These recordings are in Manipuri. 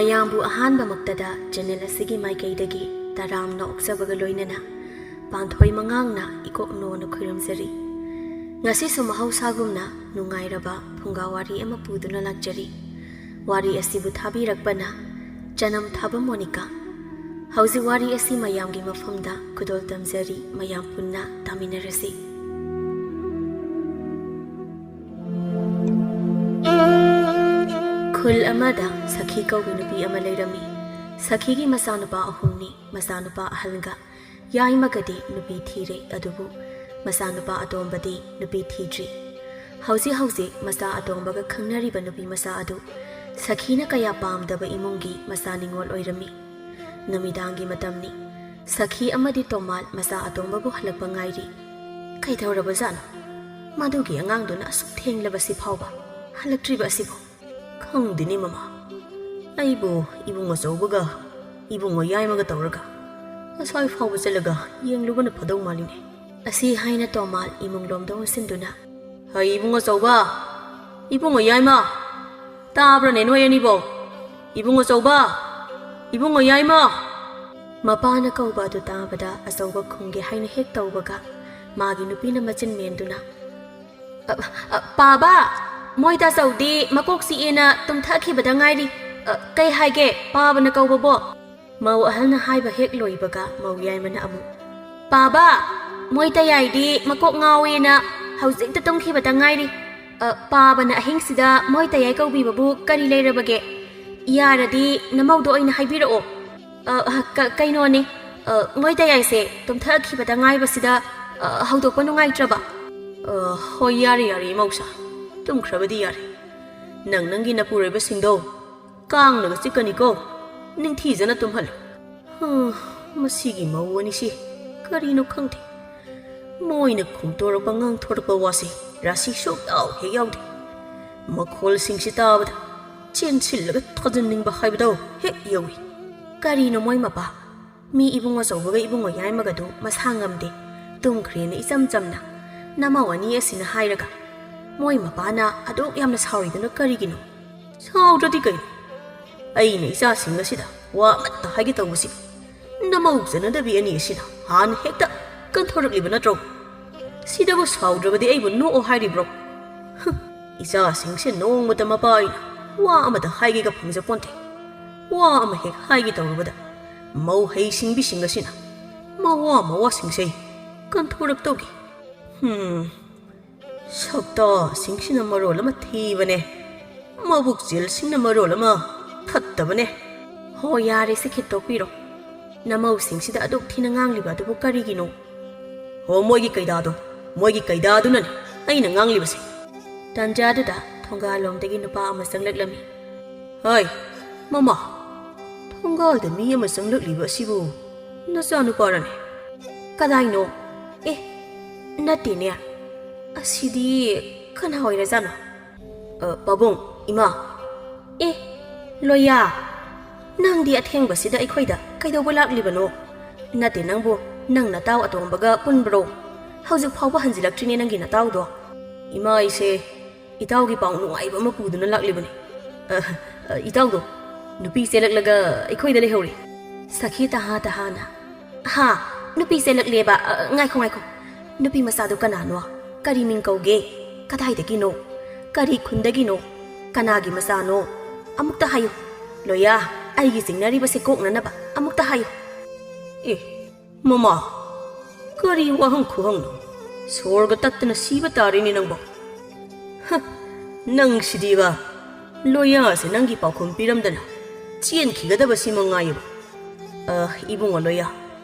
ꯃꯌꯥꯝꯕꯨ ꯑꯍꯥꯟꯕꯃꯛꯇꯗ ꯆꯦꯅꯦꯜ ꯑꯁꯤꯒꯤ ꯃꯥꯏꯀꯩꯗꯒꯤ ꯇꯔꯥꯝꯅ ꯑꯣꯛꯆꯕꯒ ꯂꯣꯏꯅꯅ ꯄꯥꯟꯊꯣꯏ ꯃꯉꯥꯡꯅ ꯏꯀꯣꯛꯅꯣꯅ ꯈꯨꯔꯨꯝꯖꯔꯤ꯫ ꯉꯁꯤꯁꯨ ꯃꯍꯧꯁꯥꯒꯨꯝꯅ ꯅꯨꯡꯉꯥꯏꯔꯕ ꯐꯨꯡꯒꯥ ꯋꯥꯔꯤ ꯑꯃ ꯄꯨꯗꯨꯅ ꯂꯥꯛꯆꯔꯤ꯫ ꯋꯥꯔꯤ ꯑꯁꯤꯕꯨ ꯊꯥꯕꯤꯔꯛꯄꯅ ꯆꯅꯝ ꯊꯥꯕ ꯃꯣꯅꯤꯀꯥ꯫ ꯍꯧꯖꯤꯛ ꯋꯥꯔꯤ ꯑꯁꯤ ꯃꯌꯥꯝꯒꯤ ꯃꯐꯝꯗ ꯈꯨꯗꯣꯜ ꯇꯝꯖꯔꯤ, ꯃꯌꯥꯝ ꯄꯨꯟꯅ ꯇꯥꯃꯤꯟꯅꯔꯁꯤ꯫ ꯈꯨꯜ ꯑꯃꯗ ꯁꯈꯤ ꯀꯧꯕꯤ ꯅꯨꯄꯤ ꯑꯃ ꯂꯩꯔꯝꯃꯤ꯫ ꯁꯈꯤꯒꯤ ꯃꯆꯥꯅꯨꯄꯥ ꯑꯍꯨꯝꯅꯤ꯫ ꯃꯆꯥꯅꯨꯄꯥ ꯑꯍꯜꯒ ꯌꯥꯏꯃꯒꯗꯤ ꯅꯨꯄꯤ ꯊꯤꯔꯦ, ꯑꯗꯨꯕꯨ ꯃꯆꯥꯅꯨꯄꯥ ꯑꯇꯣꯝꯕꯗꯤ ꯅꯨꯄꯤ ꯊꯤꯗ꯭ꯔꯤ꯫ ꯍꯧꯖꯤꯛ ꯃꯆꯥ ꯑꯇꯣꯝꯕꯒ ꯈꯪꯅꯔꯤꯕ ꯅꯨꯄꯤ ꯃꯆꯥ ꯑꯗꯨ ꯁꯈꯤꯅ ꯀꯌꯥ ꯄꯥꯝꯗꯕ ꯏꯃꯨꯡꯒꯤ ꯃꯆꯥ ꯅꯤꯡꯉꯣꯜ ꯑꯣꯏꯔꯝꯃꯤ꯫ ꯅꯨꯃꯤꯗꯥꯡꯒꯤ ꯃꯇꯝꯅꯤ꯫ ꯁꯈꯤ ꯑꯃꯗꯤ ꯇꯣꯃꯥꯜ ꯃꯆꯥ ꯑꯇꯣꯝꯕꯕꯨ ꯍꯜꯂꯛꯄ ꯉꯥꯏꯔꯤ꯫ ꯀꯩꯗꯧꯔꯕꯖꯥꯠꯅꯣ ꯃꯗꯨꯒꯤ ꯑꯉꯥꯡꯗꯨꯅ ꯑꯁꯨꯛ ꯊꯦꯡꯂꯕꯁꯤ ꯐꯥꯎꯕ ꯍꯜꯂꯛꯇ꯭ꯔꯤꯕ ꯑꯁꯤꯕꯨ? ꯈꯪꯗꯦꯅꯦ ꯃꯃꯥ, ꯑꯩꯕꯨ ꯏꯕꯨꯡ ꯑꯆꯧꯕꯒ ꯏꯕꯨꯡ ꯌꯥꯏꯃꯒ ꯇꯧꯔꯒ ꯑꯁ꯭ꯋꯥꯏ ꯐꯥꯎꯕ ꯆꯠꯂꯒ ꯌꯦꯡꯂꯨꯕꯅ ꯐꯗꯧ ꯃꯥꯜꯂꯤꯅꯦ꯫ ꯑꯁꯤ ꯍꯥꯏꯅ ꯇꯣꯃꯥꯜ ꯏꯃꯨꯡꯂꯣꯝꯗ ꯑꯣꯟꯁꯤꯟꯗꯨꯅ, ꯍꯩ ꯏꯕꯨꯡ ꯑꯆꯧꯕ, ꯏꯕꯨꯡ ꯌꯥꯏꯃ, ꯇꯥꯕ꯭ꯔꯅꯦ ꯅꯣꯏ ꯑꯅꯤꯕꯣ? ꯏꯕꯨꯡ ꯑꯆꯧꯕ, ꯏꯕꯨꯡ ꯌꯥꯏꯃ꯫ ꯃꯄꯥꯅ ꯀꯧꯕ ꯑꯗꯨ ꯇꯥꯕꯗ ꯑꯆꯧꯕ ꯈꯨꯝꯒꯦ ꯍꯥꯏꯅ ꯍꯦꯛ ꯇꯧꯕꯒ ꯃꯥꯒꯤ ꯅꯨꯄꯤꯅ ꯃꯆꯤꯟ ꯃꯦꯟꯗꯨꯅ, ꯄꯥꯕꯥ, ꯃꯣꯏ ꯇꯥꯆꯧꯗꯤ ꯃꯀꯣꯛ ꯆꯤꯛꯑꯦꯅ ꯇꯨꯝꯊꯈꯤꯕꯗ ꯉꯥꯏꯔꯤ꯫ ꯀꯩ ꯍꯥꯏꯒꯦ ꯄꯥꯕꯅ ꯀꯧꯕꯕꯣ? ꯃꯧ ꯑꯍꯜꯅ ꯍꯥꯏꯕ ꯍꯦꯛ ꯂꯣꯏꯕꯒ ꯃꯧ ꯌꯥꯏꯃꯅ ꯑꯃꯨꯛ, ꯄꯥꯕꯥ, ꯃꯣꯏ ꯇꯌꯥꯏꯗꯤ ꯃꯀꯣꯛ ꯉꯥꯎꯋꯦꯅ ꯍꯧꯖꯤꯛꯇ ꯇꯨꯝꯈꯤꯕꯗ ꯉꯥꯏꯔꯤ꯫ ꯄꯥꯕꯅ ꯑꯍꯤꯡꯁꯤꯗ ꯃꯣꯏ ꯇꯌꯥꯏ ꯀꯧꯕꯤꯕꯕꯨ ꯀꯔꯤ ꯂꯩꯔꯕꯒꯦ? ꯌꯥꯔꯗꯤ ꯅꯃꯧꯗ ꯑꯣꯏꯅ ꯍꯥꯏꯕꯤꯔꯛꯑꯣ꯫ ꯀꯩꯅꯣꯅꯦ, ꯃꯣꯏ ꯇꯌꯥꯏꯁꯦ ꯇꯨꯝꯊꯈꯤꯕꯗ ꯉꯥꯏꯕꯁꯤꯗ ꯍꯧꯗꯣꯛꯄ ꯅꯨꯡꯉꯥꯏꯇ꯭ꯔꯕ? ꯍꯣꯏ ꯌꯥꯔꯦ ꯏꯃꯧꯁꯥ, ꯇꯨꯝꯈ꯭ꯔꯕꯗꯤ ꯌꯥꯔꯦ꯫ ꯅꯪꯒꯤ ꯅꯄꯨꯔꯣꯏꯕꯁꯤꯡꯗꯣ ꯀꯥꯡꯅꯒ ꯆꯤꯛꯀꯅꯤꯀꯣ, ꯅꯤꯡꯊꯤꯖꯅ ꯇꯨꯝꯍꯜꯂꯨ꯫ ꯃꯁꯤꯒꯤ ꯃꯧ ꯑꯅꯤꯁꯤ ꯀꯔꯤꯅꯣ ꯈꯪꯗꯦ, ꯃꯣꯏꯅ ꯈꯨꯝꯇꯣꯔꯛꯄ ꯉꯥꯡꯊꯣꯔꯛꯄ ꯋꯥꯁꯤ ꯔꯥꯁꯤ ꯁꯨꯛꯌꯥꯎ ꯍꯦꯛ ꯌꯥꯎꯗꯦ꯫ ꯃꯈꯣꯜꯁꯤꯡꯁꯤ ꯇꯥꯕꯗ ꯆꯦꯟꯁꯤꯜꯂꯒ ꯊꯥꯖꯟꯅꯤꯡꯕ ꯍꯥꯏꯕꯗꯣ ꯍꯦꯛ ꯌꯧꯏ꯫ ꯀꯔꯤꯅꯣ ꯃꯣꯏ ꯃꯄꯥ, ꯃꯤ ꯏꯕꯨꯡ ꯑꯆꯧꯕꯒ ꯏꯕꯨꯡ ꯌꯥꯏꯃꯒꯗꯨ ꯃꯁꯥ ꯉꯝꯗꯦ, ꯇꯨꯝꯈ꯭ꯔꯦꯅ ꯏꯆꯝ ꯆꯝꯅ ꯅꯃꯧ ꯑꯅꯤ ꯑꯁꯤꯅ ꯍꯥꯏꯔꯒ ꯃꯣꯏ ꯃꯄꯥꯅ ꯑꯗꯨꯛ ꯌꯥꯝꯅ ꯁꯥꯎꯔꯤꯗꯨꯅ ꯀꯔꯤꯒꯤꯅꯣ? ꯁꯥꯎꯗ꯭ꯔꯗꯤ ꯀꯩꯅꯣ? ꯑꯩꯅ ꯏꯆꯥꯁꯤꯡ ꯑꯁꯤꯗ ꯋꯥ ꯑꯃꯠꯇ ꯍꯥꯏꯒꯦ ꯇꯧꯕꯁꯤ ꯅꯃꯧ ꯆꯅꯗꯕꯤ ꯑꯅꯤ ꯑꯁꯤꯅ ꯍꯥꯟꯅ ꯍꯦꯛꯇ ꯀꯟꯊꯣꯔꯛꯂꯤꯕ ꯅꯠꯇ꯭ꯔꯣ? ꯁꯤꯗꯕꯨ ꯁꯥꯎꯗ꯭ꯔꯕꯗꯤ ꯑꯩꯕꯨ ꯅꯣꯛꯑꯣ ꯍꯥꯏꯔꯤꯕ꯭ꯔꯣ? ꯏꯆꯥꯁꯤꯡꯁꯦ ꯅꯣꯡꯃꯇ ꯃꯄꯥ ꯑꯩꯅ ꯋꯥ ꯑꯃꯗ ꯍꯥꯏꯒꯦꯒ ꯐꯪꯖꯄꯣꯟꯇꯦ꯫ ꯋꯥ ꯑꯃ ꯍꯦꯛ ꯍꯥꯏꯒꯦ ꯇꯧꯔꯨꯕꯗ ꯃꯧ ꯍꯩꯁꯤꯡꯕꯤꯁꯤꯡ ꯑꯁꯤꯅ ꯃꯋꯥꯁꯤꯡꯁꯦ ꯀꯟꯊꯣꯔꯛꯇꯧꯒꯤ꯫ ꯁꯛꯇꯥꯁꯤꯡꯁꯤꯅ ꯃꯔꯣꯜ ꯑꯃ ꯊꯤꯕꯅꯦ, ꯃꯕꯨꯛꯆꯦꯜꯁꯤꯡꯅ ꯃꯔꯣꯜ ꯑꯃ ꯐꯠꯇꯕꯅꯦ꯫ ꯍꯣ ꯌꯥꯔꯦꯁꯦ ꯈꯤꯠꯇꯣꯛꯄꯤꯔꯣ, ꯅꯃꯧꯁꯤꯡꯁꯤꯗ ꯑꯗꯨꯛ ꯊꯤꯅ ꯉꯥꯡꯂꯤꯕ ꯑꯗꯨꯕꯨ ꯀꯔꯤꯒꯤꯅꯣ? ꯍꯣ ꯃꯣꯏꯒꯤ ꯀꯩꯗꯥꯗꯨꯅꯅꯦ ꯑꯩꯅ ꯉꯥꯡꯂꯤꯕꯁꯦ꯫ ꯇꯟꯖꯥꯗꯨꯗ ꯊꯣꯡꯒꯥꯜꯂꯣꯝꯗꯒꯤ ꯅꯨꯄꯥ ꯑꯃ ꯆꯪꯂꯛꯂꯝꯃꯤ꯫ ꯍꯥꯏ ꯃꯃꯥ, ꯊꯣꯡꯒꯥꯜꯗ ꯃꯤ ꯑꯃ ꯆꯪꯂꯛꯂꯤꯕ ꯑꯁꯤꯕꯨ ꯅꯆꯥꯅꯨꯄꯥꯔꯅꯦ? ꯀꯗꯥꯏꯅꯣ? ꯅꯠꯇꯦꯅꯦ, ꯑꯁꯤꯗꯤ ꯀꯅꯥ ꯑꯣꯏꯔꯖꯥꯠꯅꯣ? ꯄꯥꯕꯨꯡ, ꯏꯃꯥ꯫ ꯂꯣꯌꯥ, ꯅꯪꯗꯤ ꯑꯊꯦꯡꯕꯁꯤꯗ ꯑꯩꯈꯣꯏꯗ ꯀꯩꯗꯧꯕ ꯂꯥꯛꯂꯤꯕꯅꯣ? ꯅꯠꯇꯦ ꯅꯪꯕꯨ ꯅꯪ ꯅꯇꯥꯎ ꯑꯇꯣꯝꯕꯒ ꯄꯨꯟꯕ꯭ꯔꯣ? ꯍꯧꯖꯤꯛ ꯐꯥꯎꯕ ꯍꯟꯖꯤꯜꯂꯛꯇ꯭ꯔꯤꯅꯦ ꯅꯪꯒꯤ ꯅꯇꯥꯎꯗꯣ꯫ ꯏꯃꯥ, ꯑꯩꯁꯦ ꯏꯇꯥꯎꯒꯤ ꯄꯥꯎ ꯅꯨꯡꯉꯥꯏꯕ ꯑꯃ ꯄꯨꯗꯨꯅ ꯂꯥꯛꯂꯤꯕꯅꯤ꯫ ꯏꯇꯥꯎꯗꯣ ꯅꯨꯄꯤ ꯆꯦꯜꯂꯛꯂꯒ ꯑꯩꯈꯣꯏꯗ ꯂꯩꯍꯧꯔꯤ꯫ ꯁꯈꯤ ꯇꯍꯥꯅ, ꯅꯨꯄꯤ ꯆꯦꯜꯂꯛꯂꯦꯕ? ꯉꯥꯏꯈꯣ, ꯅꯨꯄꯤ ꯃꯆꯥꯗꯨ ꯀꯅꯥꯅꯣ? ꯀꯔꯤ ꯃꯤꯡ ꯀꯧꯒꯦ? ꯀꯗꯥꯏꯗꯒꯤꯅꯣ? ꯀꯔꯤ ꯈꯨꯟꯗꯒꯤꯅꯣ? ꯀꯅꯥꯒꯤ ꯃꯆꯥꯅꯣ? ꯑꯃꯨꯛꯇ ꯍꯥꯏꯌꯨ ꯂꯣꯌꯥ, ꯑꯩꯒꯤ ꯆꯤꯡꯅꯔꯤꯕꯁꯦ ꯀꯣꯛꯅꯅꯕ ꯑꯃꯨꯛꯇ ꯍꯥꯏꯌꯨ꯫ ꯃꯃꯥ, ꯀꯔꯤ ꯋꯥꯍꯪ ꯈꯨꯍꯪꯅꯣ? ꯁꯣꯔꯒ ꯇꯠꯇꯅ ꯁꯤꯕ ꯇꯥꯔꯤꯅꯦ ꯅꯪꯕꯣ꯫ ꯅꯪꯁꯤꯗꯤꯕ, ꯂꯣꯌꯥꯁꯦ ꯅꯪꯒꯤ ꯄꯥꯎꯈꯨꯝ ꯄꯤꯔꯝꯗꯅ ꯆꯦꯟꯈꯤꯒꯗꯕꯁꯤ ꯃꯉꯥꯏꯌꯦꯕ꯫ ꯏꯕꯨꯡ ꯂꯣꯌꯥ,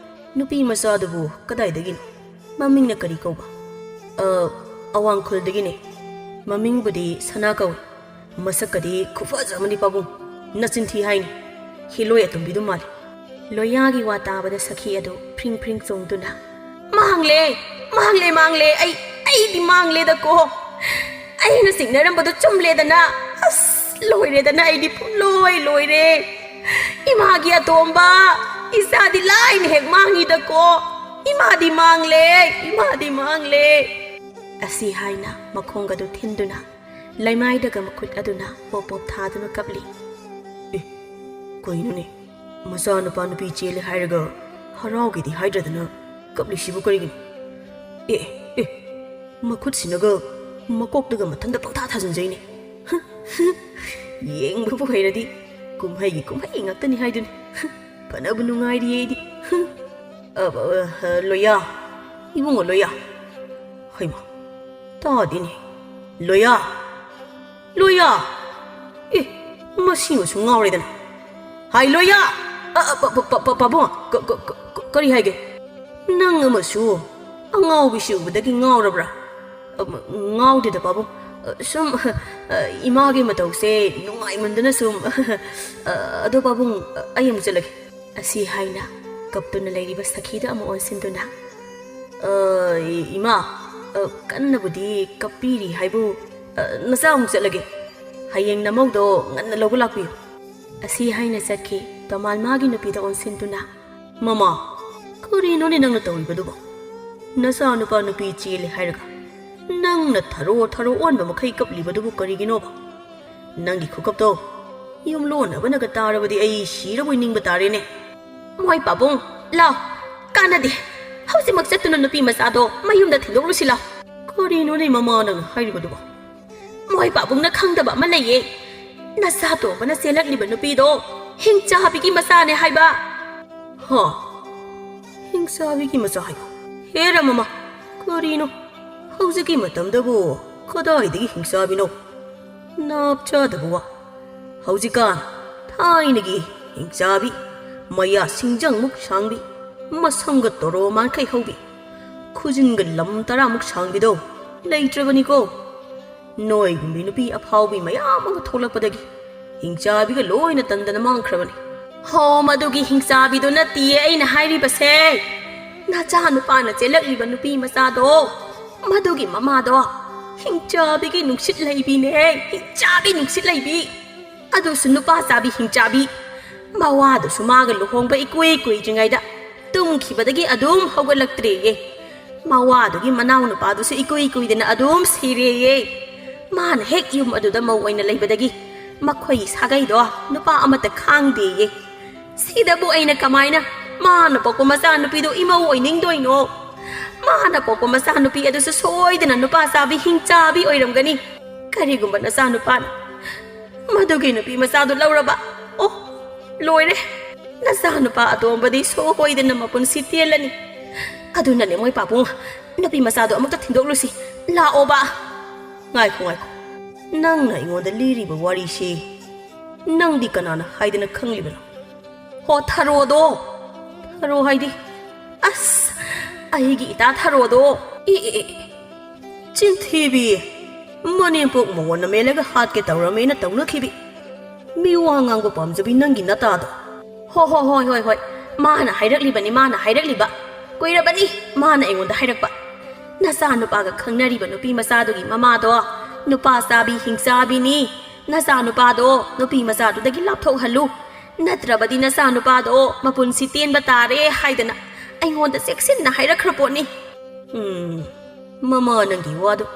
ꯅꯨꯄꯤ ꯃꯆꯥꯗꯨꯕꯨ ꯀꯗꯥꯏꯗꯒꯤꯅꯣ? ꯃꯃꯤꯡꯅ ꯀꯔꯤ ꯀꯧꯕ? ꯑꯋꯥꯡꯈꯨꯜꯗꯒꯤꯅꯦ꯫ ꯃꯃꯤꯡꯕꯨꯗꯤ ꯁꯅꯥ ꯀꯧꯏ, ꯃꯁꯛꯀꯗꯤ ꯈꯨꯐꯖꯕꯅꯤ ꯄꯥꯕꯨꯡ, ꯅꯆꯤꯟꯊꯤ ꯍꯥꯏꯅꯤ, ꯍꯤꯂꯣꯏ ꯑꯇꯣꯝꯕꯤꯗꯨ ꯃꯥꯜꯂꯤ꯫ ꯂꯣꯌꯥꯒꯤ ꯋꯥ ꯇꯥꯕꯗ ꯁꯈꯤ ꯑꯗꯨ ꯐ꯭ꯔꯤꯡ ꯆꯣꯡꯗꯨꯅ, ꯃꯥꯡꯂꯦ, ꯑꯩꯗꯤ ꯃꯥꯡꯂꯦꯗꯀꯣ, ꯑꯩꯅ ꯆꯤꯡꯅꯔꯝꯕꯗꯣ ꯆꯨꯝꯂꯦꯗꯅ꯫ ꯑꯁ ꯂꯣꯏꯔꯦꯗꯅ, ꯑꯩꯗꯤ ꯂꯣꯏꯔꯦ꯫ ꯏꯃꯥꯒꯤ ꯑꯇꯣꯝꯕ, ꯏꯆꯥꯗꯤ ꯂꯥꯏꯅ ꯍꯦꯛ ꯃꯥꯡꯉꯤꯗꯀꯣ, ꯏꯃꯥꯗꯤ ꯃꯥꯡꯂꯦ꯫ ꯑꯁꯤ ꯍꯥꯏꯅ ꯃꯈꯣꯡꯒꯗꯨ ꯊꯤꯟꯗꯨꯅ ꯂꯩꯃꯥꯏꯗꯒ ꯃꯈꯨꯠ ꯑꯗꯨꯅ ꯄꯣꯞ ꯊꯥꯗꯨꯅ ꯀꯞꯂꯤ꯫ ꯀꯩꯅꯣꯅꯦ ꯃꯆꯥꯅꯨꯄꯥ ꯅꯨꯄꯤ ꯆꯦꯜꯂꯦ ꯍꯥꯏꯔꯒ ꯍꯔꯥꯎꯒꯦꯗꯤ ꯍꯥꯏꯗ꯭ꯔꯗꯅ ꯀꯞꯂꯤꯁꯤꯕꯨ ꯀꯔꯤꯒꯤꯅꯣ ꯑꯦ ꯃꯈꯨꯠꯁꯤꯅꯒ ꯃꯀꯣꯛꯇꯒ ꯃꯊꯟꯇ ꯄꯪꯊꯥ ꯊꯥꯖꯤꯟꯖꯩꯅꯦ ꯌꯦꯡꯕꯕꯨ ꯍꯩꯔꯗꯤ ꯀꯨꯝꯍꯩꯒꯤ ꯀꯨꯝꯍꯩ ꯉꯥꯛꯇꯅꯤ ꯍꯥꯏꯗꯨꯅꯤ ꯐꯅꯕꯨ ꯅꯨꯡꯉꯥꯏꯔꯤꯌꯦ ꯑꯩꯗꯤ ꯂꯣꯌꯥ 이봉어 로야 하이마 따디니 로야 에 마시노 숭아오래잖아 하이 로야 바봉아 거리 하이게 낭 어머슈 앙아오비슈부다기 ঙꯥꯎꯔꯕ꯭ꯔꯥ ꯉꯥꯎꯗꯦꯗ 바봉 ꯁꯨꯝ 이마ꯒꯤ ꯃꯇꯧꯁꯦ ꯅꯨꯡꯉꯥꯏꯃꯟꯗꯅ ꯁꯨꯝ ꯑꯗꯣ 바봉 ꯑꯩ ꯑꯃꯨꯛ ꯆꯠꯂꯒꯦ ꯑꯁꯤ ꯍꯥꯏꯅ ꯀꯞꯇꯨꯅ ꯂꯩꯔꯤꯕ ꯁꯈꯤꯗ ꯑꯃꯨꯛ ꯑꯣꯟꯁꯤꯟꯗꯨꯅ 이마 ꯀꯟꯅꯕꯨꯗꯤ ꯀꯞꯄꯤꯔꯤ ꯍꯥꯏꯕꯨ ꯅꯆꯥ ꯑꯃꯨꯛ ꯆꯠꯂꯒꯦ ꯍꯌꯦꯡ ꯅꯃꯧꯗꯣ ꯉꯟꯅ ꯂꯧꯕ ꯂꯥꯛꯄꯤꯌꯨ ꯑꯁꯤ ꯍꯥꯏꯅ ꯆꯠꯈꯤ ꯇꯣꯃꯥꯜ ꯃꯥꯒꯤ ꯅꯨꯄꯤꯗ ꯑꯣꯟꯁꯤꯟꯗꯨꯅ ꯃꯃꯥ ꯀꯔꯤꯅꯣꯅꯦ ꯅꯪꯅ ꯇꯧꯔꯤꯕꯗꯨꯕꯣ ꯅꯆꯥ ꯅꯨꯄꯥ ꯅꯨꯄꯤ ꯆꯦꯜꯂꯦ ꯍꯥꯏꯔꯒ ꯅꯪꯅ ꯊꯔꯣ ꯑꯣꯟꯕ ꯃꯈꯩ ꯀꯞꯂꯤꯕꯗꯨꯕꯨ ꯀꯔꯤꯒꯤꯅꯣꯕ ꯅꯪꯒꯤ ꯈꯨꯀꯞꯇꯣ ꯌꯨꯝꯂꯣꯟꯅꯕꯅꯒ ꯇꯥꯔꯕꯗꯤ ꯑꯩ ꯁꯤꯔꯕꯣꯏ ꯅꯤꯡꯕ ꯇꯥꯔꯦꯅꯦ ꯃꯣꯏ ꯄꯥꯕꯨꯡ ꯂꯥꯎ ꯀꯥꯟꯅꯗꯦ ꯍꯧꯖꯤꯛꯃꯛ ꯆꯠꯇꯨꯅ ꯅꯨꯄꯤ ꯃꯆꯥꯗꯣ ꯃꯌꯨꯝꯗ ꯊꯤꯟꯗꯣꯛꯂꯨꯁꯤ ꯂꯥꯎ ꯀꯔꯤꯅꯣꯅꯦ ꯃꯃꯥ ꯅꯪꯅ ꯍꯥꯏꯔꯤꯕꯗꯨꯕꯣ ꯃꯣꯏ ꯄꯥꯕꯨꯡꯅ ꯈꯪꯗꯕ ꯑꯃ ꯂꯩꯌꯦ ꯅꯆꯥ ꯇꯣꯝꯕꯅ ꯆꯦꯜꯂꯛꯂꯤꯕ ꯅꯨꯄꯤꯗꯣ ꯍꯤꯡꯆꯥꯕꯤꯒꯤ ꯃꯆꯥꯅꯦ ꯍꯥꯏꯕ ꯍꯥ ꯍꯤꯡꯆꯥꯕꯤꯒꯤ ꯃꯆꯥ ꯍꯥꯏꯕ ꯍꯦꯔ ꯃꯃꯥ ꯀꯔꯤꯅꯣ ꯍꯧꯖꯤꯛꯀꯤ ꯃꯇꯝꯗꯕꯨ ꯀꯗꯥꯏꯗꯒꯤ ꯍꯤꯡꯆꯥꯕꯤꯅꯣ ꯅꯥꯞ ꯆꯥꯗꯕ ꯋꯥ ꯍꯧꯖꯤꯛꯀꯥꯟ ꯊꯥꯏꯅꯒꯤ ꯍꯤꯡꯆꯥꯕꯤ ꯃꯌꯥ ꯁꯤꯡꯖꯪꯃꯨꯛ ꯁꯥꯡꯕꯤ ꯃꯁꯝꯒ ꯇꯣꯔꯣ ꯃꯥꯟꯈꯩ ꯍꯧꯕꯤ ꯈꯨꯖꯤꯟꯒ ꯂꯝ ꯇꯔꯥꯃꯨꯛ ꯁꯥꯡꯕꯤꯗꯣ ꯂꯩꯇ꯭ꯔꯕꯅꯤꯀꯣ ꯅꯣꯏꯒꯨꯝꯕꯤ ꯅꯨꯄꯤ ꯑꯐꯥꯎꯕꯤ ꯃꯌꯥꯝ ꯑꯃ ꯊꯣꯛꯂꯛꯄꯗꯒꯤ ꯍꯤꯡꯆꯥꯕꯤꯒ ꯂꯣꯏꯅ ꯇꯟꯗꯅ ꯃꯥꯡꯈ꯭ꯔꯕꯅꯤ ꯍꯣ ꯃꯗꯨꯒꯤ ꯍꯤꯡꯆꯥꯕꯤꯗꯣ ꯅꯠꯇꯤꯌꯦ ꯑꯩꯅ ꯍꯥꯏꯔꯤꯕꯁꯦ ꯅꯆꯥ ꯅꯨꯄꯥꯅ ꯆꯦꯜꯂꯛꯂꯤꯕ ꯅꯨꯄꯤ ꯃꯆꯥꯗꯣ ꯃꯗꯨꯒꯤ ꯃꯃꯥꯗꯣ ꯍꯤꯡꯆꯥꯕꯤꯒꯤ ꯅꯨꯡꯁꯤꯠ ꯂꯩꯕꯤꯅꯦ ꯍꯤꯡꯆꯥꯕꯤ ꯅꯨꯡꯁꯤꯠ ꯂꯩꯕꯤ ꯑꯗꯨꯁꯨ ꯅꯨꯄꯥ ꯆꯥꯕꯤ ꯍꯤꯡꯆꯥꯕꯤ ꯃꯋꯥꯗꯨꯁꯨ ꯃꯥꯒ ꯂꯨꯍꯣꯡꯕ ꯏꯀꯨꯏ ꯀꯨꯏꯗ꯭ꯔꯤꯉꯩꯗ ꯇꯨꯝꯈꯤꯕꯗꯒꯤ ꯑꯗꯨꯝ ꯍꯧꯒꯠꯂꯛꯇ꯭ꯔꯦꯌꯦ ꯃꯋꯥꯗꯨꯒꯤ ꯃꯅꯥꯎ ꯅꯨꯄꯥꯗꯨꯁꯨ ꯏꯀꯨꯏ ꯀꯨꯏꯗꯅ ꯑꯗꯨꯝ ꯁꯤꯔꯦꯌꯦ ꯃꯥꯅ ꯍꯦꯛ ꯌꯨꯝ ꯑꯗꯨꯗ ꯃꯧ ꯑꯣꯏꯅ ꯂꯩꯕꯗꯒꯤ ꯃꯈꯣꯏꯒꯤ ꯁꯥꯒꯩꯗꯣ ꯅꯨꯄా ꯑꯃꯠꯇ ꯈꯥꯡꯗꯦꯌꯦ ꯁꯤꯗꯕꯨ ꯑꯩꯅ ꯀꯃꯥꯏꯅ ꯃꯥꯅ ꯄꯣꯛꯄ ꯃꯆꯥꯅꯨꯄꯤꯗꯣ ꯏꯃꯧ ꯑꯣꯏꯅꯤꯡꯗꯣꯏꯅꯣ ꯃꯥꯅ ꯄꯣꯛꯄ ꯃꯆꯥꯅꯨꯄꯤ ꯑꯗꯨꯁꯨ ꯁꯣꯏꯗꯅ ꯅꯨꯄꯥ ꯆꯥꯕꯤ ꯍꯤꯡꯆꯥꯕꯤ ꯑꯣꯏꯔꯝꯒꯅꯤ ꯀꯔꯤꯒꯨꯝꯕ ꯅꯆꯥꯅꯨꯄꯥꯅ ꯃꯗꯨꯒꯤ ꯅꯨꯄꯤ ꯃꯆꯥꯗꯨ ꯂꯧꯔꯕ ꯑꯣ ꯂꯣꯏꯔꯦ ꯅꯆꯥꯅꯨꯄꯥ ꯑꯇꯣꯝꯕꯗꯤ ꯁꯣꯏꯗꯅ ꯃꯄꯨꯟꯁꯤ ꯇꯦꯜꯂꯅꯤ ꯑꯗꯨꯅꯅꯦ ꯃꯣꯏ ꯄꯥꯕꯨꯡ ꯅꯨꯄꯤ ꯃꯆꯥꯗꯣ ꯑꯃꯨꯛꯇ ꯊꯤꯟꯗꯣꯛꯂꯨꯁꯤ ꯂꯥꯛꯑꯣꯕ ꯉꯥꯏꯈꯣ ꯅꯪꯅ ꯑꯩꯉꯣꯟꯗ ꯂꯤꯔꯤꯕ ꯋꯥꯔꯤꯁꯤ ꯅꯪꯗꯤ ꯀꯅꯥꯅ ꯍꯥꯏꯗꯅ ꯈꯪꯂꯤꯕꯅꯣ ꯍꯣ ꯊꯔꯣꯗꯣ ꯊꯔꯣ ꯍꯥꯏꯗꯤ ꯑꯁ ꯑꯩꯒꯤ ꯏꯇꯥ ꯊꯔꯣꯗꯣ ꯆꯤꯟꯊꯤꯕꯤ ꯃꯅꯦꯝꯄꯣꯛ ꯃꯉꯣꯟꯗ ꯃꯦꯜꯂꯒ ꯍꯥꯠꯀꯦ ꯇꯧꯔꯝꯃꯦꯅ ꯇꯧꯅꯈꯤꯕꯤ ꯃꯤ ꯋꯥ ꯉꯥꯡꯕ ꯄꯥꯝꯖꯕꯤ ꯅꯪꯒꯤ ꯅꯇꯥꯗꯣ ꯍꯣꯏ ꯃꯥꯅ ꯍꯥꯏꯔꯛꯂꯤꯕꯅꯤ ꯃꯥꯅ ꯍꯥꯏꯔꯛꯂꯤꯕ ꯀꯨꯏꯔꯕꯅꯤ ꯃꯥꯅ ꯑꯩꯉꯣꯟꯗ ꯍꯥꯏꯔꯛꯄ ꯅꯆꯥꯅꯨꯄꯥꯒ ꯈꯪꯅꯔꯤꯕ ꯅꯨꯄꯤ ꯃꯆꯥꯗꯨꯒꯤ ꯃꯃꯥꯗꯣ ꯅꯨꯄꯥ ꯆꯥꯕꯤ ꯍꯤꯡꯆꯥꯕꯤꯅꯤ ꯅꯆꯥꯅꯨꯄꯥꯗꯣ ꯅꯨꯄꯤ ꯃꯆꯥꯗꯨꯗꯒꯤ ꯂꯥꯞꯊꯣꯛꯍꯜꯂꯨ ꯅꯠꯇ꯭ꯔꯕꯗꯤ ꯅꯆꯥꯅꯨꯄꯥꯗꯣ ꯃꯄꯨꯟꯁꯤ ꯇꯦꯟꯕ ꯇꯥꯔꯦ ꯍꯥꯏꯗꯅ ꯑꯩꯉꯣꯟꯗ ꯆꯦꯛꯁꯤꯟꯅ ꯍꯥꯏꯔꯛꯈ꯭ꯔ ꯄꯣꯠꯅꯤ ꯃꯃꯥ ꯅꯪꯒꯤ ꯋꯥꯗꯣ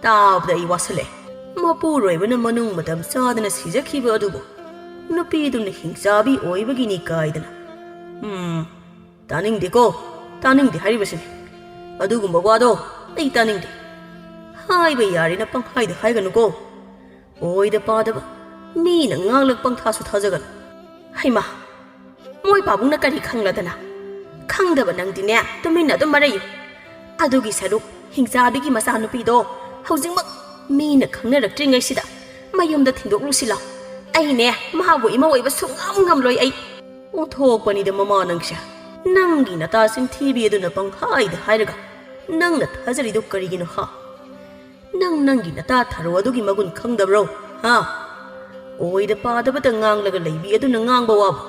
ꯇꯥꯕꯗ ꯑꯩ ꯋꯥꯁꯜꯂꯛꯑꯦ ꯃꯄꯨꯔꯣꯏꯕꯅ ꯃꯅꯨꯡ ꯃꯇꯝ ꯆꯥꯗꯅ ꯁꯤꯖꯈꯤꯕ ꯑꯗꯨꯕꯨ ꯅꯨꯄꯤꯗꯨꯅ ꯍꯤꯡꯆꯥꯕꯤ ꯑꯣꯏꯕꯒꯤꯅꯤ ꯀꯥꯏꯗꯅ ꯇꯥꯅꯤꯡꯗꯦ ꯍꯥꯏꯔꯤꯕꯁꯤꯅꯤ ꯑꯗꯨꯒꯨꯝꯕ ꯋꯥꯗꯣ ꯑꯩ ꯇꯥꯅꯤꯡꯗꯦ ꯍꯥꯏꯕ ꯌꯥꯔꯦꯅ ꯄꯪꯍꯥꯏꯗ ꯍꯥꯏꯒꯅꯨꯀꯣ ꯑꯣꯏꯗ ꯄꯥꯗꯕ ꯃꯤꯅ ꯉꯥꯡꯂꯛ ꯄꯪꯊꯥꯁꯨ ꯊꯥꯖꯒꯅꯨ ꯍꯩꯃꯥ ꯃꯣꯏ ꯄꯥꯕꯨꯡꯅ ꯀꯔꯤ ꯈꯪꯂꯗꯅ ꯈꯪꯗꯕ ꯅꯪꯗꯤꯅꯦ ꯇꯨꯃꯤꯟꯅ ꯑꯗꯨꯝ ꯃꯔꯩꯌꯨ ꯑꯗꯨꯒꯤ ꯁꯔꯨꯛ ꯍꯤꯡꯆꯥꯕꯤꯒꯤ ꯃꯆꯥꯅꯨꯄꯤꯗꯣ ꯍꯧꯖꯤꯛꯃꯛ ꯃꯤꯅ ꯈꯪꯅꯔꯛꯇ꯭ꯔꯤꯉꯩꯁꯤꯗ ꯃꯌꯨꯝꯗ ꯊꯤꯟꯗꯣꯛꯂꯨꯁꯤ ꯂꯥꯎ ꯑꯩꯅꯦ ꯃꯥꯕꯨ ꯏꯃꯧ ꯑꯣꯏꯕ ꯁꯨꯡꯉꯝ ꯉꯝꯂꯣꯏ ꯑꯩ ꯑꯣꯟꯊꯣꯛꯄꯅꯤꯗ ꯃꯃꯥ ꯅꯪꯁꯦ ꯅꯪꯒꯤ ꯅꯇꯥ ꯆꯤꯟꯊꯤꯕꯤ ꯑꯗꯨꯅ ꯄꯪꯍꯥꯏꯗ ꯍꯥꯏꯔꯒ ꯅꯪꯅ ꯊꯥꯖꯔꯤꯗꯨ ꯀꯔꯤꯒꯤꯅꯣ ꯍꯥ ꯅꯪꯒꯤ ꯅꯇꯥ ꯊꯔꯣ ꯑꯗꯨꯒꯤ ꯃꯒꯨꯟ ꯈꯪꯗꯕ꯭ꯔꯣ ꯍꯥ ꯑꯣꯏꯗ ꯄꯥꯗꯕꯇ ꯉꯥꯡꯂꯒ ꯂꯩꯕꯤ ꯑꯗꯨꯅ ꯉꯥꯡꯕ ꯋꯥꯕ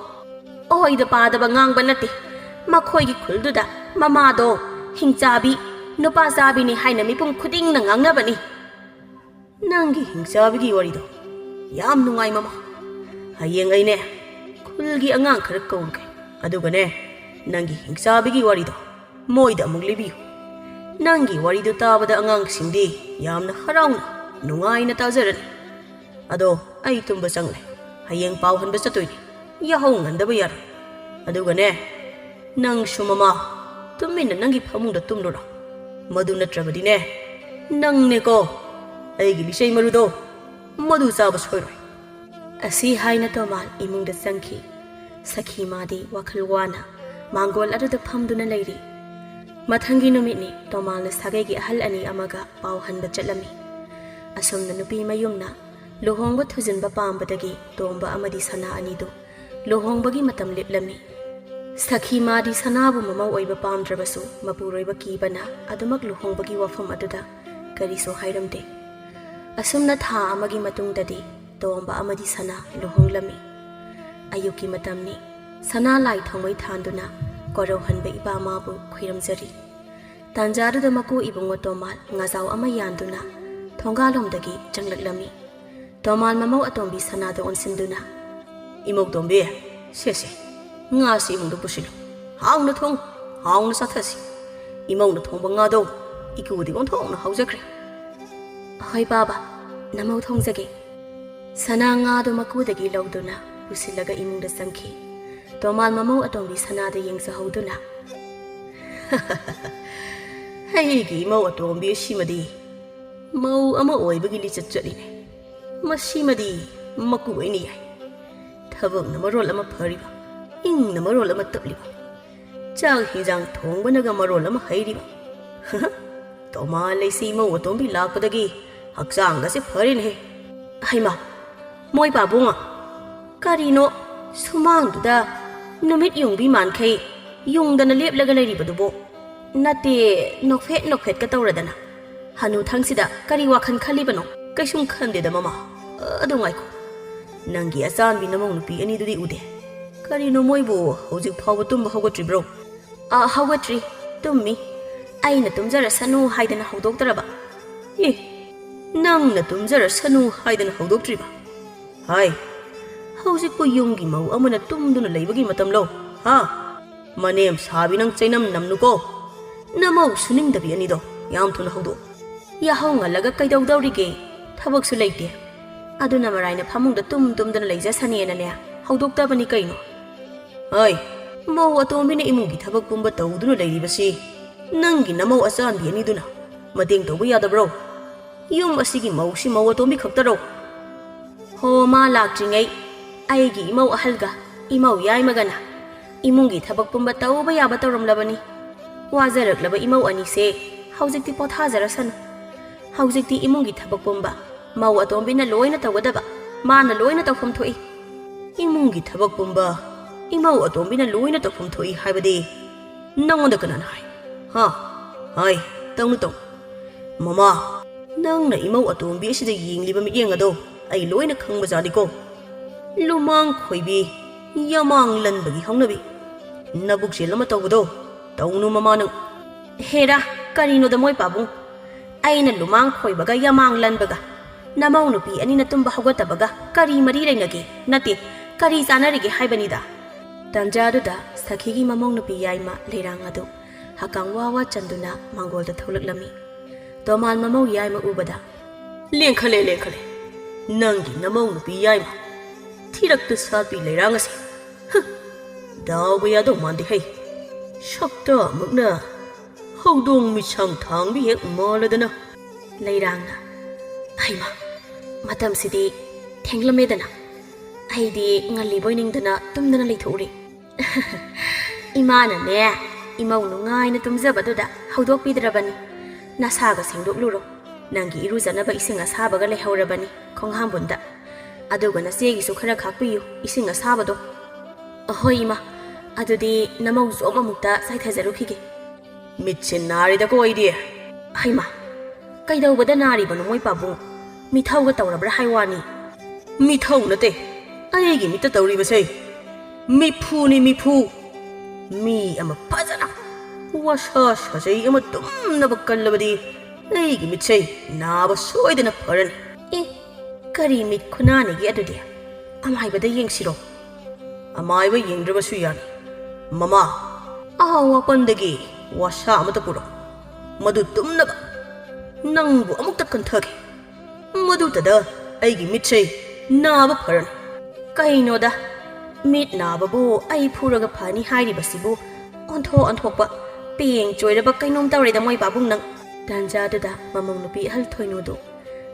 ꯑꯣꯏꯗ ꯄꯥꯗꯕ ꯉꯥꯡꯕ ꯅꯠꯇꯦ ꯃꯈꯣꯏꯒꯤ ꯈꯨꯜꯗꯨꯗ ꯃꯃꯥꯗꯣ ꯍꯤꯡꯆꯥꯕꯤ ꯅꯨꯄꯥ ꯆꯥꯕꯤꯅꯤ ꯍꯥꯏꯅ ꯃꯤꯄꯨꯝ ꯈꯨꯗꯤꯡꯅ ꯉꯥꯡꯅꯕꯅꯤ ꯅꯪꯒꯤ ꯍꯤꯡꯆꯥꯕꯤꯒꯤ ꯋꯥꯔꯤꯗꯣ ꯌꯥꯝ ꯅꯨꯡꯉꯥꯏ ꯃꯃꯥ ꯍꯌꯦꯡ ꯑꯩꯅꯦ ꯈꯨꯜꯒꯤ ꯑꯉꯥꯡ ꯈꯔ ꯀꯧꯔꯒꯦ ꯑꯗꯨꯒꯅꯦ ꯅꯪꯒꯤ ꯍꯤꯡꯆꯥꯕꯤꯒꯤ ꯋꯥꯔꯤꯗꯣ ꯃꯣꯏꯗ ꯑꯃꯨꯛ ꯂꯤꯕꯤꯌꯨ ꯅꯪꯒꯤ ꯋꯥꯔꯤꯗꯨ ꯇꯥꯕꯗ ꯑꯉꯥꯡꯁꯤꯡꯗꯤ ꯌꯥꯝꯅ ꯍꯔꯥꯎꯅ ꯅꯨꯡꯉꯥꯏꯅ ꯇꯥꯖꯔꯅꯤ ꯑꯗꯣ ꯑꯩ ꯇꯨꯝꯕ ꯆꯪꯂꯦ ꯍꯌꯦꯡ ꯄꯥꯎ ꯍꯟꯕ ꯆꯠꯇꯣꯏꯅꯤ ꯌꯥꯍꯧ ꯉꯟꯗꯕ ꯌꯥꯔꯣꯏ ꯑꯗꯨꯒꯅꯦ ꯅꯪꯁꯨ ꯃꯃꯥ ꯇꯨꯃꯤꯟꯅ ꯅꯪꯒꯤ ꯐꯃꯨꯡꯗ ꯇꯨꯝꯂꯨꯔꯣ ꯃꯗꯨ ꯅꯠꯇ꯭ꯔꯕꯗꯤꯅꯦ ꯅꯪꯅꯦꯀꯣ ꯑꯩꯒꯤ ꯂꯤꯆꯩ ꯃꯔꯨꯗꯣ ꯃꯗꯨ ꯆꯥꯕ ꯁꯣꯏꯔꯣꯏ ꯑꯁꯤ ꯍꯥꯏꯅ ꯇꯣꯃꯥꯜ ꯏꯃꯨꯡꯗ ꯆꯪꯈꯤ ꯁꯈꯤ ꯃꯥꯗꯤ ꯋꯥꯈꯜ ꯋꯥꯅ ꯃꯥꯡꯒꯣꯜ ꯑꯗꯨꯗ ꯐꯝꯗꯨꯅ ꯂꯩꯔꯤ ꯃꯊꯪꯒꯤ ꯅꯨꯃꯤꯠꯅꯤ ꯇꯣꯃꯥꯜꯅ ꯁꯥꯒꯩꯒꯤ ꯑꯍꯜ ꯑꯅꯤ ꯑꯃꯒ ꯄꯥꯎ ꯍꯟꯕ ꯆꯠꯂꯝꯃꯤ ꯑꯁꯨꯝꯅ ꯅꯨꯄꯤ ꯃꯌꯨꯝꯅ ꯂꯨꯍꯣꯡꯕ ꯊꯨꯖꯤꯟꯕ ꯄꯥꯝꯕꯗꯒꯤ ꯇꯣꯝꯕ ꯑꯃꯗꯤ ꯁꯅꯥ ꯑꯅꯤꯗꯨ ꯂꯨꯍꯣꯡꯕꯒꯤ ꯃꯇꯝ ꯂꯦꯞꯂꯝꯃꯤ ꯁꯈꯤ ꯃꯥꯗꯤ ꯁꯅꯥꯕꯨ ꯃꯃꯧ ꯑꯣꯏꯕ ꯄꯥꯝꯗ꯭ꯔꯕꯁꯨ ꯃꯄꯨꯔꯣꯏꯕ ꯀꯤꯕꯅ ꯑꯗꯨꯃꯛ ꯂꯨꯍꯣꯡꯕꯒꯤ ꯋꯥꯐꯝ ꯑꯗꯨꯗ ꯀꯔꯤꯁꯨ ꯍꯥꯏꯔꯝꯗꯦ ꯑꯁꯨꯝꯅ ꯊꯥ ꯑꯃꯒꯤ ꯃꯇꯨꯡꯗꯗꯤ ꯇꯣꯝꯕ ꯑꯃꯗꯤ ꯁꯅꯥ ꯂꯨꯍꯣꯡꯂꯝꯃꯤ ꯑꯌꯨꯛꯀꯤ ꯃꯇꯝꯅꯤ ꯁꯅꯥ ꯂꯥꯏ ꯊꯥꯎꯃꯩ ꯊꯥꯟꯗꯨꯅ ꯀꯣꯔꯧꯍꯟꯕ ꯏꯄꯥ ꯃꯥꯕꯨ ꯈꯨꯏꯔꯝꯖꯔꯤ ꯇꯥꯟꯖꯥꯗꯨꯗ ꯃꯀꯨ ꯏꯕꯨꯡꯉꯣ ꯇꯣꯃꯥꯜ ꯉꯥꯖꯥꯎ ꯑꯃ ꯌꯥꯟꯗꯨꯅ ꯊꯣꯡꯒꯥꯜꯂꯣꯝꯗꯒꯤ ꯆꯪꯂꯛꯂꯝꯃꯤ ꯇꯣꯃꯥꯜ ꯃꯃꯧ ꯑꯇꯣꯝꯕꯤ ꯁꯅꯥꯗ ꯑꯣꯟꯁꯤꯟꯗꯨꯅ ꯏꯃꯧ ꯇꯣꯝꯕꯤ ꯁꯦꯁꯦ ꯉꯥꯁꯤ ꯏꯃꯨꯡꯗ ꯄꯨꯁꯤꯜꯂꯨ ꯍꯥꯎꯅ ꯊꯣꯡ ꯍꯥꯎꯅ ꯆꯥꯊꯁꯤ ꯏꯃꯧꯅ ꯊꯣꯡꯕ ꯉꯥꯗꯣ ꯏꯀꯨꯗꯤ ꯑꯣꯟꯊꯣꯛꯅ ꯍꯥꯎꯖꯈ꯭ꯔꯦ ꯍꯣꯏ ꯕꯥꯕꯥ ꯅꯃꯧ ꯊꯣꯡꯖꯒꯦ ꯁꯅꯥ ꯉꯥꯗꯨ ꯃꯀꯨꯗꯒꯤ ꯂꯧꯗꯨꯅ ꯄꯨꯁꯤꯜꯂꯒ ꯏꯃꯨꯡꯗ ꯆꯪꯈꯤ ꯇꯣꯃꯥꯜ ꯃꯃꯧ ꯑꯇꯣꯝꯕꯤ ꯁꯅꯥꯗ ꯌꯦꯡꯖꯍꯧꯗꯨꯅ ꯑꯩꯒꯤ ꯏꯃꯧ ꯑꯇꯣꯝꯕꯤ ꯑꯁꯤꯃꯗꯤ ꯃꯧ ꯑꯃ ꯑꯣꯏꯕꯒꯤ ꯂꯤꯆꯠ ꯆꯠꯂꯤꯅꯦ ꯃꯁꯤꯃꯗꯤ ꯃꯀꯨ ꯑꯣꯏꯅ ꯌꯥꯏ ꯊꯕꯛꯅ ꯃꯔꯣꯜ ꯑꯃ ꯐꯔꯤꯕ ꯏꯪꯅ ꯃꯔꯣꯜ ꯑꯃ ꯇꯞꯂꯤꯕ ꯆꯥꯛ ꯍꯤꯟꯖꯥꯡ ꯊꯣꯡꯕꯅꯒ ꯃꯔꯣꯜ ꯑꯃ ꯍꯩꯔꯤꯕ ꯇꯣꯃꯥꯜ ꯂꯩꯁꯤ ꯏꯃꯧ ꯑꯇꯣꯝꯕꯤ ꯂꯥꯛꯄꯗꯒꯤ ꯍꯛꯆꯥꯡꯒꯁꯦ ꯐꯔꯦꯅꯦꯍꯦ ꯍꯩꯃꯥ ꯃꯣꯏ ꯄꯥꯕꯨꯡ ꯀꯔꯤꯅꯣ ꯁꯨꯃꯥꯡꯗꯨꯗ ꯅꯨꯃꯤꯠ ꯌꯨꯡꯕꯤ ꯃꯥꯟꯈꯩ ꯌꯨꯡꯗꯅ ꯂꯦꯞꯂꯒ ꯂꯩꯔꯤꯕꯗꯨꯕꯣ ꯅꯠꯇꯦ ꯅꯣꯛꯐꯦꯠ ꯅꯣꯛꯐꯦꯠꯀ ꯇꯧꯔꯗꯅ ꯍꯅꯨꯊꯪꯁꯤꯗ ꯀꯔꯤ ꯋꯥꯈꯜ ꯈꯜꯂꯤꯕꯅꯣ ꯀꯩꯁꯨꯝ ꯈꯟꯗꯦꯗ ꯃꯃꯥ ꯑꯗꯨ ꯉꯥꯏꯈꯣ ꯅꯪꯒꯤ ꯑꯆꯥꯟꯕꯤ ꯅꯃꯧ ꯅꯨꯄꯤ ꯑꯅꯤꯗꯨꯗꯤ ꯎꯗꯦ ꯀꯔꯤꯅꯣ ꯃꯣꯏꯕꯨ ꯍꯧꯖꯤꯛ ꯐꯥꯎꯕ ꯇꯨꯝꯕ ꯍꯧꯒꯠꯇ꯭ꯔꯤꯕ꯭ꯔꯣ ꯍꯧꯒꯠꯇ꯭ꯔꯤ ꯇꯨꯝꯃꯤ ꯑꯩꯅ ꯇꯨꯝꯖꯔꯁꯅꯨ ꯍꯥꯏꯗꯅ ꯍꯧꯗꯣꯛꯇ꯭ꯔꯕ ꯑꯦ ꯅꯪꯅ ꯇꯨꯝꯖꯔꯁꯅꯨ ꯍꯥꯏꯗꯅ ꯍꯧꯗꯣꯛꯇ꯭ꯔꯤꯕ ꯍꯥꯏ ꯍꯧꯖꯤꯛꯄꯨ ꯌꯨꯝꯒꯤ ꯃꯧ ꯑꯃꯅ ꯇꯨꯝꯗꯨꯅ ꯂꯩꯕꯒꯤ ꯃꯇꯝꯂꯣ ꯍꯥ ꯃꯅꯦꯝ ꯁꯥꯕꯤ ꯅꯪ ꯆꯩꯅꯝ ꯅꯝꯅꯨꯀꯣ ꯅꯃꯧ ꯁꯨꯅꯤꯡꯗꯕꯤ ꯑꯅꯤꯗꯣ ꯌꯥꯝ ꯊꯨꯅ ꯍꯧꯗꯣꯛ ꯌꯥꯍꯧ ꯉꯜꯂꯒ ꯀꯩꯗꯧꯗꯧꯔꯤꯒꯦ ꯊꯕꯛꯁꯨ ꯂꯩꯇꯦ ꯑꯗꯨꯅ ꯃꯔꯥꯏꯅ ꯐꯃꯨꯡꯗ ꯇꯨꯝꯗꯨꯅ ꯂꯩꯖꯁꯅꯦꯅꯅꯦ ꯍꯧꯗꯣꯛꯇꯕꯅꯤ ꯀꯩꯅꯣ ꯍꯣꯏ ꯃꯧ ꯑꯇꯣꯝꯕꯤꯅ ꯏꯃꯨꯡꯒꯤ ꯊꯕꯛ ꯄꯨꯝꯕ ꯇꯧꯗꯨꯅ ꯂꯩꯔꯤꯕꯁꯤ ꯅꯪꯒꯤ ꯅꯃꯧ ꯑꯆꯥꯟꯕꯤ ꯑꯅꯤꯗꯨꯅ ꯃꯇꯦꯡ ꯇꯧꯕ ꯌꯥꯗꯕ꯭ꯔꯣ ꯌꯨꯝ ꯑꯁꯤꯒꯤ ꯃꯧꯁꯤ ꯃꯧ ꯑꯇꯣꯝꯕꯤ ꯈꯛꯇꯔꯣ ꯍꯣ ꯃꯥ ꯂꯥꯛꯇ꯭ꯔꯤꯉꯩ ꯑꯩꯒꯤ ꯏꯃꯧ ꯑꯍꯜꯒ ꯏꯃꯧ ꯌꯥꯏꯃꯒꯅ ꯏꯃꯨꯡꯒꯤ ꯊꯕꯛ ꯄꯨꯝꯕ ꯇꯧꯕ ꯌꯥꯕ ꯇꯧꯔꯝꯂꯕꯅꯤ ꯋꯥꯖꯔꯛꯂꯕ ꯏꯃꯧ ꯑꯅꯤꯁꯦ ꯍꯧꯖꯤꯛꯇꯤ ꯄꯣꯊꯥꯖꯔꯁꯅꯨ ꯍꯧꯖꯤꯛꯇꯤ ꯏꯃꯨꯡꯒꯤ ꯊꯕꯛ ꯄꯨꯝꯕ ꯃꯧ ꯑꯇꯣꯝꯕꯤꯅ ꯂꯣꯏꯅ ꯇꯧꯒꯗꯕ ꯃꯥꯅ ꯂꯣꯏꯅ ꯇꯧꯐꯝ ꯊꯣꯛꯏ ꯏꯃꯨꯡꯒꯤ ꯊꯕꯛ ꯄꯨꯝꯕ ꯏꯃꯧ ꯑꯇꯣꯝꯕꯤꯅ ꯂꯣꯏꯅ ꯇꯧꯐꯝ ꯊꯣꯛꯏ ꯍꯥꯏꯕꯗꯤ ꯅꯪꯉꯣꯟꯗ ꯀꯅꯥꯅ ꯍꯥꯏ ꯍꯥ ꯍꯥꯏ ꯇꯧꯅꯨ ꯇꯧ ꯃꯃꯥ ꯅꯪꯅ ꯏꯃꯧ ꯑꯇꯣꯝꯕꯤ ꯑꯁꯤꯗ ꯌꯦꯡꯂꯤꯕ ꯃꯤꯠꯌꯦꯡ ꯑꯗꯣ ꯑꯩ ꯂꯣꯏꯅ ꯈꯪꯕꯖꯥꯠꯅꯤꯀꯣ ꯂꯨꯃꯥꯡ ꯈꯣꯏꯕꯤ ꯌꯥꯃꯥꯡ ꯂꯟꯕꯒꯤ ꯍꯧꯅꯕꯤ ꯅꯕꯨꯛꯆꯦꯜ ꯑꯃ ꯇꯧꯕꯗꯣ ꯇꯧꯅꯨ ꯃꯃꯥ ꯅꯪ ꯍꯦꯔꯥ ꯀꯔꯤꯅꯣꯗ ꯃꯣꯏ ꯄꯥꯕꯨꯡ ꯑꯩꯅ ꯂꯨꯃꯥꯡ ꯈꯣꯏꯕꯒ ꯌꯥꯃꯥꯡ ꯂꯟꯕꯒ ꯅꯃꯧ ꯅꯨꯄꯤ ꯑꯅꯤꯅ ꯇꯨꯝꯕ ꯍꯧꯒꯠꯇꯕꯒ ꯀꯔꯤ ꯃꯔꯤ ꯂꯩꯅꯒꯦ ꯅꯠꯇꯦ ꯀꯔꯤ ꯆꯥꯅꯔꯤꯒꯦ ꯍꯥꯏꯕꯅꯤꯗ ꯇꯥꯟꯖꯥꯗꯨꯗ ꯁꯈꯤꯒꯤ ꯃꯃꯧ ꯅꯨꯄꯤ ꯌꯥꯏꯃ ꯂꯩꯔꯥꯡ ꯑꯗꯨ ꯍꯀꯥꯡ ꯋꯥ ꯋꯥ ꯆꯟꯗꯨꯅ ꯃꯥꯡꯒꯣꯜꯗ ꯊꯣꯛꯂꯛꯂꯝꯃꯤ ꯇꯣꯃꯥꯜ ꯃꯃꯧ ꯌꯥꯏꯃ ꯎꯕꯗ ꯂꯦꯡꯈꯠꯂꯦ ꯂꯦꯡꯈꯠꯂꯦ ꯅꯪꯒꯤ ꯅꯃꯧ ꯅꯨꯄꯤ ꯌꯥꯏꯃ ꯊꯤꯔꯛꯇ ꯁꯥꯠꯄꯤ ꯂꯩꯔꯥꯡ ꯑꯁꯤ ꯗꯥꯎꯕ ꯌꯥꯗꯧ ꯃꯥꯟꯗꯦ ꯍꯩ ꯁꯛꯇ ꯑꯃꯨꯛꯅ ꯍꯧꯗꯣꯡ ꯃꯤꯁꯪ ꯊꯥꯡꯕꯤ ꯍꯦꯛ ꯃꯥꯜꯂꯗꯅ ꯂꯩꯔꯥꯡꯅ ꯍꯩꯃ ꯃꯇꯝꯁꯤꯗꯤ ꯊꯦꯡꯂꯝꯃꯦꯗꯅ ꯑꯩꯗꯤ ꯉꯜꯂꯤꯕꯣꯏ ꯅꯤꯡꯗꯅ ꯇꯨꯝꯗꯅ ꯂꯩꯊꯣꯛꯎꯔꯦ ꯏꯃꯥꯅꯅꯦ ꯏꯃꯧ ꯅꯨꯡꯉꯥꯏꯅ ꯇꯨꯝꯖꯕꯗꯨꯗ ꯍꯧꯗꯣꯛꯄꯤꯗ꯭ꯔꯕꯅꯤ ꯅꯁꯥꯒ ꯁꯦꯡꯗꯣꯛꯂꯨꯔꯣ ꯅꯪꯒꯤ ꯏꯔꯨꯖꯅꯕ ꯏꯁꯤꯡ ꯑꯁꯥꯕꯒ ꯂꯩꯍꯧꯔꯕꯅꯤ ꯈꯣꯡꯍꯥꯝꯕꯨꯟꯗ ꯑꯗꯨꯒ ꯅꯆꯦꯒꯤꯁꯨ ꯈꯔ ꯈꯥꯛꯄꯤꯌꯨ ꯏꯁꯤꯡ ꯑꯁꯥꯕꯗꯣ ꯑꯍꯣꯏ ꯏꯃꯥ ꯑꯗꯨꯗꯤ ꯅꯃꯧ ꯖꯣꯞ ꯑꯃꯨꯛꯇ ꯆꯥꯏꯊꯖꯔꯨꯈꯤꯒꯦ ꯃꯤꯠꯁꯦ ꯅꯥꯔꯤꯗꯀꯣ ꯑꯩꯗꯤ ꯍꯩꯃꯥ ꯀꯩꯗꯧꯕꯗ ꯅꯥꯔꯤꯕꯅꯣ ꯃꯣꯏ ꯄꯥꯕꯨꯡ ꯃꯤꯊꯧꯒ ꯇꯧꯔꯕ꯭ꯔꯥ ꯍꯥꯏꯋꯥꯅꯤ ꯃꯤꯊꯧ ꯅꯠꯇꯦ ꯑꯩꯒꯤ ꯃꯤꯠꯇ ꯇꯧꯔꯤꯕꯁꯦ ꯃꯤꯐꯨꯅꯤ ꯃꯤꯐꯨ ꯃꯤ ꯑꯃ ꯐꯖꯅ ꯋꯥꯁꯥ ꯁꯥꯖꯩ ꯑꯃ ꯇꯨꯝꯅꯕ ꯀꯜꯂꯕꯗꯤ ꯑꯩꯒꯤ ꯃꯤꯠꯁꯦ ꯅꯥꯕ ꯁꯣꯏꯗꯅ ꯐꯔꯅꯤ ꯑꯦ ꯀꯔꯤ ꯃꯤꯠ ꯈꯨꯅꯥꯅꯤꯒꯦ ꯑꯗꯨꯗꯤ ꯑꯃꯥꯏꯕꯗ ꯌꯦꯡꯁꯤꯔꯣ ꯑꯃꯥꯏꯕ ꯌꯦꯡꯗ꯭ꯔꯕꯁꯨ ꯌꯥꯅꯤ ꯃꯃꯥ ꯑꯍꯥꯎ ꯋꯥꯄꯟꯗꯒꯤ ꯋꯥꯁꯥ ꯑꯃꯇ ꯄꯨꯔꯛ ꯃꯗꯨ ꯇꯨꯝꯅꯕ ꯅꯪꯕꯨ ꯑꯃꯨꯛꯇ ꯀꯟꯊꯒꯦ ꯃꯗꯨꯇꯗ ꯑꯩꯒꯤ ꯃꯤꯠꯁꯦ ꯅꯥꯕ ꯐꯔꯅꯤ ꯀꯩꯅꯣꯗ ꯃꯤꯠ ꯅꯥꯕꯕꯨ ꯑꯩ ꯐꯨꯔꯒ ꯐꯅꯤ ꯍꯥꯏꯔꯤꯕꯁꯤꯕꯨ ꯑꯣꯟꯊꯣꯛꯄ ꯄꯦꯡ ꯆꯣꯏꯔꯕ ꯀꯩꯅꯣꯝ ꯇꯧꯔꯦꯗ ꯃꯣꯏ ꯄꯥꯕꯨꯡ ꯅꯪ ꯇꯥꯟꯖꯥꯗꯨꯗ ꯃꯃꯧ ꯅꯨꯄꯤ ꯑꯍꯜ ꯊꯣꯏꯅꯨꯗꯨ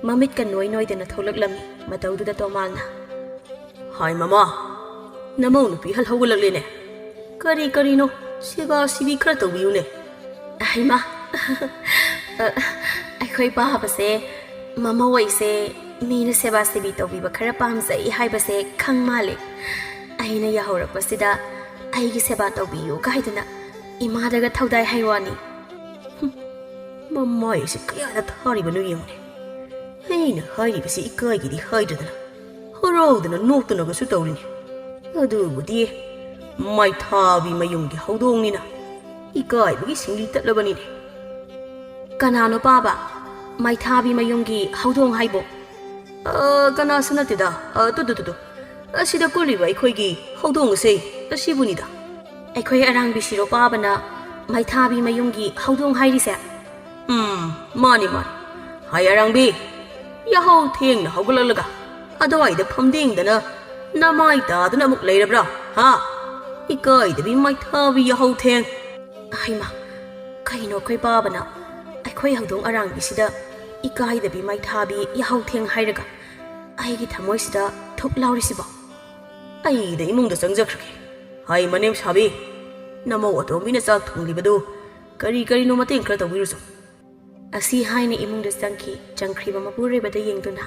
ꯃꯃꯤꯠꯀ ꯅꯣꯏꯗꯅ ꯊꯣꯛꯂꯛꯂꯝꯃꯤ ꯃꯇꯧꯗꯨꯗ ꯇꯣꯃꯥꯜꯅ ꯍꯥꯏ ꯃꯃꯥ ꯅꯃꯧ ꯅꯨꯄꯤ ꯑꯍꯜ ꯍꯧꯒꯠꯂꯛꯂꯦꯅꯦ ꯀꯔꯤꯅꯣ ꯁꯦꯕꯥ ꯁꯤꯕꯤ ꯈꯔ ꯇꯧꯕꯤꯌꯨꯅꯦ ꯍꯩꯃꯥ ꯑꯩꯈꯣꯏ ꯄꯥꯕꯁꯦ ꯃꯃꯧ ꯑꯩꯁꯦ ꯃꯤꯅ ꯁꯦꯕꯥ ꯁꯦꯕꯤ ꯇꯧꯕꯤꯕ ꯈꯔ ꯄꯥꯝꯖꯩ ꯍꯥꯏꯕꯁꯦ ꯈꯪ ꯃꯥꯜꯂꯦ ꯑꯩꯅ ꯌꯥꯍꯧꯔꯛꯄꯁꯤꯗ ꯑꯩꯒꯤ ꯁꯦꯕꯥ ꯇꯧꯕꯤꯌꯨ ꯍꯥꯏꯗꯅ ꯏꯃꯥꯗꯒ ꯊꯧꯗꯥꯏ ꯍꯥꯏꯋꯥꯅꯤ ꯃꯃꯥꯏꯁꯦ ꯀꯌꯥꯗ ꯊꯥꯔꯤꯕꯅꯣ ꯌꯦꯡꯉꯨꯅꯦ ꯑꯩꯅ ꯍꯥꯏꯔꯤꯕꯁꯤ ꯏꯀꯥꯏꯒꯤꯗꯤ ꯍꯥꯏꯗ꯭ꯔꯗꯅ ꯍꯔꯥꯎꯗꯅ ꯅꯣꯛꯇꯅꯒꯁꯨ ꯇꯧꯔꯤꯅꯤ ꯑꯗꯨꯕꯨꯗꯤ ꯃꯩꯊꯥꯕꯤ ꯃꯌꯨꯝꯒꯤ ꯍꯧꯗꯣꯡꯅꯤꯅ ꯏꯀꯥꯏꯕꯒꯤ ꯁꯤꯡꯂꯤ ꯇꯠꯂꯕꯅꯤꯅꯦ ꯀꯅꯥꯅꯣ ꯄꯥꯕ ꯃꯩꯊꯥꯕꯤ ꯃꯌꯨꯝꯒꯤ ꯍꯧꯗꯣꯡ ꯍꯥꯏꯕꯣ ꯀꯅꯥꯁꯨ ꯅꯠꯇꯦꯗ ꯇꯨꯗꯨ ꯑꯁꯤꯗ ꯀꯨꯜꯂꯤꯕ ꯑꯩꯈꯣꯏꯒꯤ ꯍꯧꯗꯣꯡ ꯑꯁꯦ ꯑꯁꯤꯕꯨꯅꯤꯗ ꯑꯩꯈꯣꯏ ꯑꯔꯥꯡꯕꯤꯁꯤꯔꯣ ꯄꯥꯕꯅ ꯃꯩꯊꯥꯕꯤ ꯃꯌꯨꯝꯒꯤ ꯍꯧꯗꯣꯡ ꯍꯥꯏꯔꯤꯁꯦ ꯃꯥꯅꯤ ꯍꯥꯏ ꯑꯔꯥꯡꯕꯤ ꯌꯥꯍꯧ ꯊꯦꯡꯅ ꯍꯧꯒꯠꯂꯛꯂꯒ ꯑꯗꯨꯋꯥꯏꯗ ꯐꯝꯗꯦꯡꯗꯅ ꯅꯃꯥꯏ ꯇꯥꯗꯨꯅ ꯑꯃꯨꯛ ꯂꯩꯔꯕ꯭ꯔꯥ ꯍꯥ ꯏꯀꯥꯏꯗꯕꯤ ꯃꯩꯊꯥꯕꯤ ꯌꯥꯍꯧ ꯊꯦꯡ ꯍꯩꯃꯥ ꯀꯩꯅꯣ ꯑꯩꯈꯣꯏ ꯄꯥꯕꯅ ꯑꯩꯈꯣꯏ ꯍꯧꯗꯣꯡ ꯑꯔꯥꯡꯕꯤꯁꯤꯗ ꯏꯀꯥꯏꯗꯕꯤ ꯃꯩꯊꯥꯕꯤ ꯌꯥꯍꯧ ꯊꯦꯡ ꯍꯥꯏꯔꯒ ꯑꯩꯒꯤ ꯊꯃꯣꯏꯁꯤꯗ ꯊꯨꯛ ꯂꯥꯎꯔꯤꯁꯤꯕꯣ ꯑꯩꯗ ꯏꯃꯨꯡꯗ ꯆꯪꯖꯈ꯭ꯔꯒꯦ ꯍꯥꯏ ꯃꯅꯦꯝ ꯁꯥꯕꯤ ꯅꯃꯧ ꯑꯇꯣꯝꯕꯤꯅ ꯆꯥꯛ ꯊꯣꯡꯂꯤꯕꯗꯨ ꯀꯔꯤꯅꯣ ꯃꯇꯦꯡ ꯈꯔ ꯇꯧꯕꯤꯔꯨꯁꯨ ꯑꯁꯤ ꯍꯥꯏꯅ ꯏꯃꯨꯡꯗ ꯆꯪꯈ꯭ꯔꯤꯕ ꯃꯄꯨꯔꯣꯏꯕꯗ ꯌꯦꯡꯗꯨꯅ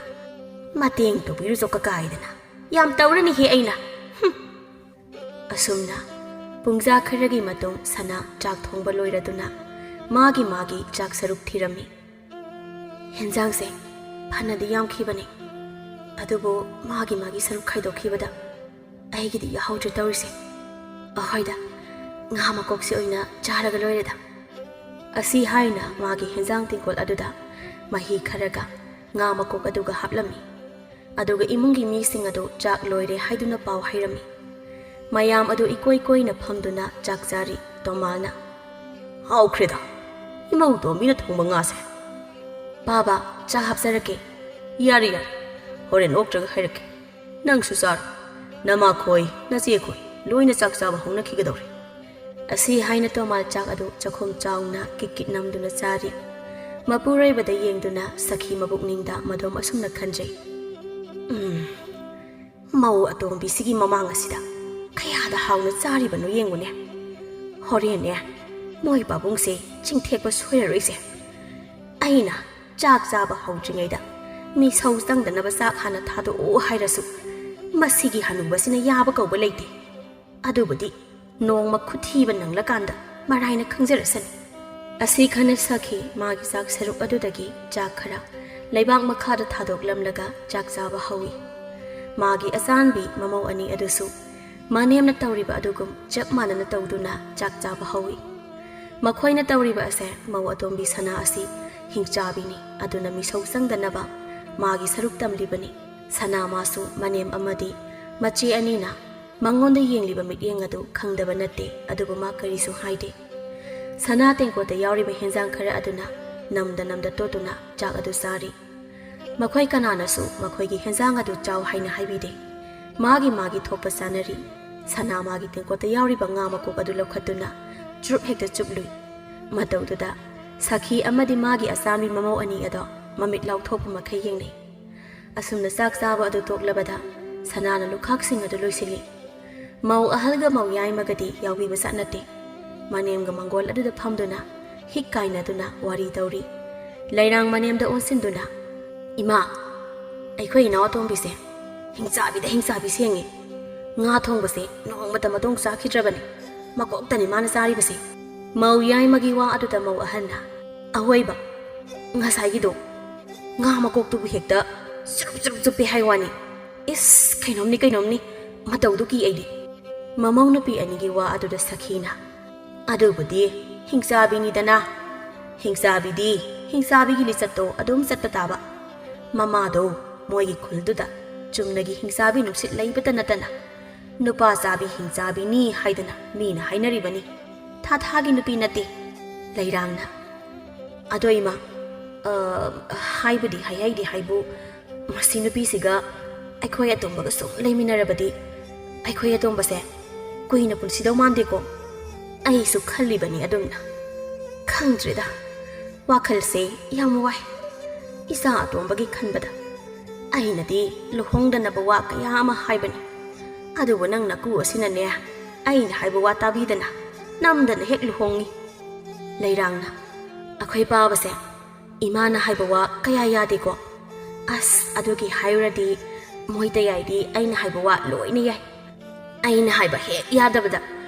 ꯃꯇꯦꯡ ꯇꯧꯕꯤꯔꯨꯁꯨ ꯀꯀꯥꯏꯗꯅ ꯌꯥꯝ ꯇꯧꯔꯅꯤꯍꯦ ꯑꯩꯅ ꯑꯁꯨꯝꯅ ꯄꯨꯡꯖꯥ ꯈꯔꯒꯤ ꯃꯇꯨꯡ ꯁꯅꯥ ꯆꯥꯛ ꯊꯣꯡꯕ ꯂꯣꯏꯔꯗꯨꯅ ꯃꯥꯒꯤ ꯆꯥꯛ ꯁꯔꯨꯛ ꯊꯤꯔꯝꯃꯤ ꯍꯦꯟꯖꯥꯡꯁꯦ ꯐꯅꯗꯤ ꯌꯥꯝꯈꯤꯕꯅꯤ ꯑꯗꯨꯕꯨ ꯃꯥꯒꯤ ꯁꯔꯨꯛ ꯈꯥꯏꯗꯣꯛꯈꯤꯕꯗ ꯑꯩꯒꯤꯗꯤ ꯌꯥꯍꯧꯗ꯭ꯔꯦ ꯇꯧꯔꯤꯁꯦ ꯑꯍꯣꯏꯗ ꯉꯥ ꯃꯀꯣꯛꯁꯤ ꯑꯣꯏꯅ ꯆꯥꯔꯒ ꯂꯣꯏꯔꯦꯗ ꯑꯁꯤ ꯍꯥꯏꯅ ꯃꯥꯒꯤ ꯍꯦꯟꯖꯥꯡ ꯇꯦꯡꯀꯣꯠ ꯑꯗꯨꯗ ꯃꯍꯤ ꯈꯔꯒ ꯉꯥ ꯃꯀꯣꯛ ꯑꯗꯨꯒ ꯍꯥꯞꯂꯝꯃꯤ ꯑꯗꯨꯒ ꯏꯃꯨꯡꯒꯤ ꯃꯤꯁꯤꯡ ꯑꯗꯨ ꯆꯥꯛ ꯂꯣꯏꯔꯦ ꯍꯥꯏꯗꯨꯅ ꯄꯥꯎ ꯍꯩꯔꯝꯃꯤ ꯃꯌꯥꯝ ꯑꯗꯨ ꯏꯀꯣꯏ ꯀꯣꯏꯅ ꯐꯝꯗꯨꯅ ꯆꯥꯛ ꯆꯥꯔꯤ ꯇꯣꯃꯥꯜꯅ ꯍꯥꯎꯈ꯭ꯔꯦꯗ ꯏꯃꯧ ꯇꯣꯝꯕꯤꯅ ꯊꯣꯡꯕ ꯉꯥꯁꯦ ꯄꯥꯕ ꯆꯥꯛ ꯍꯥꯞꯆꯔꯛꯀꯦ ꯌꯥꯔꯦ ꯍꯣꯔꯦꯟ ꯑꯣꯛꯇ꯭ꯔꯒ ꯍꯥꯏꯔꯛꯀꯦ ꯅꯪꯁꯨ ꯆꯥꯔꯣ ꯅꯃꯥꯈꯣꯏ ꯅꯆꯦꯈꯣꯏ ꯂꯣꯏꯅ ꯆꯥꯛ ꯆꯥꯕ ꯍꯧꯅꯈꯤꯒꯗꯧꯔꯦ ꯑꯁꯤ ꯍꯥꯏꯅ ꯇꯣꯃꯥꯜ ꯆꯥꯛ ꯑꯗꯨ ꯆꯥꯛꯈꯨꯝ ꯆꯥꯎꯅ ꯀꯤꯠ ꯅꯝꯗꯨꯅ ꯆꯥꯔꯤ ꯃꯄꯨꯔꯣꯏꯕꯗ ꯌꯦꯡꯗꯨꯅ ꯁꯈꯤ ꯃꯕꯨꯛꯅꯤꯡꯗ ꯃꯗꯣꯝ ꯑꯁꯨꯝꯅ ꯈꯟꯖꯩ ꯃꯧ ꯑꯇꯣꯝꯕꯤꯁꯤꯒꯤ ꯃꯃꯥꯡ ꯑꯁꯤꯗ ꯀꯌꯥꯗ ꯍꯥꯎꯅ ꯆꯥꯔꯤꯕꯅꯣ ꯌꯦꯡꯉꯨꯅꯦ ꯍꯣꯔꯦꯟꯅꯦ ꯃꯣꯏ ꯄꯥꯕꯨꯡꯁꯦ ꯆꯤꯡꯊꯦꯛꯄ ꯁꯣꯏꯔꯔꯣꯏꯁꯦ ꯑꯩꯅ ꯆꯥꯛ ꯆꯥꯕ ꯍꯧꯗ꯭ꯔꯤꯉꯩꯗ ꯃꯤꯁꯧ ꯆꯪꯗꯅꯕ ꯆꯥꯛ ꯍꯥꯟꯅ ꯊꯥꯗꯣꯛꯑꯣ ꯍꯥꯏꯔꯁꯨ ꯃꯁꯤꯒꯤ ꯍꯅꯨꯕꯁꯤꯅ ꯌꯥꯕ ꯀꯧꯕ ꯂꯩꯇꯦ ꯑꯗꯨꯕꯨꯗꯤ ꯅꯣꯡꯃ ꯈꯨꯊꯤꯕ ꯅꯪꯂꯀꯥꯟꯗ ꯃꯔꯥꯏꯅ ꯈꯪꯖꯔꯁꯅꯤ ꯑꯁꯤ ꯈꯟꯅ ꯁꯈꯤ ꯃꯥꯒꯤ ꯆꯥꯛ ꯁꯔꯨꯛ ꯑꯗꯨꯗꯒꯤ ꯆꯥꯛ ꯈꯔ ꯂꯩꯕꯥꯛ ꯃꯈꯥꯗ ꯊꯥꯗꯣꯛꯂꯝꯂꯒ ꯆꯥꯛ ꯆꯥꯕ ꯍꯧꯏ ꯃꯥꯒꯤ ꯑꯆꯥꯟꯕꯤ ꯃꯃꯧ ꯑꯅꯤ ꯑꯗꯨꯁꯨ ꯃꯅꯦꯝꯅ ꯇꯧꯔꯤꯕ ꯑꯗꯨꯒꯨꯝ ꯆꯞ ꯃꯥꯟꯅꯅ ꯇꯧꯗꯨꯅ ꯆꯥꯛ ꯆꯥꯕ ꯍꯧꯏ ꯃꯈꯣꯏꯅ ꯇꯧꯔꯤꯕ ꯑꯁꯦ ꯃꯧ ꯑꯇꯣꯝꯕꯤ ꯁꯅꯥ ꯑꯁꯤ ꯍꯤꯡꯆꯥꯕꯤꯅꯤ ꯑꯗꯨꯅ ꯃꯤꯁꯧ ꯆꯪꯗꯅꯕ ꯃꯥꯒꯤ ꯁꯔꯨꯛ ꯇꯝꯂꯤꯕꯅꯤ ꯁꯅꯥ ꯃꯥꯁꯨ ꯃꯅꯦꯝ ꯑꯃꯗꯤ ꯃꯆꯦ ꯑꯅꯤꯅ ꯃꯉꯣꯟꯗ ꯌꯦꯡꯂꯤꯕ ꯃꯤꯠꯌꯦꯡ ꯑꯗꯨ ꯈꯪꯗꯕ ꯅꯠꯇꯦ ꯑꯗꯨꯕꯨ ꯃꯥ ꯀꯔꯤꯁꯨ ꯍꯥꯏꯗꯦ ꯁꯅꯥ ꯇꯦꯡꯀꯣꯠꯇ ꯌꯥꯎꯔꯤꯕ ꯍꯦꯟꯖꯥꯡ ꯈꯔ ꯑꯗꯨꯅ ꯅꯝꯗ ꯇꯣꯠꯇꯨꯅ ꯆꯥꯛ ꯑꯗꯨ ꯆꯥꯔꯤ ꯃꯈꯣꯏ ꯀꯅꯥꯅꯁꯨ ꯃꯈꯣꯏꯒꯤ ꯍꯦꯟꯖꯥꯡ ꯑꯗꯨ ꯆꯥꯎ ꯍꯥꯏꯅ ꯍꯥꯏꯕꯤꯗꯦ ꯃꯥꯒꯤ ꯊꯣꯛꯄ ꯆꯥꯅꯔꯤ ꯁꯅꯥ ꯃꯥꯒꯤ ꯇꯦꯡꯀꯣꯠꯇ ꯌꯥꯎꯔꯤꯕ ꯉꯥ ꯃꯀꯣꯛ ꯑꯗꯨ ꯂꯧꯈꯠꯇꯨꯅ ꯆꯨꯞ ꯍꯦꯛꯇ ꯆꯨꯞꯂꯨꯏ ꯃꯇꯧꯗꯨꯗ ꯁꯈꯤ ꯑꯃꯗꯤ ꯃꯥꯒꯤ ꯑꯆꯥꯟꯕꯤ ꯃꯃꯧ ꯑꯅꯤ ꯑꯗꯣ ꯃꯃꯤꯠ ꯂꯥꯎꯊꯣꯛꯄ ꯃꯈꯩ ꯌꯦꯡꯅꯩ ꯑꯁꯨꯝꯅ ꯆꯥꯛ ꯆꯥꯕ ꯑꯗꯨ ꯇꯣꯛꯂꯕꯗ ꯁꯅꯥꯅ ꯂꯨꯈꯥꯛꯁꯤꯡ ꯑꯗꯨ ꯂꯣꯏꯁꯤꯜꯂꯤ ꯃꯧ ꯑꯍꯜꯒ ꯃꯧ ꯌꯥꯏꯃꯒꯗꯤ ꯌꯥꯎꯕꯤꯕ ꯆꯠꯅꯗꯦ ꯃꯅꯦꯝꯒ ꯃꯪꯒꯣꯜ ꯑꯗꯨꯗ ꯐꯝꯗꯨꯅ ꯍꯤꯛ ꯀꯥꯏꯅꯗꯨꯅ ꯋꯥꯔꯤ ꯇꯧꯔꯤ ꯂꯩꯔꯥꯡ ꯃꯅꯦꯝꯗ ꯑꯣꯟꯁꯤꯟꯗꯨꯅ ꯏꯃꯥ ꯑꯩꯈꯣꯏ ꯏꯅꯥꯎ ꯑꯇꯣꯝꯕꯤꯁꯦ ꯍꯤꯡꯆꯥꯕꯤ ꯁꯦꯡꯉꯤ ꯉꯥ ꯊꯣꯡꯕꯁꯦ ꯅꯣꯡꯃꯇ ꯃꯇꯣꯡ ꯆꯥꯈꯤꯗ꯭ꯔꯕꯅꯤ ꯃꯀꯣꯛꯇꯅꯤ ꯃꯥꯅ ꯆꯥꯔꯤꯕꯁꯦ ꯃꯧ ꯌꯥꯏꯃꯒꯤ ꯋꯥ ꯑꯗꯨꯗ ꯃꯧ ꯑꯍꯟꯅ ꯑꯍꯣꯏꯕ ꯉꯁꯥꯏꯒꯤꯗꯣ ꯉꯥ ꯃꯀꯣꯛꯇꯨꯕꯨ ꯍꯦꯛꯇ ꯆꯨꯞ ꯆꯨꯞꯄꯦ ꯍꯥꯏꯋꯥꯅꯤ ꯏꯁ ꯀꯩꯅꯣꯝꯅꯤ ꯃꯇꯧꯗꯨ ꯀꯤ ꯑꯩꯗꯤ ꯃꯃꯧ ꯅꯨꯄꯤ ꯑꯅꯤꯒꯤ ꯋꯥ ꯑꯗꯨꯗ ꯁꯈꯤꯅ ꯑꯗꯨꯕꯨꯗꯤ ꯍꯤꯡꯆꯥꯕꯤꯅꯤꯗꯅ ꯍꯤꯡꯆꯥꯕꯤꯗꯤ ꯍꯤꯡꯆꯥꯕꯤꯒꯤ ꯂꯤꯆꯠꯇꯣ ꯑꯗꯨꯝ ꯆꯠꯄ ꯇꯥꯕ ꯃꯃꯥꯗꯣ ꯃꯣꯏꯒꯤ ꯈꯨꯜꯗꯨꯗ ꯆꯨꯝꯅꯒꯤ ꯍꯤꯡꯆꯥꯕꯤ ꯅꯨꯡꯁꯤꯠ ꯂꯩꯕꯇ ꯅꯠꯇꯅ ꯅꯨꯄꯥ ꯆꯥꯕꯤ ꯍꯤꯡꯆꯥꯕꯤꯅꯤ ꯍꯥꯏꯗꯅ ꯃꯤꯅ ꯍꯥꯏꯅꯔꯤꯕꯅꯤ ꯊꯥꯒꯤ ꯅꯨꯄꯤ ꯅꯠꯇꯦ ꯂꯩꯔꯥꯡꯅ ꯑꯗꯣ ꯏꯃꯥ ꯍꯥꯏꯕꯨꯗꯤ ꯍꯥꯏꯍꯩꯗꯦ ꯍꯥꯏꯕꯨ ꯃꯁꯤ ꯅꯨꯄꯤꯁꯤꯒ ꯑꯩꯈꯣꯏ ꯑꯇꯣꯝꯕꯒ ꯁꯨꯝ ꯂꯩꯃꯤꯟꯅꯔꯕꯗꯤ ꯑꯩꯈꯣꯏ ꯑꯇꯣꯝꯕꯁꯦ ꯀꯨꯏꯅ ꯄꯨꯟꯁꯤꯗꯧ ꯃꯥꯟꯗꯦꯀꯣ ꯑꯩꯁꯨ ꯈꯜꯂꯤꯕꯅꯤ ꯑꯗꯨꯝꯅ ꯈꯪꯗ꯭ꯔꯦꯗ ꯋꯥꯈꯜꯁꯦ ꯌꯥꯝ ꯋꯥꯏ ꯏꯆꯥ ꯑꯇꯣꯝꯕꯒꯤ ꯈꯟꯕꯗ ꯑꯩꯅꯗꯤ ꯂꯨꯍꯣꯡꯗꯅꯕ ꯋꯥ ꯀꯌꯥ ꯑꯃ ꯍꯥꯏꯕꯅꯤ ꯑꯗꯨꯕꯨ ꯅꯪ ꯅꯀꯨ ꯑꯁꯤꯅꯅꯦ ꯑꯩꯅ ꯍꯥꯏꯕ ꯋꯥ ꯇꯥꯕꯤꯗꯅ ꯅꯝꯗꯅ ꯍꯦꯛ ꯂꯨꯍꯣꯡꯉꯤ ꯂꯩꯔꯥꯡꯅ ꯑꯩꯈꯣꯏ ꯄꯥꯕꯁꯦ ꯏꯃꯥꯅ ꯍꯥꯏꯕ ꯋꯥ ꯀꯌꯥ ꯌꯥꯗꯦꯀꯣ ꯑꯁ ꯑꯗꯨꯒꯤ ꯍꯥꯏꯔꯨꯔꯗꯤ ꯃꯣꯏꯇ ꯌꯥꯏꯗꯤ ꯑꯩꯅ ꯍꯥꯏꯕ ꯋꯥ ꯂꯣꯏꯅ ꯌꯥꯏ ꯑꯩꯅ ꯍꯥꯏꯕ ꯍꯦꯛ ꯌꯥꯗꯕꯗ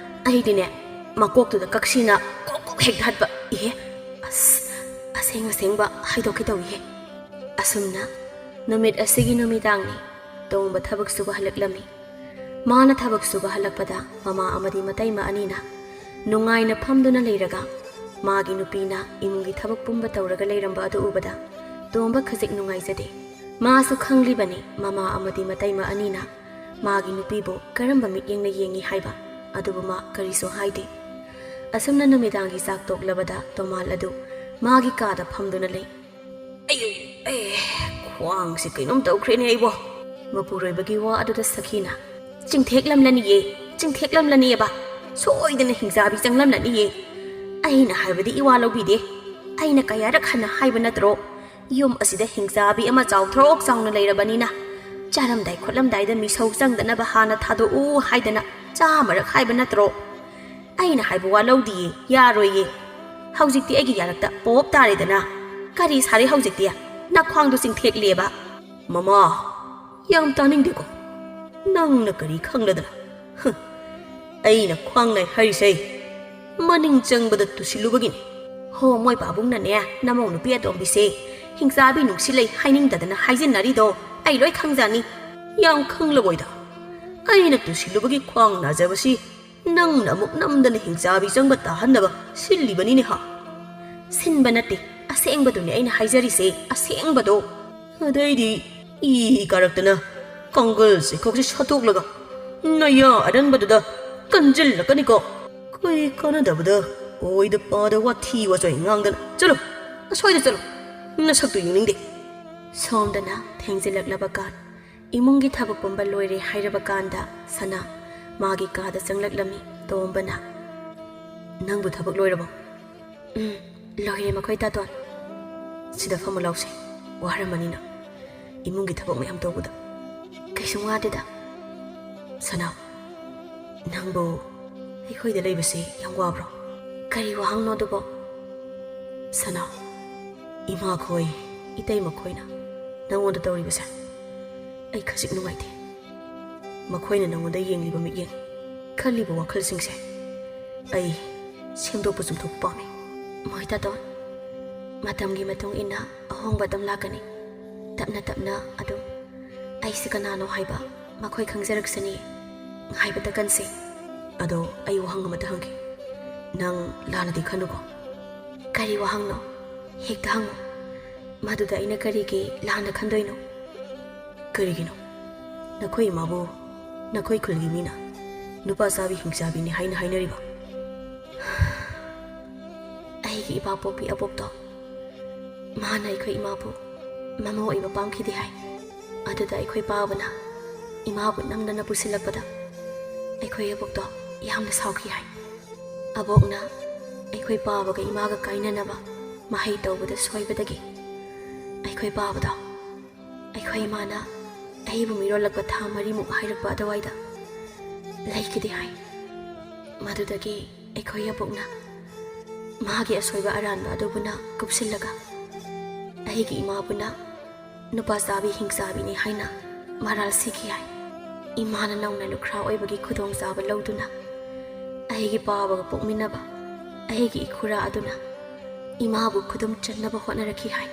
ꯑꯩꯗꯤꯅꯦ ꯃꯀꯣꯛꯇꯨꯗ ꯀꯛꯁꯤꯅ ꯀꯣꯛ ꯀꯣꯛ ꯍꯦꯛꯇ ꯍꯠꯄ ꯏꯍꯦ ꯑꯁ ꯑꯁꯦꯡꯕ ꯍꯥꯏꯗꯣꯛꯀꯦ ꯇꯧꯏꯍꯦ ꯑꯁꯨꯝꯅ ꯅꯨꯃꯤꯠ ꯑꯁꯤꯒꯤ ꯅꯨꯃꯤꯗꯥꯡꯅꯤ ꯇꯣꯝꯕ ꯊꯕꯛ ꯁꯨꯕ ꯍꯜꯂꯛꯂꯝꯃꯤ ꯃꯥꯅ ꯊꯕꯛ ꯁꯨꯕ ꯍꯜꯂꯛꯄꯗ ꯃꯃꯥ ꯑꯃꯗꯤ ꯃꯇꯩꯃ ꯑꯅꯤꯅ ꯅꯨꯡꯉꯥꯏꯅ ꯐꯝꯗꯨꯅ ꯂꯩꯔꯒ ꯃꯥꯒꯤ ꯅꯨꯄꯤꯅ ꯏꯃꯨꯡꯒꯤ ꯊꯕꯛ ꯄꯨꯝꯕ ꯇꯧꯔꯒ ꯂꯩꯔꯝꯕ ꯑꯗꯨ ꯎꯕꯗ ꯇꯣꯝꯕ ꯈꯖꯤꯛ ꯅꯨꯡꯉꯥꯏꯖꯗꯦ 마수 ꯈꯪꯂꯤꯕꯅꯤ ꯃꯃꯥ ꯑꯃꯗꯤ ꯃꯇꯩꯃ ꯑꯅꯤꯅ 마기 ꯅꯨꯄꯤꯕꯨ ꯀꯔꯝꯕ ꯃꯤꯠꯌꯦꯡꯅ ꯌꯦꯡꯉꯤ ꯍꯥꯏꯕ ꯑꯗꯨꯕꯨ ꯃꯥ ꯀꯔꯤꯁꯨ ꯍꯥꯏꯗꯦ ꯑꯁꯨꯝꯅ ꯅꯨꯃꯤꯗꯥꯡꯒꯤ ꯆꯥꯛ ꯇꯣꯛꯂꯕꯗ ꯇꯣꯃꯥꯜ ꯑꯗꯨ ꯃꯥꯒꯤ ꯀꯥꯗ ꯐꯝꯗꯨꯅ ꯂꯩ ꯈ꯭ꯋꯥꯡꯁꯤ ꯀꯩꯅꯣꯝ ꯇꯧꯈ꯭ꯔꯦꯅꯦ ꯑꯩꯕꯣ ꯃꯄꯨꯔꯣꯏꯕꯒꯤ ꯋꯥ ꯑꯗꯨꯗ ꯁꯈꯤꯅ ꯆꯤꯡꯊꯦꯛꯂꯝꯂꯅꯤꯌꯦꯕ ꯁꯣꯏꯗꯅ ꯍꯤꯡꯆꯥꯕꯤ ꯆꯪꯂꯝꯂꯅꯤꯌꯦ ꯑꯩꯅ ꯍꯥꯏꯕꯗꯤ ꯏꯋꯥ ꯂꯧꯕꯤꯗꯦ ꯑꯩꯅ ꯀꯌꯥꯔꯛ ꯍꯟꯅ ꯍꯥꯏꯕ ꯅꯠꯇ꯭ꯔꯣ ꯌꯨꯝ ꯑꯁꯤꯗ ꯍꯤꯡꯆꯥꯕꯤ ꯑꯃ ꯆꯥꯎꯊꯣꯛ ꯆꯥꯎꯅ ꯂꯩꯔꯕꯅꯤꯅ ꯆꯥꯔꯝꯗꯥꯏ ꯈꯣꯠꯂꯝꯗꯥꯏꯗ ꯃꯤꯁꯧ ꯆꯪꯗꯅꯕ ꯍꯥꯟꯅ ꯊꯥꯗꯣꯛꯎ ꯍꯥꯏꯗꯅ ꯆꯥꯃꯔꯛ ꯍꯥꯏꯕ ꯅꯠꯇ꯭ꯔꯣ ꯑꯩꯅ ꯍꯥꯏꯕ ꯋꯥ ꯂꯧꯗꯤꯌꯦ ꯌꯥꯔꯣꯏꯌꯦ ꯍꯧꯖꯤꯛꯇꯤ ꯑꯩꯒꯤ ꯌꯥꯔꯛꯇ ꯄꯣꯞ ꯇꯥꯔꯦꯗꯅ ꯀꯔꯤ ꯁꯥꯔꯦ ꯍꯧꯖꯤꯛꯇꯤ ꯅꯈ꯭ꯋꯥꯡꯗꯨ ꯆꯤꯡꯊꯦꯛꯂꯦꯕ ꯃꯃꯥ ꯌꯥꯝ ꯇꯥꯅꯤꯡꯗꯦꯀꯣ ꯅꯪꯅ ꯀꯔꯤ ꯈꯪꯂꯗꯅ ꯑꯩꯅ ꯈ꯭ꯋꯥꯡ ꯅꯥꯏ ꯍꯥꯏꯔꯤꯁꯦ ꯃꯅꯤꯡ ꯆꯪꯕꯗ ꯇꯨꯁꯤꯜꯂꯨꯕꯒꯤꯅꯤ ꯍꯣ ꯃꯣꯏ ꯄꯥꯕꯨꯡꯅꯅꯦ ꯅꯃꯧ ꯅꯨꯄꯤ ꯑꯇꯣꯝꯕꯤꯁꯦ ꯍꯤꯡꯆꯥꯕꯤ ꯅꯨꯡꯁꯤꯂꯩ ꯍꯥꯏꯅꯤꯡꯗꯗꯅ ꯍꯥꯏꯖꯤꯟꯅꯔꯤꯗꯣ ꯑꯩ ꯂꯣꯏ ꯈꯪꯖꯅꯤ ꯌꯥꯝ ꯈꯪꯂꯕꯣꯏꯗ ꯑꯩꯅ ꯇꯨꯁꯤꯜꯂꯨꯕꯒꯤ ꯈ꯭ꯋꯥꯡ ꯅꯥꯖꯕꯁꯤ ꯅꯪꯅ ꯑꯃꯨꯛ ꯅꯝꯗꯅ ꯍꯤꯡꯆꯥꯕꯤ ꯆꯪꯕ ꯇꯥꯍꯟꯅꯕ ꯁꯤꯜꯂꯤꯕꯅꯤꯅꯦ ꯍꯥ ꯁꯤꯟꯕ ꯅꯠꯇꯦ ꯑꯁꯦꯡꯕꯗꯨꯅꯦ ꯑꯩꯅ ꯍꯥꯏꯖꯔꯤꯁꯦ ꯑꯁꯦꯡꯕꯗꯣ ꯑꯗꯩꯗꯤ ꯏ ꯀꯥꯔꯛꯇꯅ ꯀꯥꯡꯒꯜꯁꯦ ꯈꯣꯛꯁꯦ ꯁꯠꯇꯣꯛꯂꯒ ꯅꯌꯥ ꯑꯔꯟꯕꯗꯨꯗ ꯀꯟꯖꯤꯜꯂꯛꯀꯅꯤꯀꯣ ꯀꯩ ꯀꯥꯟꯅꯗꯕꯗ ꯑꯣꯏꯗ ꯄꯥꯗ ꯋꯥꯊꯤ ꯋꯥꯆꯣꯏ ꯉꯥꯡꯗꯅ ꯆꯠꯂꯣ ꯑꯁ꯭ꯋꯥꯏꯗ ꯆꯠꯂꯣ ꯅꯁꯛꯇꯨ ꯌꯦꯡꯅꯤꯡꯗꯦ ꯁꯣꯝꯗꯅ ꯊꯦꯡꯖꯤꯜꯂꯛꯂꯕ ꯀꯥꯟ ꯏꯃꯨꯡꯒꯤ ꯊꯕꯛ ꯄꯨꯝꯕ ꯂꯣꯏꯔꯦ ꯍꯥꯏꯔꯕ ꯀꯥꯟꯗ ꯁꯅꯥ 마기 ꯀꯥꯗ ꯆꯪꯂꯛꯂꯝꯃꯤ ꯇꯣꯝꯕꯅ ꯅꯪꯕꯨ ꯊꯕꯛ ꯂꯣꯏꯔꯕꯣ ꯂꯣꯏꯔꯦ ꯃꯈꯣꯏ ꯇꯥꯇꯣꯟ ꯁꯤꯗ ꯐꯝꯃ ꯂꯥꯎꯁꯦ ꯋꯥꯔꯝꯃꯅꯤꯅ ꯏꯃꯨꯡꯒꯤ ꯊꯕꯛ ꯃꯌꯥꯝ ꯇꯧꯕꯗ ꯀꯩꯁꯨ ꯋꯥꯗꯦꯗ ꯁꯅꯥ ꯅꯪꯕꯨ ꯑꯩꯈꯣꯏꯗ ꯂꯩꯕꯁꯦ ꯌꯥꯝ ꯋꯥꯕ꯭ꯔꯣ ꯀꯔꯤ ꯋꯥꯍꯪꯅꯣ ꯑꯗꯨꯕꯣ ꯁꯅꯥ ꯏꯃꯥ ꯈꯣꯏ ꯏꯇꯩꯃ ꯈꯣꯏꯅ ꯅꯪꯉꯣꯟꯗ ꯇꯧꯔꯤꯕꯁꯦ ꯑꯩ ꯈꯖꯤꯛ ꯅꯨꯡꯉꯥꯏꯇꯦ ꯃꯈꯣꯏꯅ ꯅꯪꯉꯣꯟꯗ ꯌꯦꯡꯂꯤꯕ ꯃꯤꯠꯌꯦꯡ ꯈꯜꯂꯤꯕ ꯋꯥꯈꯜꯁꯤꯡꯁꯦ ꯑꯩ ꯁꯦꯝꯗꯣꯛꯄ ꯆꯨꯝꯊꯣꯛꯄ ꯄꯥꯝꯃꯤ ꯃꯣꯏ ꯇꯥꯇꯣꯟ ꯃꯇꯝꯒꯤ ꯃꯇꯨꯡ ꯏꯟꯅ ꯑꯍꯣꯡꯕ ꯑꯗꯨꯝ ꯂꯥꯛꯀꯅꯤ ꯇꯞꯅ ꯑꯗꯨꯝ ꯑꯩꯁꯦ ꯀꯅꯥꯅꯣ ꯍꯥꯏꯕ ꯃꯈꯣꯏ ꯈꯪꯖꯔꯛꯁꯅꯤ ꯉꯥꯏꯕꯇ ꯀꯟꯁꯤ ꯑꯗꯣ ꯑꯩ ꯋꯥꯍꯪ ꯑꯃꯇ ꯍꯪꯒꯦ ꯅꯪ ꯂꯥꯟꯅꯗꯤ ꯈꯟꯅꯨꯀꯣ ꯀꯔꯤ ꯋꯥꯍꯪꯅꯣ ꯍꯦꯛꯇ ꯍꯪꯉꯨ ꯃꯗꯨꯗ ꯑꯩꯅ ꯀꯔꯤꯒꯤ ꯂꯥꯟꯅ ꯈꯟꯗꯣꯏꯅꯣ ꯀꯔꯤꯒꯤꯅꯣ ꯅꯈꯣꯏ ꯏꯃꯥꯕꯨ ꯅꯈꯣꯏ ꯈꯨꯜꯒꯤ ꯃꯤꯅ ꯅꯨꯄꯥ ꯆꯥꯕꯤ ꯍꯤꯡꯆꯥꯕꯤꯅꯤ ꯍꯥꯏꯅ ꯍꯥꯏꯅꯔꯤꯕ ꯑꯩꯒꯤ ꯏꯄꯥꯄꯣꯛꯄꯤ ꯑꯕꯣꯛꯇꯣ ꯃꯥꯅ ꯑꯩꯈꯣꯏ ꯏꯃꯥꯕꯨ ꯃꯃꯧ ꯑꯣꯏꯕ ꯄꯥꯝꯈꯤꯗꯦ ꯍꯥꯏ ꯑꯗꯨꯗ ꯑꯩꯈꯣꯏ ꯄꯥꯕꯅ ꯏꯃꯥꯕꯨ ꯅꯝꯗꯅ ꯄꯨꯁꯤꯜꯂꯛꯄꯗ ꯑꯩꯈꯣꯏ ꯑꯕꯣꯛꯇꯣ ꯌꯥꯝꯅ ꯁꯥꯎꯈꯤ ꯍꯥꯏ ꯑꯕꯣꯛꯅ ꯑꯩꯈꯣꯏ ꯄꯥꯕꯒ ꯏꯃꯥꯒ ꯀꯥꯏꯅꯅꯕ ꯃꯍꯩ ꯇꯧꯕꯗ ꯁꯣꯏꯕꯗꯒꯤ ꯑꯩꯈꯣꯏ ꯄꯥꯕꯗꯣ ꯑꯩꯈꯣꯏ ꯏꯃꯥꯅ ꯑꯩꯕꯨ ꯃꯤꯔꯣꯜꯂꯛꯄ ꯊꯥ 4ꯃꯨꯛ ꯍꯥꯏꯔꯛꯄ ꯑꯗꯨꯋꯥꯏꯗ ꯂꯩꯈꯤꯗꯦ ꯍꯥꯏ ꯃꯗꯨꯗꯒꯤ ꯑꯩꯈꯣꯏ ꯑꯕꯣꯛꯅ ꯃꯥꯒꯤ ꯑꯁꯣꯏꯕ ꯑꯔꯥꯟꯕ ꯑꯗꯨꯕꯨꯅ ꯀꯨꯞꯁꯤꯜꯂꯒ ꯑꯩꯒꯤ ꯏꯃꯥꯕꯨꯅ ꯅꯨꯄꯥ ꯆꯥꯕꯤ ꯍꯤꯡꯆꯥꯕꯤꯅꯤ ꯍꯥꯏꯅ ꯃꯔꯥꯜ ꯁꯤꯈꯤ ꯍꯥꯏ ꯏꯃꯥꯅ ꯅꯧꯅ ꯂꯨꯈ꯭ꯔꯥ ꯑꯣꯏꯕꯒꯤ ꯈꯨꯗꯣꯡꯆꯥꯕ ꯂꯧꯗꯨꯅ ꯑꯩꯒꯤ ꯄꯥꯕꯒ ꯄꯣꯛꯃꯤꯟꯅꯕ ꯑꯩꯒꯤ ꯏꯈꯨꯔꯥ ꯑꯗꯨꯅ ꯏꯃꯥꯕꯨ ꯈꯨꯗꯨꯝ ꯆꯟꯅꯕ ꯍꯣꯠꯅꯔꯛꯈꯤ ꯍꯥꯏ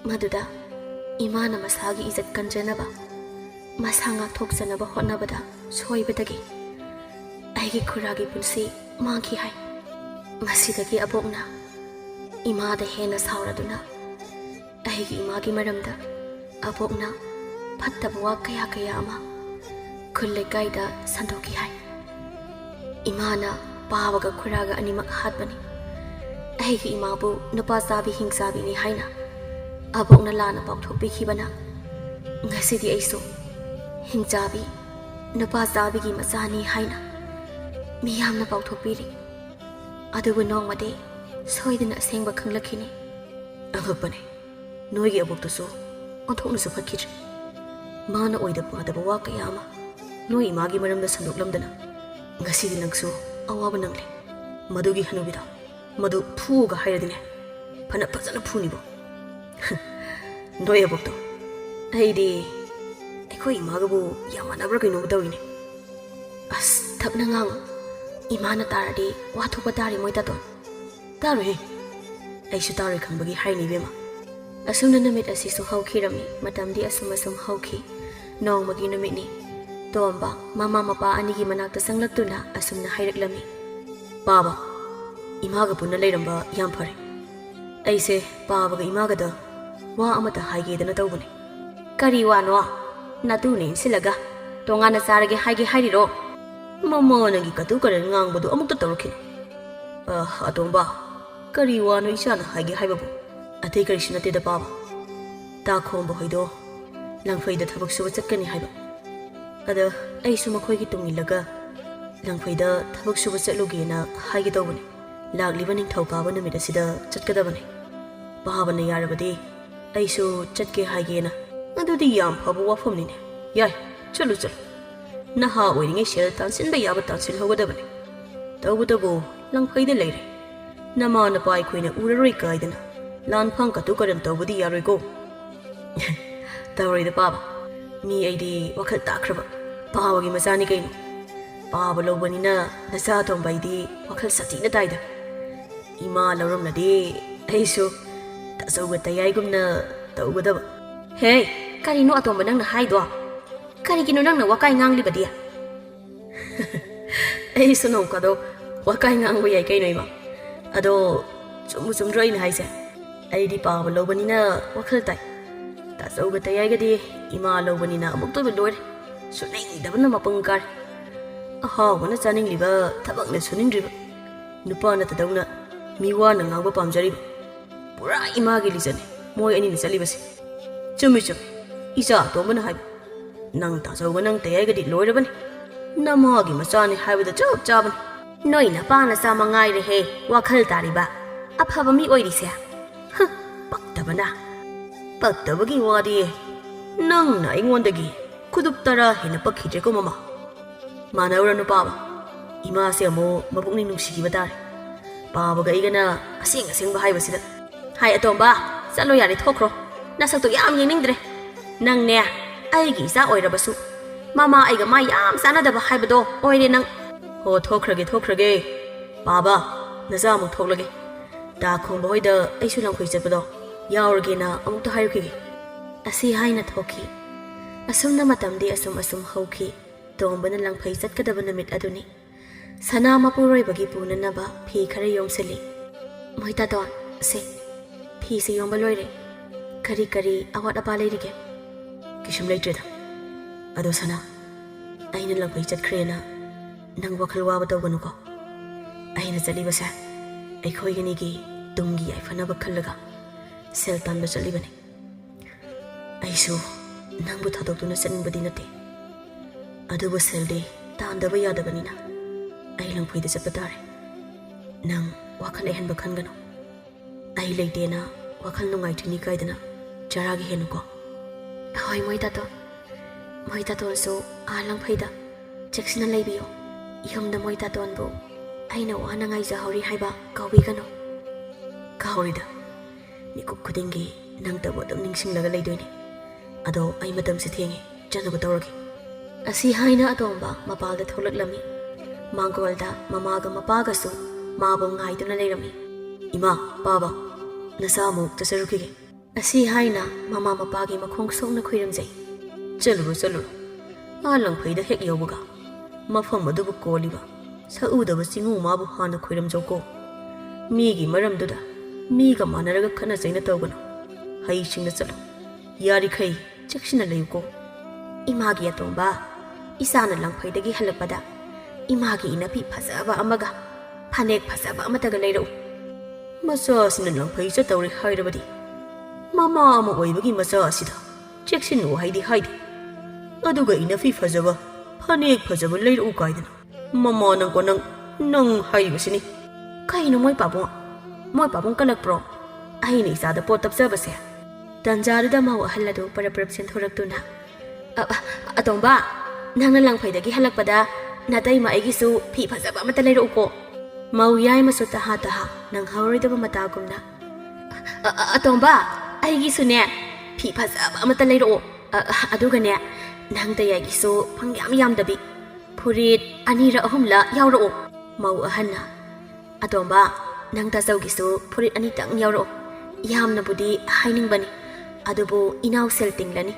ꯃꯗꯨꯗ ꯏꯃꯥꯅ ꯃꯁꯥꯒꯤ ꯏꯖꯠ ꯀꯟꯖꯅꯕ ꯃꯁꯥ ꯉꯥꯛꯊꯣꯛꯆꯅꯕ ꯍꯣꯠꯅꯕꯗ ꯁꯣꯏꯕꯗꯒꯤ ꯑꯩꯒꯤ ꯈꯨꯔꯥꯒꯤ ꯄꯨꯟꯁꯤ ꯃꯥꯡꯈꯤ ꯍꯥꯏ ꯃꯁꯤꯗꯒꯤ ꯑꯕꯣꯛꯅ ꯏꯃꯥꯗ ꯍꯦꯟꯅ ꯁꯥꯎꯔꯗꯨꯅ ꯑꯩꯒꯤ ꯏꯃꯥꯒꯤ ꯃꯔꯝꯗ ꯑꯕꯣꯛꯅ ꯐꯠꯇꯕ ꯋꯥ ꯀꯌꯥ ꯑꯃ ꯈꯨꯜ ꯂꯩꯀꯥꯏꯗ ꯁꯟꯗꯣꯛꯈꯤ ꯍꯥꯏ ꯏꯃꯥꯅ ꯄꯥꯕꯒ ꯈꯨꯔꯥꯒ ꯑꯅꯤꯃꯛ ꯍꯥꯠꯄꯅꯤ ꯑꯩꯒꯤ ꯏꯃꯥꯕꯨ ꯅꯨꯄꯥ ꯆꯥꯕꯤ ꯍꯤꯡꯆꯥꯕꯤꯅꯤ ꯍꯥꯏꯅ ꯑꯕꯣꯛꯅ ꯂꯥꯟꯅ ꯄꯥꯎꯊꯣꯛꯄꯤꯈꯤꯕꯅ ꯉꯁꯤꯗꯤ ꯑꯩꯁꯨ ꯍꯤꯡꯆꯥꯕꯤ ꯅꯨꯄꯥ ꯆꯥꯕꯤꯒꯤ ꯃꯆꯥꯅꯤ ꯍꯥꯏꯅ ꯃꯤꯌꯥꯝꯅ ꯄꯥꯎꯊꯣꯛꯄꯤꯔꯤ ꯑꯗꯨꯕꯨ ꯅꯣꯡꯃꯗꯤ ꯁꯣꯏꯗꯅ ꯑꯁꯦꯡꯕ ꯈꯪꯂꯛꯈꯤꯅꯤ ꯑꯉꯛꯄꯅꯦ ꯅꯣꯏꯒꯤ ꯑꯕꯣꯛꯇꯨꯁꯨ ꯑꯣꯟꯊꯣꯛꯅꯁꯨ ꯐꯠꯈꯤꯗ꯭ꯔꯦ ꯃꯥꯅ ꯑꯣꯏꯗ ꯄꯥꯗꯕ ꯋꯥ ꯀꯌꯥ ꯑꯃ ꯅꯣꯏ ꯏꯃꯥꯒꯤ ꯃꯔꯝꯗ ꯁꯟꯗꯣꯛꯂꯝꯗꯅ ꯉꯁꯤꯗꯤ ꯅꯪꯁꯨ ꯑꯋꯥꯕ ꯅꯪꯂꯦ ꯃꯗꯨꯒꯤ ꯍꯅꯨꯕꯤꯗꯣ ꯃꯗꯨ ꯐꯨꯒ ꯍꯥꯏꯔꯗꯤꯅꯦ ꯐꯖꯅ ꯐꯨꯅꯤꯕꯣ ꯅꯣꯏ ꯑꯕꯣꯛꯇꯣ ꯑꯩꯗꯤ ꯑꯩꯈꯣꯏ ꯏꯃꯥꯒꯕꯨ ꯌꯥꯝ ꯃꯥꯟꯅꯕ꯭ꯔꯥ ꯀꯩꯅꯣꯝ ꯇꯧꯏꯅꯦ ꯑꯁ ꯊꯞꯅ ꯉꯥꯡꯉꯨ ꯏꯃꯥꯅ ꯇꯥꯔꯗꯤ ꯋꯥ ꯊꯣꯛꯄ ꯇꯥꯔꯤ ꯃꯣꯏ ꯇꯥꯇꯣꯟ ꯇꯥꯔꯣꯏꯍꯦ ꯑꯩꯁꯨ ꯇꯥꯔꯣꯏ ꯈꯪꯕꯒꯤ ꯍꯥꯏꯅꯤ ꯏꯕꯦꯝꯃ ꯑꯁꯨꯝꯅ ꯅꯨꯃꯤꯠ ꯑꯁꯤꯁꯨ ꯍꯧꯈꯤꯔꯝꯃꯤ ꯃꯇꯝꯗꯤ ꯑꯁꯨꯝ ꯍꯧꯈꯤ ꯅꯣꯡꯃꯒꯤ ꯅꯨꯃꯤꯠꯅꯤ ꯇꯣꯝꯕ ꯃꯃꯥ ꯃꯄꯥ ꯑꯅꯤꯒꯤ ꯃꯅꯥꯛꯇ ꯆꯪꯂꯛꯇꯨꯅ ꯑꯁꯨꯝꯅ ꯍꯥꯏꯔꯛꯂꯝꯃꯤ ꯄꯥꯕ ꯏꯃꯥꯒ ꯄꯨꯟꯅ ꯂꯩꯔꯝꯕ ꯌꯥꯝ ꯐꯔꯦ ꯑꯩꯁꯦ ꯄꯥꯕꯒ ꯏꯃꯥꯒꯗ ꯋꯥ ꯑꯃꯇ ꯍꯥꯏꯒꯦꯗꯅ ꯇꯧꯕꯅꯦ ꯀꯔꯤ ꯋꯥꯅꯣ ꯅꯇꯨꯅ ꯏꯟꯁꯤꯜꯂꯒ ꯇꯣꯉꯥꯟꯅ ꯆꯥꯔꯒꯦ ꯍꯥꯏꯒꯦ ꯍꯥꯏꯔꯤꯔꯣ ꯃꯃꯥ ꯅꯪꯒꯤ ꯀꯇꯨ ꯀꯔꯟ ꯉꯥꯡꯕꯗꯨ ꯑꯃꯨꯛꯇ ꯇꯧꯔꯛꯈꯤꯅꯤ ꯑꯇꯣꯝꯕ ꯀꯔꯤ ꯋꯥꯅꯣ ꯏꯆꯥꯅ ꯍꯥꯏꯒꯦ ꯍꯥꯏꯕꯕꯨ ꯑꯇꯩ ꯀꯔꯤꯁꯨ ꯅꯠꯇꯦꯗ ꯄꯥꯕ ꯇꯥꯈꯣꯝꯕ ꯍꯣꯏꯗꯣ ꯂꯪꯐꯩꯗ ꯊꯕꯛ ꯁꯨꯕ ꯆꯠꯀꯅꯤ ꯍꯥꯏꯕ ꯑꯗ ꯑꯩꯁꯨ ꯃꯈꯣꯏꯒꯤ ꯇꯨꯡ ꯏꯜꯂꯒ ꯂꯪꯐꯩꯗ ꯊꯕꯛ ꯁꯨꯕ ꯆꯠꯂꯨꯒꯦꯅ ꯍꯥꯏꯒꯦ ꯇꯧꯕꯅꯤ ꯂꯥꯛꯂꯤꯕ ꯅꯤꯡꯊꯧꯀꯥꯕ ꯅꯨꯃꯤꯠ ꯑꯁꯤꯗ ꯆꯠꯀꯗꯕꯅꯤ ꯄꯥꯕꯅ ꯌꯥꯔꯕꯗꯤ ꯑꯩꯁꯨ ꯆꯠꯀꯦ ꯍꯥꯏꯒꯦꯅ ꯑꯗꯨꯗꯤ ꯌꯥꯝ ꯐꯕ ꯋꯥꯐꯝꯅꯤꯅꯦ ꯌꯥꯏ ꯆꯠꯂꯨ ꯅꯍꯥ ꯑꯣꯏꯔꯤꯉꯩ ꯁꯦꯜ ꯇꯥꯟꯁꯤꯟꯕ ꯌꯥꯕ ꯇꯥꯟꯁꯤꯜꯍꯧꯒꯗꯕꯅꯤ ꯇꯧꯕꯇꯕꯨ ꯂꯪꯐꯩꯗ ꯂꯩꯔꯦ ꯅꯃꯥ ꯅꯄꯥ ꯑꯩꯈꯣꯏꯅ ꯎꯔꯔꯣꯏ ꯀꯥꯏꯗꯅ ꯂꯥꯟꯐꯝ ꯀꯇꯨ ꯀꯔꯟ ꯇꯧꯕꯗꯤ ꯌꯥꯔꯣꯏꯀꯣ ꯇꯧꯔꯣꯏꯗ ꯄꯥꯕ ꯃꯤ ꯑꯩꯗꯤ ꯋꯥꯈꯜ ꯇꯥꯈ꯭ꯔꯕ ꯄꯥꯕꯒꯤ ꯃꯆꯥꯅꯤ ꯀꯩꯅꯣ ꯄꯥꯕ ꯂꯧꯕꯅꯤꯅ ꯅꯆꯥ ꯑꯇꯣꯝꯕ ꯑꯩꯗꯤ ꯋꯥꯈꯜ ꯁꯥꯊꯤꯅ ꯇꯥꯏꯗ ꯏꯃꯥ ꯂꯧꯔꯝꯂꯗꯤ ꯑꯩꯁꯨ ꯇꯥꯆꯧꯒ ꯇꯌꯥꯏꯒꯨꯝꯅ ꯇꯧꯒꯗꯕ ꯍꯦ ꯀꯔꯤꯅꯣ ꯑꯇꯣꯝꯕ ꯅꯪꯅ ꯍꯥꯏꯗꯣ ꯀꯔꯤꯒꯤꯅꯣ ꯅꯪꯅ ꯋꯥꯀꯥꯏ ꯉꯥꯡꯂꯤꯕꯗꯤ ꯑꯩꯁꯨ ꯅꯣꯡꯀꯗꯣ ꯋꯥꯀꯥꯏ ꯉꯥꯡꯕ ꯌꯥꯏ ꯀꯩꯅꯣ ꯏꯃꯥ ꯑꯗꯣ ꯆꯨꯝꯗ꯭ꯔꯣ ꯑꯩꯅ ꯍꯥꯏꯁꯦ ꯑꯩꯗꯤ ꯄꯥꯕ ꯂꯧꯕꯅꯤꯅ ꯋꯥꯈꯜ ꯇꯥꯏ ꯇꯥꯆꯧꯒ ꯇꯌꯥꯏꯒꯗꯤ ꯏꯃꯥ ꯂꯧꯕꯅꯤꯅ ꯑꯃꯨꯛꯇꯣꯏꯕ ꯂꯣꯏꯔꯦ ꯁꯨꯅꯤꯡꯗꯕꯅ ꯃꯄꯪ ꯀꯥꯔꯦ ꯑꯍꯥꯎꯕꯅ ꯆꯥꯅꯤꯡꯂꯤꯕ ꯊꯕꯛꯅ ꯁꯨꯅꯤꯡꯗ꯭ꯔꯤꯕ ꯅꯨꯄꯥ ꯅꯠꯇꯗꯧꯅ ꯃꯤ ꯋꯥꯅ ꯉꯥꯡꯕ ꯄꯥꯝꯖꯔꯤꯕ ꯄꯨꯔꯥ ꯏꯃꯥꯒꯤ ꯂꯤꯆꯠꯅꯤ ꯃꯣꯏ ꯑꯅꯤꯅ ꯆꯠꯂꯤꯕꯁꯦ ꯆꯨꯝꯃꯤ ꯏꯆꯥ ꯑꯇꯣꯝꯕꯅ ꯍꯥꯏꯕ ꯅꯪ ꯇꯥꯆꯧꯒ ꯅꯪ ꯇꯌꯥꯏꯒꯗꯤ ꯂꯣꯏꯔꯕꯅꯤ ꯅꯃꯥꯒꯤ ꯃꯆꯥꯅꯤ ꯍꯥꯏꯕꯗ ꯆꯞ ꯆꯥꯕꯅꯤ ꯅꯣꯏ ꯅꯄꯥ ꯅꯆꯥ ꯃꯉꯥꯏꯔꯦꯍꯦ ꯋꯥꯈꯜ ꯇꯥꯔꯤꯕ ꯑꯐꯕ ꯃꯤ ꯑꯣꯏꯔꯤꯁꯦ ꯄꯛꯇꯕꯅ ꯄꯛꯇꯕꯒꯤ ꯋꯥꯗꯤ ꯅꯪꯅ ꯑꯩꯉꯣꯟꯗꯒꯤ ꯈꯨꯗꯨꯞ 10 ꯍꯦꯟꯅ ꯄꯛꯈꯤꯗ꯭ꯔꯦꯀꯣ ꯃꯃꯥ ꯃꯥꯟꯅꯧꯔꯅꯨ ꯄꯥꯕ ꯏꯃꯥꯁꯦ ꯑꯃꯨꯛ ꯃꯄꯨꯛꯅꯤꯡ ꯅꯨꯡꯁꯤꯈꯤꯕ ꯇꯥꯔꯦ ꯄꯥꯕꯒ ꯑꯩꯒꯅ ꯑꯁꯦꯡꯕ ꯍꯥꯏꯕꯁꯤꯗ ꯍꯥꯏ ꯑꯇꯣꯝꯕ ꯆꯠꯂꯣ ꯌꯥꯔꯦ ꯊꯣꯛꯈ꯭ꯔꯣ ꯅꯁꯛꯇꯣ ꯌꯥꯝ ꯌꯦꯡꯅꯤꯡꯗ꯭ꯔꯦ ꯅꯪꯅꯦ ꯑꯩꯒꯤ ꯏꯆꯥ ꯑꯣꯏꯔꯕꯁꯨ ꯃꯃꯥ ꯑꯩꯒ ꯃꯥ ꯌꯥꯝ ꯆꯥꯟꯅꯗꯕ ꯍꯥꯏꯕꯗꯣ ꯑꯣꯏꯔꯦ ꯅꯪ ꯍꯣ ꯊꯣꯛꯈ꯭ꯔꯒꯦ ꯄꯥꯕ ꯅꯆꯥ ꯑꯃꯨꯛ ꯊꯣꯛꯂꯒꯦ ꯇꯥꯈꯣꯝꯕ ꯍꯣꯏꯗ ꯑꯩꯁꯨ ꯂꯪꯐꯩ ꯆꯠꯄꯗꯣ ꯌꯥꯎꯔꯒꯦꯅ ꯑꯃꯨꯛꯇ ꯍꯥꯏꯔꯛꯈꯤꯒꯦ ꯑꯁꯤ ꯍꯥꯏꯅ ꯊꯣꯛꯈꯤ ꯑꯁꯨꯝꯅ ꯃꯇꯝꯗꯤ ꯑꯁꯨꯝ ꯍꯧꯈꯤ ꯇꯣꯝꯕꯅ ꯂꯪꯐꯩ ꯆꯠꯀꯗꯕ ꯅꯨꯃꯤꯠ ꯑꯗꯨꯅꯤ ꯁꯅꯥ ꯃꯄꯨꯔꯣꯏꯕꯒꯤ ꯄꯨꯅꯅꯕ ꯐꯤ ꯈꯔ ꯌꯣꯝꯁꯤꯜꯂꯤ ꯃꯣꯏ ꯇꯥꯇꯣꯟ ꯑꯁꯦ ꯐꯤꯁꯦ ꯌꯣꯝꯕ ꯂꯣꯏꯔꯦ ꯀꯔꯤ ꯑꯋꯥꯠ ꯑꯄꯥ ꯂꯩꯔꯤꯒꯦ ꯀꯩꯁꯨꯝ ꯂꯩꯇ꯭ꯔꯦꯗ ꯑꯗꯣ ꯁꯅꯥ ꯑꯩꯅ ꯂꯪꯐꯩ ꯆꯠꯈ꯭ꯔꯦꯅ ꯅꯪ ꯋꯥꯈꯜ ꯋꯥꯕ ꯇꯧꯒꯅꯨꯀꯣ ꯑꯩꯅ ꯆꯠꯂꯤꯕꯁꯦ ꯑꯩꯈꯣꯏꯒꯅꯤꯒꯤ ꯇꯨꯡꯒꯤ ꯌꯥꯏꯐꯅꯕ ꯈꯜꯂꯒ ꯁꯦꯜ ꯇꯥꯟꯕ ꯆꯠꯂꯤꯕꯅꯤ ꯑꯩꯁꯨ ꯅꯪꯕꯨ ꯊꯥꯗꯣꯛꯇꯨꯅ ꯆꯠꯅꯤꯡꯕꯗꯤ ꯅꯠꯇꯦ ꯑꯗꯨꯕꯨ ꯁꯦꯜꯗꯤ ꯇꯥꯟꯗꯕ ꯌꯥꯗꯕꯅꯤꯅ ꯑꯩ ꯂꯪꯐꯩꯗ ꯆꯠꯄ ꯇꯥꯔꯦ ꯅꯪ ꯋꯥꯈꯜ ꯑꯍꯦꯟꯕ ꯈꯟꯒꯅꯨ ꯑꯩ ꯂꯩꯇꯦꯅ ꯋꯥꯈꯜ ꯅꯨꯡꯉꯥꯏꯇ꯭ꯔꯤꯅꯤ ꯀꯥꯏꯗꯅ ꯆꯔꯥꯒꯤ ꯍꯦꯟꯅꯨꯀꯣ ꯍꯣꯏ ꯃꯣꯏ ꯇꯥꯇꯣꯟꯁꯨ ꯂꯪꯐꯩꯗ ꯆꯦꯛꯁꯤꯟꯅ ꯂꯩꯕꯤꯌꯣ ꯌꯨꯝꯗ ꯃꯣꯏ ꯇꯥꯇꯣꯟꯕꯨ ꯑꯩꯅ ꯋꯥꯅ ꯉꯥꯏꯖꯍꯧꯔꯤ ꯍꯥꯏꯕ ꯀꯥꯎꯕꯤꯒꯅꯨ ꯀꯥꯎꯔꯤꯗ ꯃꯤꯀꯨꯞ ꯈꯨꯗꯤꯡꯒꯤ ꯅꯪꯇꯕꯨ ꯑꯗꯨꯝ ꯅꯤꯡꯁꯤꯡꯂꯒ ꯂꯩꯗꯣꯏꯅꯤ ꯑꯗꯣ ꯑꯩ ꯃꯇꯝꯁꯦ ꯊꯦꯡꯉꯦ ꯆꯠꯅꯕ ꯇꯧꯔꯒꯦ ꯑꯁꯤ ꯍꯥꯏꯅ ꯑꯇꯣꯝꯕ ꯃꯄꯥꯜꯗ ꯊꯣꯛꯂꯛꯂꯝꯃꯤ ꯃꯥꯡꯒꯣꯜꯗ ꯃꯃꯥꯒ ꯃꯄꯥꯒꯁꯨ ꯃꯥꯕꯨ ꯉꯥꯏꯗꯨꯅ ꯂꯩꯔꯝꯃꯤ ꯏꯃꯥ ꯄꯥꯕ ꯅꯆꯥ ꯑꯃꯨꯛ ꯆꯠꯆꯔꯨꯈꯤꯒꯦ ꯑꯁꯤ ꯍꯥꯏꯅ ꯃꯃꯥ ꯃꯄꯥꯒꯤ ꯃꯈꯣꯡ ꯁꯣꯛꯅ ꯈꯨꯏꯔꯝꯖꯩ ꯆꯠꯂꯨꯔꯣ ꯂꯪꯐꯩꯗ ꯍꯦꯛ ꯌꯧꯕꯒ ꯃꯐꯝ ꯑꯗꯨꯕꯨ ꯀꯣꯜꯂꯤꯕ ꯁꯛꯎꯗꯕ ꯆꯤꯡꯎ ꯃꯥꯕꯨ ꯍꯥꯟꯅ ꯈꯨꯏꯔꯝꯖꯧꯀꯣ ꯃꯤꯒꯤ ꯃꯔꯝꯗꯨꯗ ꯃꯤꯒ ꯃꯥꯟꯅꯔꯒ ꯈꯠꯅ ꯆꯩꯅ ꯇꯧꯒꯅꯨ ꯍꯩꯁꯤꯡꯅ ꯆꯠꯂꯨ ꯌꯥꯔꯤꯈꯩ ꯆꯦꯛꯁꯤꯟꯅ ꯂꯩꯌꯨꯀꯣ ꯏꯃꯥꯒꯤ ꯑꯇꯣꯝꯕ ꯏꯆꯥꯅ ꯂꯪꯐꯩꯗꯒꯤ ꯍꯜꯂꯛꯄꯗ ꯏꯃꯥꯒꯤ ꯏꯅꯐꯤ ꯐꯖꯕ ꯑꯃꯒ ꯐꯅꯦꯛ ꯐꯖꯕ ꯑꯃꯇꯒ ꯂꯩꯔꯛꯎ ꯃꯆꯥꯁꯤꯅ ꯂꯪꯐꯩ ꯆꯠꯇꯧꯔꯦ ꯍꯥꯏꯔꯕꯗꯤ ꯃꯃꯥ ꯑꯃ ꯑꯣꯏꯕꯒꯤ ꯃꯆꯥ ꯑꯁꯤꯗ ꯆꯦꯛꯁꯤꯟꯅꯨ ꯍꯥꯏꯗꯤ ꯍꯥꯏꯗꯦ ꯑꯗꯨꯒ ꯏꯅꯐꯤ ꯐꯖꯕ ꯐꯅꯦꯛ ꯐꯖꯕ ꯂꯩꯔꯛꯎ ꯀꯥꯏꯗꯅ ꯃꯃꯥ ꯅꯪ ꯍꯥꯏꯔꯤꯕꯁꯤꯅꯤ ꯀꯩꯅꯣ ꯃꯣꯏ ꯄꯥꯕꯨꯡ ꯀꯜꯂꯛꯄ꯭ꯔꯣ ꯑꯩꯅ ꯏꯆꯥꯗ ꯄꯣꯠ ꯇꯞꯆꯕꯁꯦ ꯇꯟꯖꯥꯗꯨꯗ ꯃꯧ ꯑꯍꯜ ꯑꯗꯨ ꯄꯔꯞ ꯆꯦꯟꯊꯣꯔꯛꯇꯨꯅ ꯑꯇꯣꯝꯕ ꯅꯪꯅ ꯂꯪꯐꯩꯗꯒꯤ ꯍꯜꯂꯛꯄꯗ ꯅꯥꯇꯩꯃ ꯑꯩꯒꯤꯁꯨ ꯐꯤ ꯐꯖꯕ ꯑꯃꯠꯇ ꯂꯩꯔꯛꯎꯀꯣ ꯃꯧ ꯌꯥꯏꯃꯁꯨ ꯇꯍꯥ ꯅꯪꯍꯧꯔꯣꯏꯗꯕ ꯃꯇꯥꯒꯨꯝꯅ ꯑꯇꯣꯝꯕ ꯑꯩꯒꯤꯁꯨꯅꯦ ꯐꯤ ꯐꯖꯕ ꯑꯃꯠꯇ ꯂꯩꯔꯛꯑꯣ ꯑꯗꯨꯒꯅꯦ ꯅꯪ ꯇꯌꯥꯏꯒꯤꯁꯨ ꯐꯪ ꯌꯥꯝꯗꯕꯤ ꯐꯨꯔꯤꯠ 2ꯔ 3ꯂ ꯌꯥꯎꯔꯛꯑꯣ ꯃꯧ ꯑꯍꯟꯅ ꯑꯇꯣꯝꯕ ꯅꯪ ꯇꯥꯆꯧꯒꯤꯁꯨ ꯐꯨꯔꯤꯠ 2ꯇꯪ ꯌꯥꯎꯔꯛꯑꯣ ꯌꯥꯝꯅꯕꯨꯗꯤ ꯍꯥꯏꯅꯤꯡꯕꯅꯤ ꯑꯗꯨꯕꯨ ꯏꯅꯥꯎ ꯁꯦꯜ ꯇꯤꯡꯂꯅꯤ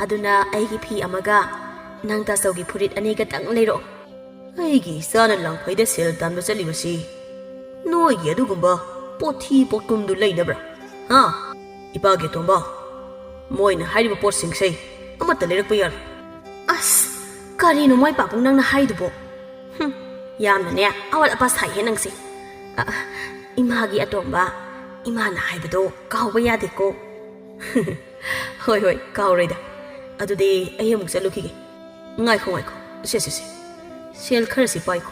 ꯑꯗꯨꯅ ꯑꯩꯒꯤ ꯐꯤ ꯑꯃꯒ ꯅꯪ ꯇꯥꯆꯧꯒꯤ ꯐꯨꯔꯤꯠ 2ꯒꯇꯪ ꯂꯩꯔꯛꯑꯣ ꯑꯩꯒꯤ ꯏꯆꯥꯅ ꯂꯪꯐꯩꯗ ꯁꯦꯜ ꯇꯥꯟꯕ ꯆꯠꯂꯤꯕꯁꯤ ꯅꯣꯏꯒꯤ ꯑꯗꯨꯒꯨꯝꯕ ꯄꯣꯠꯊꯤ ꯄꯣꯠꯀꯨꯝꯗꯨ ꯂꯩꯅꯕ꯭ꯔꯥ ꯏꯄꯥꯒꯤ ꯑꯇꯣꯝꯕ ꯃꯣꯏꯅ ꯍꯥꯏꯔꯤꯕ ꯄꯣꯠꯁꯤꯡꯁꯦ ꯑꯃꯠꯇ ꯂꯩꯔꯛꯄ ꯌꯥꯔꯣꯏ ꯑꯁ ꯀꯔꯤꯅꯣ ꯃꯣꯏ ꯄꯥꯕꯨꯡ ꯅꯪꯅ ꯍꯥꯏꯗꯨꯕꯣ ꯌꯥꯝꯅꯅꯦ ꯑꯋꯥꯠ ꯑꯄꯥ ꯁꯥꯏꯍꯦ ꯅꯪꯁꯦ 이마기 아tom바 이마나 하이브도 가오바 야데코 호이 가오레다 아두데 아이아묵 살루키게 ngaiko se sel kharasi paiko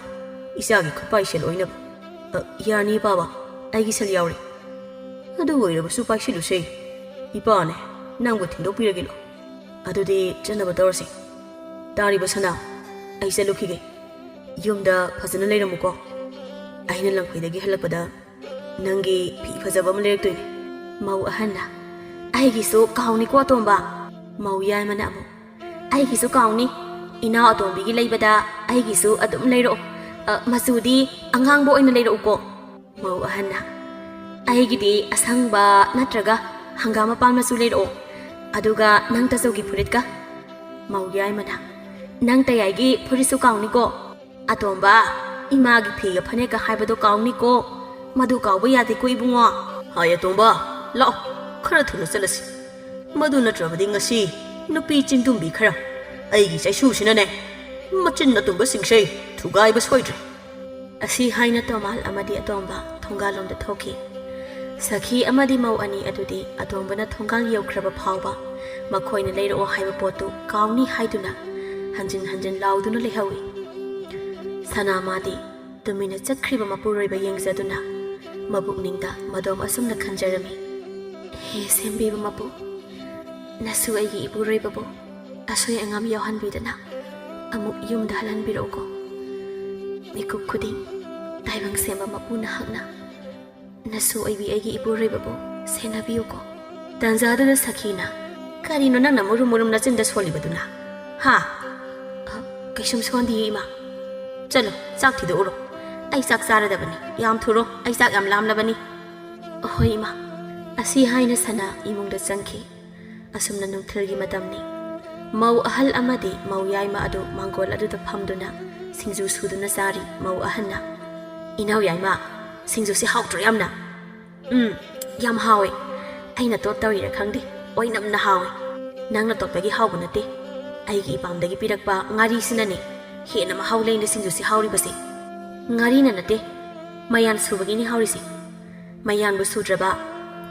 isagi khapai sel oina yani baba aigi sel yauri adu oira su pai silu sei ipane nangbu thindok piragilo adude chanaba tawrasi tari basana ai salukige yumda phajana leiramuko aina langphaidagi halakpada nangi phi phajaba ma lerak mau ahanna aigi su kauni ko tomba mau yai mana amu aigi su kauni ina atombi leibada aigisu adum leiro masudi angang bo oina leiro ko mau ahanna aigidi asangba natraga hangama palma su leiro aduga nang ta sogi furit ka mau yai mana nang ta yaigi furisu kauni ko atomba imagi phiga phane ka haibado kauni ko madu kawba yade ko ibungo hay atomba la khara thuna chalasi madu natrabadi ngasi nupi chindumbi khara ꯑꯩꯒꯤ ꯆꯩꯁꯨꯁꯤꯅꯅꯦ ꯃꯆꯤꯟ ꯑꯇꯨꯝꯕꯁꯤꯡꯁꯦ ꯊꯨꯒꯥꯏꯕ ꯁꯣꯏꯗ꯭ꯔꯦ ꯑꯁꯤ ꯍꯥꯏꯅ ꯇꯣꯃꯥꯜ ꯑꯃꯗꯤ ꯑꯇꯣꯝꯕ ꯊꯣꯡꯒꯥꯜꯂꯣꯝꯗ ꯊꯣꯛꯈꯤ ꯁꯈꯤ ꯑꯃꯗꯤ ꯃꯧ ꯑꯅꯤ ꯑꯗꯨꯗꯤ ꯑꯇꯣꯝꯕꯅ ꯊꯣꯡꯒꯥꯜ ꯌꯧꯈ꯭ꯔꯕ ꯐꯥꯎꯕ ꯃꯈꯣꯏꯅ ꯂꯩꯔꯛꯑꯣ ꯍꯥꯏꯕ ꯄꯣꯠꯇꯨ ꯀꯥꯎꯅꯤ ꯍꯥꯏꯗꯨꯅ ꯍꯟꯖꯤꯟ ꯂꯥꯎꯗꯨꯅ ꯂꯩꯍꯧꯏ ꯁꯅꯥꯃꯥꯗꯤ ꯇꯨꯃꯤꯟꯅ ꯆꯠꯈ꯭ꯔꯤꯕ ꯃꯄꯨꯔꯣꯏꯕ ꯌꯦꯡꯖꯗꯨꯅ ꯃꯕꯨꯛꯅꯤꯡꯗ ꯃꯗꯣꯝ ꯑꯁꯨꯝꯅ ꯈꯟꯖꯔꯝꯃꯤ ꯍꯦ ꯁꯦꯝꯕꯤꯕ ꯃꯄꯨ ꯅꯁꯨ ꯑꯩꯒꯤ ꯏꯄꯨꯔꯣꯏꯕꯕꯨ ꯑꯁꯣꯏ ꯑꯉꯥꯝ ꯌꯥꯎꯍꯟꯕꯤꯗꯅ ꯑꯃꯨꯛ ꯌꯨꯝꯗ ꯍꯜꯍꯟꯕꯤꯔꯛꯎꯀꯣ ꯃꯤꯀꯨꯞ ꯈꯨꯗꯤꯡ ꯇꯥꯏꯕꯪ ꯁꯦꯝꯕ ꯃꯄꯨꯅ ꯍꯛꯅ ꯅꯁꯨ ꯑꯣꯏꯕꯤ ꯑꯩꯒꯤ ꯏꯄꯨꯔꯣꯏꯕꯕꯨ ꯁꯦꯟꯅꯕꯤꯌꯨꯀꯣ ꯇꯥꯟꯖꯥꯗꯨꯗ ꯁꯈꯤꯅ ꯀꯔꯤꯅꯣ ꯅꯪꯅ ꯃꯨꯔꯨꯝ ꯅꯆꯤꯟꯗ ꯁꯣꯜꯂꯤꯕꯗꯨꯅ ꯍꯥ ꯀꯩꯁꯨꯝ ꯁꯣꯟꯗꯤꯌꯦ ꯏꯃꯥ ꯆꯠꯂꯣ ꯆꯥꯛ ꯊꯤꯗꯣꯛꯎꯔꯣ ꯑꯩ ꯆꯥꯛ ꯆꯥꯔꯗꯕꯅꯤ ꯌꯥꯝ ꯊꯨꯔꯣ ꯑꯩ ꯆꯥꯛ ꯌꯥꯝ ꯂꯥꯝꯂꯕꯅꯤ ꯍꯣꯏ ꯏꯃꯥ ꯑꯁꯤ ꯍꯥꯏꯅ ꯁꯅꯥ ꯏꯃꯨꯡꯗ ꯆꯪꯈꯤ ꯑꯁꯨꯝꯅ ꯅꯨꯡꯊꯤꯜꯒꯤ ꯃꯇꯝꯅꯤ mau ahal amadi mau yaima adu mangol aduda phamduna singju suduna sari mau ahanna inau yaima singju si hautro yamna yam hawe aina tot tawira khangdi oinamna hawe nangna totpagi hawbu nate aigi ipamdagi pirakpa ngari sinane hena ma hawleina singju si hawri basi ngari na nate mayan subagi ni hawri si mayan bu sudraba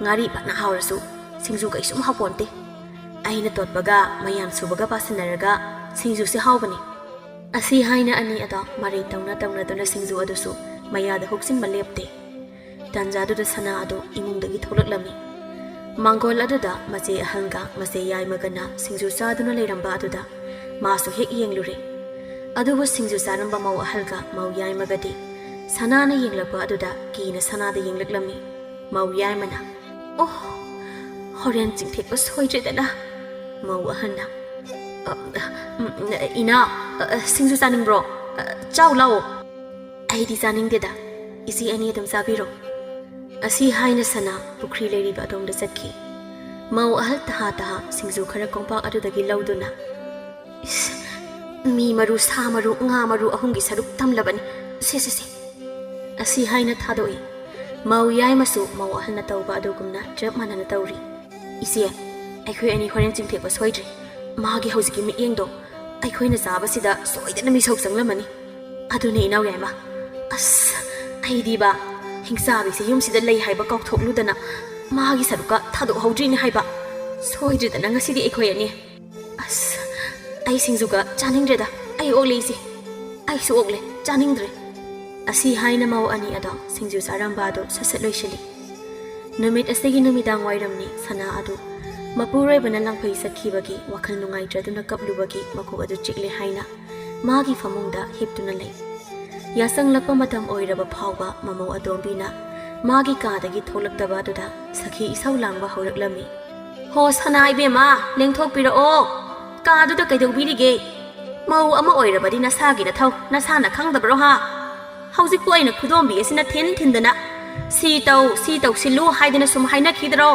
ngari patna hawrasu singju kaisum haponte aina totbaga mayan subaga pasinaraga singju si hawbani asi haina ani ada mari tawna dona singju adusu mayada hoksin malepte tanjadu da sana adu imungdagi tholaklami mangol aduda mache ahanga mache yaimagana singju saduna leiramba aduda masu hek yenglure adubu singju saramba mau ahalga mau yaimagadi sana na yenglapa aduda kina sana da yenglaklami mau yaimana oh horen chingthekpa soidredana mau ahanna ina singju saning bro chau lao ai di saning deda isi ani adam sabiro asi haina sana pukri leri ba dom da sakhi mau ahal taha singju khara kongpa adudagi lauduna mi maru sa maru nga maru ahungi saruk tamlabani se asi haina thadoi mau yai masu mau ahal na tawba adugumna trap manana tawri isi ꯑꯩꯈꯣꯏ ꯑꯅꯤ ꯍꯣꯔꯦꯟ ꯆꯤꯡꯊꯦꯛꯄ ꯁꯣꯏꯗ꯭ꯔꯦ ꯃꯥꯒꯤ ꯍꯧꯖꯤꯛꯀꯤ ꯃꯤꯠꯌꯦꯡꯗꯣ ꯑꯩꯈꯣꯏꯅ ꯆꯥꯕꯁꯤꯗ ꯁꯣꯏꯗꯅ ꯃꯤꯁꯧ ꯆꯪꯂꯝꯃꯅꯤ ꯑꯗꯨꯅꯦ ꯏꯅꯥꯎ ꯌꯥꯏꯃ ꯑꯁ ꯑꯩꯗꯤꯕ ꯍꯤꯡꯆꯥꯕꯤꯁꯦ ꯌꯨꯝꯁꯤꯗ ꯂꯩ ꯍꯥꯏꯕ ꯀꯥꯎꯊꯣꯛꯂꯨꯗꯅ ꯃꯥꯒꯤ ꯁꯔꯨꯛꯀ ꯊꯥꯗꯣꯛꯍꯧꯗ꯭ꯔꯤꯅꯦ ꯍꯥꯏꯕ ꯁꯣꯏꯗ꯭ꯔꯦꯗꯅ ꯉꯁꯤꯗꯤ ꯑꯩꯈꯣꯏ ꯑꯅꯤ ꯑꯁ ꯑꯩ ꯁꯤꯡꯖꯨꯒ ꯆꯥꯅꯤꯡꯗ꯭ꯔꯦꯗ ꯑꯩ ꯑꯣꯛꯂꯤꯁꯤ ꯑꯩꯁꯨ ꯑꯣꯛꯂꯦ ꯆꯥꯅꯤꯡꯗ꯭ꯔꯦ ꯑꯁꯤ ꯍꯥꯏꯅ ꯃꯧ ꯑꯅꯤ ꯑꯗꯣ ꯁꯤꯡꯖꯨ ꯆꯥꯔꯝꯕ ꯑꯗꯨ ꯁꯠ ꯂꯣꯏꯁꯤꯜꯂꯤ ꯅꯨꯃꯤꯠ ꯑꯁꯤꯒꯤ ꯅꯨꯃꯤꯗꯥꯡ ꯋꯥꯏꯔꯝꯅꯤ ꯁꯅꯥ ꯑꯗꯨ ꯃꯄꯨꯔꯣꯏꯕꯅ ꯂꯥꯡꯐꯩ ꯆꯠꯈꯤꯕꯒꯤ ꯋꯥꯈꯜ ꯅꯨꯡꯉꯥꯏꯇ꯭ꯔꯗꯨꯅ ꯀꯞꯂꯨꯕꯒꯤ ꯃꯀꯣꯛ ꯑꯗꯨ ꯆꯤꯛꯂꯦ ꯍꯥꯏꯅ ꯃꯥꯒꯤ ꯐꯃꯨꯡꯗ ꯍꯤꯞꯇꯨꯅ ꯂꯩ ꯌꯥꯆꯪꯂꯛꯄ ꯃꯇꯝ ꯑꯣꯏꯔꯕ ꯐꯥꯎꯕ ꯃꯃꯧ ꯑꯇꯣꯝꯕꯤꯅ ꯃꯥꯒꯤ ꯀꯥꯗꯒꯤ ꯊꯣꯛꯂꯛꯇꯕ ꯑꯗꯨꯗ ꯁꯈꯤ ꯏꯁꯧ ꯂꯥꯡꯕ ꯍꯧꯔꯛꯂꯝꯃꯤ ꯍꯣ ꯁꯅꯥ ꯏꯕꯦꯝꯃ ꯂꯦꯡꯊꯣꯛꯄꯤꯔꯛꯑꯣ ꯀꯥꯗꯨꯗ ꯀꯩꯗꯧꯕꯤꯔꯤꯒꯦ ꯃꯧ ꯑꯃ ꯑꯣꯏꯔꯕꯗꯤ ꯅꯁꯥꯒꯤ ꯅꯊꯧ ꯅꯁꯥꯅ ꯈꯪꯗꯕ꯭ꯔꯣ ꯍꯥ ꯍꯧꯖꯤꯛꯄꯨ ꯑꯩꯅ ꯈꯨꯗꯣꯝꯕꯤ ꯑꯁꯤꯅ ꯊꯤꯟꯗꯅ ꯁꯤ ꯇꯧꯁꯤꯜꯂꯨ ꯍꯥꯏꯗꯅ ꯁꯨꯝ ꯍꯥꯏꯅꯈꯤꯗ꯭ꯔꯣ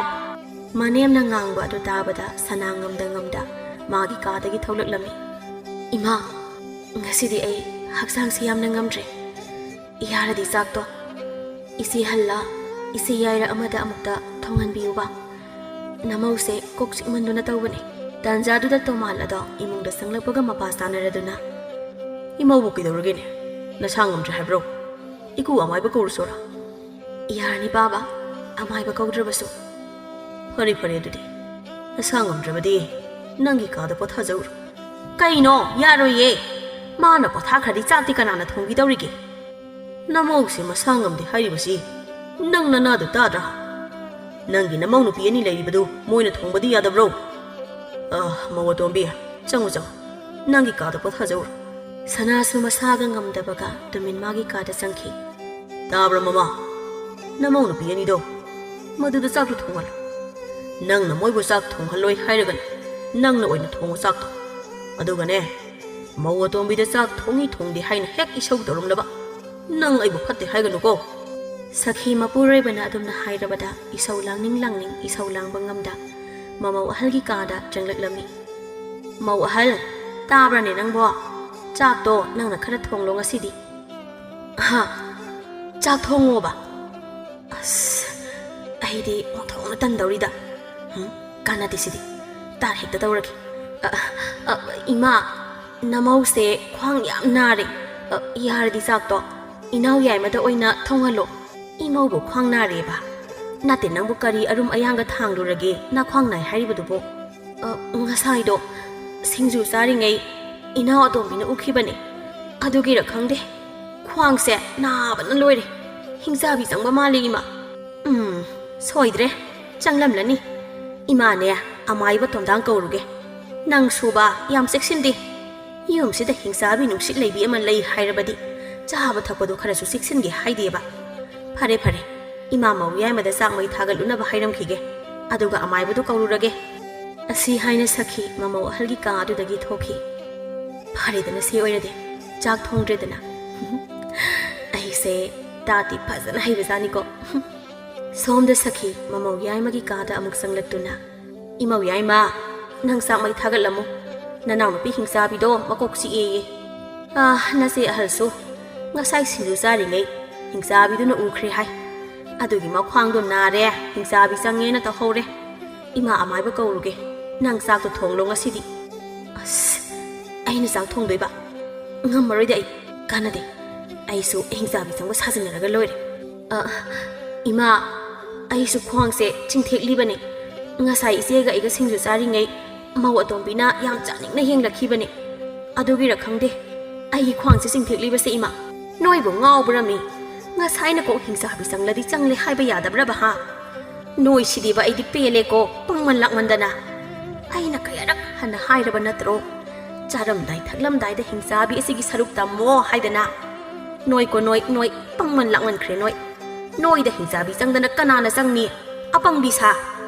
ꯃꯅꯦꯝꯅ ꯉꯥꯡꯕ ꯑꯗꯨ ꯇꯥꯕꯗ ꯁꯅꯥ ꯉꯝꯗ ꯃꯥꯒꯤ ꯀꯥꯗꯒꯤ ꯊꯣꯛꯂꯛꯂꯝꯃꯤ ꯏꯃꯥ ꯉꯁꯤꯗꯤ ꯑꯩ ꯍꯛꯆꯥꯡꯁꯤ ꯌꯥꯝꯅ ꯉꯝꯗ꯭ꯔꯦ ꯌꯥꯔꯗꯤ ꯆꯥꯛꯇꯣ ꯏꯆꯦ ꯍꯜꯂ ꯏꯆꯦ ꯌꯥꯏꯔ ꯑꯃꯗ ꯑꯃꯨꯛꯇ ꯊꯣꯡꯍꯟꯕꯤꯌꯨꯕ ꯅꯃꯧꯁꯦ ꯀꯣꯛ ꯆꯤꯛꯃꯟꯗꯨꯅ ꯇꯧꯕꯅꯤ ꯇꯥꯟꯖꯥꯗꯨꯗ ꯇꯣꯃꯥꯜ ꯑꯗꯣ ꯏꯃꯨꯡꯗ ꯆꯪꯂꯛꯄꯒ ꯃꯄꯥ ꯆꯥꯅꯔꯗꯨꯅ ꯏꯃꯧꯕꯨ ꯀꯩꯗꯧꯔꯒꯦꯅꯦ ꯅꯁꯥ ꯉꯝꯗ꯭ꯔꯦ ꯍꯥꯏꯕ꯭ꯔꯣ ꯏꯀꯨ ꯑꯃꯥꯏꯕ ꯀꯧꯔꯁꯣꯔꯥ ꯌꯥꯔꯅꯤ ꯕꯥꯕꯥ ꯑꯃꯥꯏꯕ ꯀꯧꯗ꯭ꯔꯕꯁꯨ ꯐꯔꯦ ꯑꯗꯨꯗꯤ ꯅꯁꯥ ꯉꯝꯗ꯭ꯔꯕꯗꯤ ꯅꯪꯒꯤ ꯀꯥꯗ ꯄꯣꯊꯥꯖꯧꯔꯣ ꯀꯩꯅꯣ ꯌꯥꯔꯣꯏꯌꯦ ꯃꯥꯅ ꯄꯣꯊꯥꯈ꯭ꯔꯗꯤ ꯆꯥꯛꯇꯤ ꯀꯅꯥꯅ ꯊꯣꯡꯕꯤꯗꯧꯔꯤꯒꯦ ꯅꯃꯧꯁꯦ ꯃꯁꯥ ꯉꯝꯗꯦ ꯍꯥꯏꯔꯤꯕꯁꯤ ꯅꯪ ꯅꯅꯥꯗꯨ ꯇꯥꯗ꯭ꯔꯥ ꯅꯪꯒꯤ ꯅꯃꯧ ꯅꯨꯄꯤ ꯑꯅꯤ ꯂꯩꯔꯤꯕꯗꯨ ꯃꯣꯏꯅ ꯊꯣꯡꯕꯗꯤ ꯌꯥꯗꯕ꯭ꯔꯣ ꯃꯧ ꯑꯇꯣꯝꯕꯤ ꯆꯪꯉꯨ ꯅꯪꯒꯤ ꯀꯥꯗ ꯄꯣꯊꯥꯖꯧꯔꯣ ꯁꯅꯥꯁꯨ ꯃꯁꯥꯒ ꯉꯝꯗꯕꯒ ꯇꯨꯃꯤꯟ ꯃꯥꯒꯤ ꯀꯥꯗ ꯆꯪꯈꯤ ꯇꯥꯕ꯭ꯔꯥ ꯃꯃꯥ ꯅꯃꯧ ꯅꯨꯄꯤ ꯑꯅꯤꯗꯣ ꯃꯗꯨꯗ ꯆꯥꯛꯇꯨ ꯊꯣꯡꯍꯜꯂꯨ ꯅꯪꯅ ꯃꯣꯏꯕꯨ ꯆꯥꯛ ꯊꯣꯡꯍꯜꯂꯣꯏ ꯍꯥꯏꯔꯒꯅ ꯅꯪꯅ ꯑꯣꯏꯅ ꯊꯣꯡꯉꯨ ꯆꯥꯛꯇꯣ ꯑꯗꯨꯒꯅꯦ ꯃꯧ ꯑꯇꯣꯝꯕꯤꯗ ꯆꯥꯛ ꯊꯣꯡꯗꯦ ꯍꯥꯏꯅ ꯍꯦꯛ ꯏꯁꯧ ꯇꯧꯔꯝꯂꯕ ꯅꯪ ꯑꯩꯕꯨ ꯐꯠꯇꯦ ꯍꯥꯏꯒꯅꯨꯀꯣ ꯁꯈꯤ ꯃꯄꯨꯔꯣꯏꯕꯅ ꯑꯗꯨꯝꯅ ꯍꯥꯏꯔꯕꯗ ꯏꯁꯧ ꯂꯥꯡꯅꯤꯡ ꯏꯁꯧ ꯂꯥꯡꯕ ꯉꯝꯗ ꯃꯃꯧ ꯑꯍꯜꯒꯤ ꯀꯥꯗ ꯆꯪꯂꯛꯂꯝꯃꯤ ꯃꯧ ꯑꯍꯜ ꯇꯥꯕ꯭ꯔꯅꯦ ꯅꯪꯕꯣ ꯆꯥꯛꯇꯣ ꯅꯪꯅ ꯈꯔ ꯊꯣꯡꯂꯣ ꯉꯁꯤꯗꯤ ꯆꯥꯛ ꯊꯣꯡꯉꯣꯕ ꯑꯁ ꯑꯩꯗꯤ ꯑꯣꯟꯊꯣꯛꯅ ꯇꯟꯗꯧꯔꯤꯗ ꯀꯥꯟꯅꯗꯦ ꯁꯤꯗꯤ ꯇꯥ ꯍꯦꯛꯇ ꯇꯧꯔꯒꯦ ꯏꯃꯥ ꯅꯃꯧꯁꯦ ꯈ꯭ꯋꯥꯡ ꯌꯥꯝ ꯅꯥꯔꯦ ꯌꯥꯔꯗꯤ ꯆꯥꯛꯇꯣ ꯏꯅꯥꯎ ꯌꯥꯏꯃꯗ ꯑꯣꯏꯅ ꯊꯣꯡꯍꯜꯂꯣ ꯏꯃꯧꯕꯨ ꯈ꯭ꯋꯥꯡ ꯅꯥꯔꯦꯕ ꯅꯠꯇꯦ ꯅꯪꯕꯨ ꯀꯔꯤ ꯑꯔꯨꯝ ꯑꯌꯥꯡꯒ ꯊꯥꯡꯂꯨꯔꯒꯦ ꯅ ꯈ꯭ꯋꯥꯡ ꯅꯥꯏ ꯍꯥꯏꯔꯤꯕꯗꯨꯕꯣ ꯉꯁꯥꯏꯗꯣ ꯁꯤꯡꯖꯨ ꯆꯥꯔꯤꯉꯩ ꯏꯅꯥꯎ ꯑꯇꯣꯝꯕꯤꯅ ꯎꯈꯤꯕꯅꯦ ꯑꯗꯨꯒꯤꯔ ꯈꯪꯗꯦ ꯈ꯭ꯋꯥꯡꯁꯦ ꯅꯥꯕꯅ ꯂꯣꯏꯔꯦ ꯍꯤꯡꯆꯥꯕꯤ ꯆꯪꯕ ꯃꯥꯜꯂꯤ ꯏꯃꯥ ꯁꯣꯏꯗ꯭ꯔꯦ ꯆꯪꯂꯝꯂꯅꯤ ꯏꯃꯥꯅꯦ ꯑꯃꯥꯏꯕ ꯇꯣꯟꯗꯥꯡ ꯀꯧꯔꯨꯒꯦ ꯅꯪ ꯁꯨꯕ ꯌꯥꯝ ꯆꯦꯛꯁꯤꯟꯗꯦ ꯌꯨꯝꯁꯤꯗ ꯍꯤꯡꯆꯥꯕꯤ ꯅꯨꯡꯁꯤꯠ ꯂꯩꯕꯤ ꯑꯃ ꯂꯩ ꯍꯥꯏꯔꯕꯗꯤ ꯆꯥꯕ ꯊꯛꯄꯗꯣ ꯈꯔꯁꯨ ꯆꯦꯛꯁꯤꯟꯒꯦ ꯍꯥꯏꯗꯦꯕ ꯐꯔꯦ ꯏꯃꯥ ꯃꯧ ꯌꯥꯏꯃꯗ ꯆꯥꯛ ꯃꯩ ꯊꯥꯒꯠꯂꯨꯅꯕ ꯍꯥꯏꯔꯝꯈꯤꯒꯦ ꯑꯗꯨꯒ ꯑꯃꯥꯏꯕꯗꯨ ꯀꯧꯔꯨꯔꯒꯦ ꯑꯁꯤ ꯍꯥꯏꯅ ꯁꯈꯤ ꯃꯃꯧ ꯑꯍꯜꯒꯤ ꯀꯥ ꯑꯗꯨꯗꯒꯤ ꯊꯣꯛꯈꯤ ꯐꯔꯦꯗꯅ ꯁꯤ ꯑꯣꯏꯔꯗꯤ ꯆꯥꯛ ꯊꯣꯡꯗ꯭ꯔꯦꯗꯅ ꯑꯩꯁꯦ ꯇꯥꯇꯤ ꯐꯖꯅ ꯍꯩꯕꯖꯥꯠꯅꯤꯀꯣ ꯁꯣꯝꯗ ꯁꯈꯤ ꯃꯃꯧ ꯌꯥꯏꯃꯒꯤ ꯀꯥꯗ ꯑꯃꯨꯛ ꯆꯪꯂꯛꯇꯨꯅ ꯏꯃꯧ ꯌꯥꯏꯃ ꯅꯪ ꯆꯥꯛ ꯃꯩ ꯊꯥꯒꯠꯂꯝꯃꯨ ꯅꯅꯥꯎ ꯅꯨꯄꯤ ꯍꯤꯡꯆꯥꯕꯤꯗꯣ ꯃꯀꯣꯛ ꯆꯤꯛꯑꯦꯌꯦ ꯅꯆꯦ ꯑꯍꯜꯁꯨ ꯉꯁꯥꯏ ꯁꯤꯡꯖꯨ ꯆꯥꯔꯤꯉꯩ ꯍꯤꯡꯆꯥꯕꯤꯗꯨꯅ ꯎꯈ꯭ꯔꯦ ꯍꯥꯏ ꯑꯗꯨꯒꯤ ꯃꯈ꯭ꯋꯥꯡꯗꯣ ꯅꯥꯔꯦ ꯍꯤꯡꯆꯥꯕꯤ ꯆꯪꯉꯦꯅ ꯇꯧꯍꯧꯔꯦ ꯏꯃꯥ ꯑꯃꯥꯏꯕ ꯀꯧꯔꯨꯒꯦ ꯅꯪ ꯆꯥꯛꯇꯣ ꯊꯣꯡꯂꯣ ꯉꯁꯤꯗꯤ ꯑꯁ ꯑꯩꯅ ꯆꯥꯛ ꯊꯣꯡꯗꯣꯏꯕ ꯉꯝꯃꯔꯣꯏꯗꯤ ꯑꯩ ꯀꯥꯟꯅꯗꯦ ꯑꯩꯁꯨ ꯍꯤꯡꯆꯥꯕꯤ ꯆꯪꯕ ꯁꯥꯖꯤꯟꯅꯔꯒ ꯂꯣꯏꯔꯦ ꯏꯃꯥ ꯑꯩꯁꯨ ꯈ꯭ꯋꯥꯡꯁꯦ ꯆꯤꯡꯊꯦꯛꯂꯤꯕꯅꯦ ꯉꯁꯥꯏ ꯏꯆꯦꯒ ꯑꯩꯒ ꯁꯤꯡꯖꯨ ꯆꯥꯔꯤꯉꯩ ꯃꯧ ꯑꯇꯣꯝꯕꯤꯅ ꯌꯥꯝ ꯆꯥꯅꯤꯡꯅ ꯌꯦꯡꯂꯛꯈꯤꯕꯅꯦ ꯑꯗꯨꯒꯤꯔ ꯈꯪꯗꯦ ꯑꯩꯒꯤ ꯈ꯭ꯋꯥꯡꯁꯦ ꯆꯤꯡꯊꯦꯛꯂꯤꯕꯁꯦ ꯏꯃꯥ ꯅꯣꯏꯕꯨ ꯉꯥꯎꯕ꯭ꯔꯃꯤ ꯉꯁꯥꯏꯅ ꯀꯣꯛ ꯍꯤꯡꯆꯥꯕꯤ ꯆꯪꯂꯗꯤ ꯆꯪꯂꯦ ꯍꯥꯏꯕ ꯌꯥꯗꯕ꯭ꯔꯕ ꯍꯥ ꯅꯣꯏꯁꯤꯗꯤꯕ ꯑꯩꯗꯤ ꯄꯦꯜꯂꯦꯀꯣ ꯄꯪꯃꯟ ꯂꯥꯛꯃꯟꯗꯅ ꯑꯩꯅ ꯀꯌꯥꯔꯛ ꯍꯟꯅ ꯍꯥꯏꯔꯕ ꯅꯠꯇ꯭ꯔꯣ ꯆꯥꯔꯝꯗꯥꯏ ꯊꯛꯂꯝꯗꯥꯏꯗ ꯍꯤꯡꯆꯥꯕꯤ ꯑꯁꯤꯒꯤ ꯁꯔꯨꯛ ꯇꯝꯃꯣ ꯍꯥꯏꯗꯅ ꯅꯣꯏꯀꯣ ꯅꯣꯏ ꯄꯪꯃꯟ ꯂꯥꯛꯃꯟꯈ꯭ꯔꯦ ꯅꯣꯏꯗ ꯍꯤꯡꯆꯥꯕꯤ ꯆꯪꯗꯅ ꯀꯅꯥꯅ ꯆꯪꯅꯤ ꯑꯄꯪꯕꯤ ꯁꯥ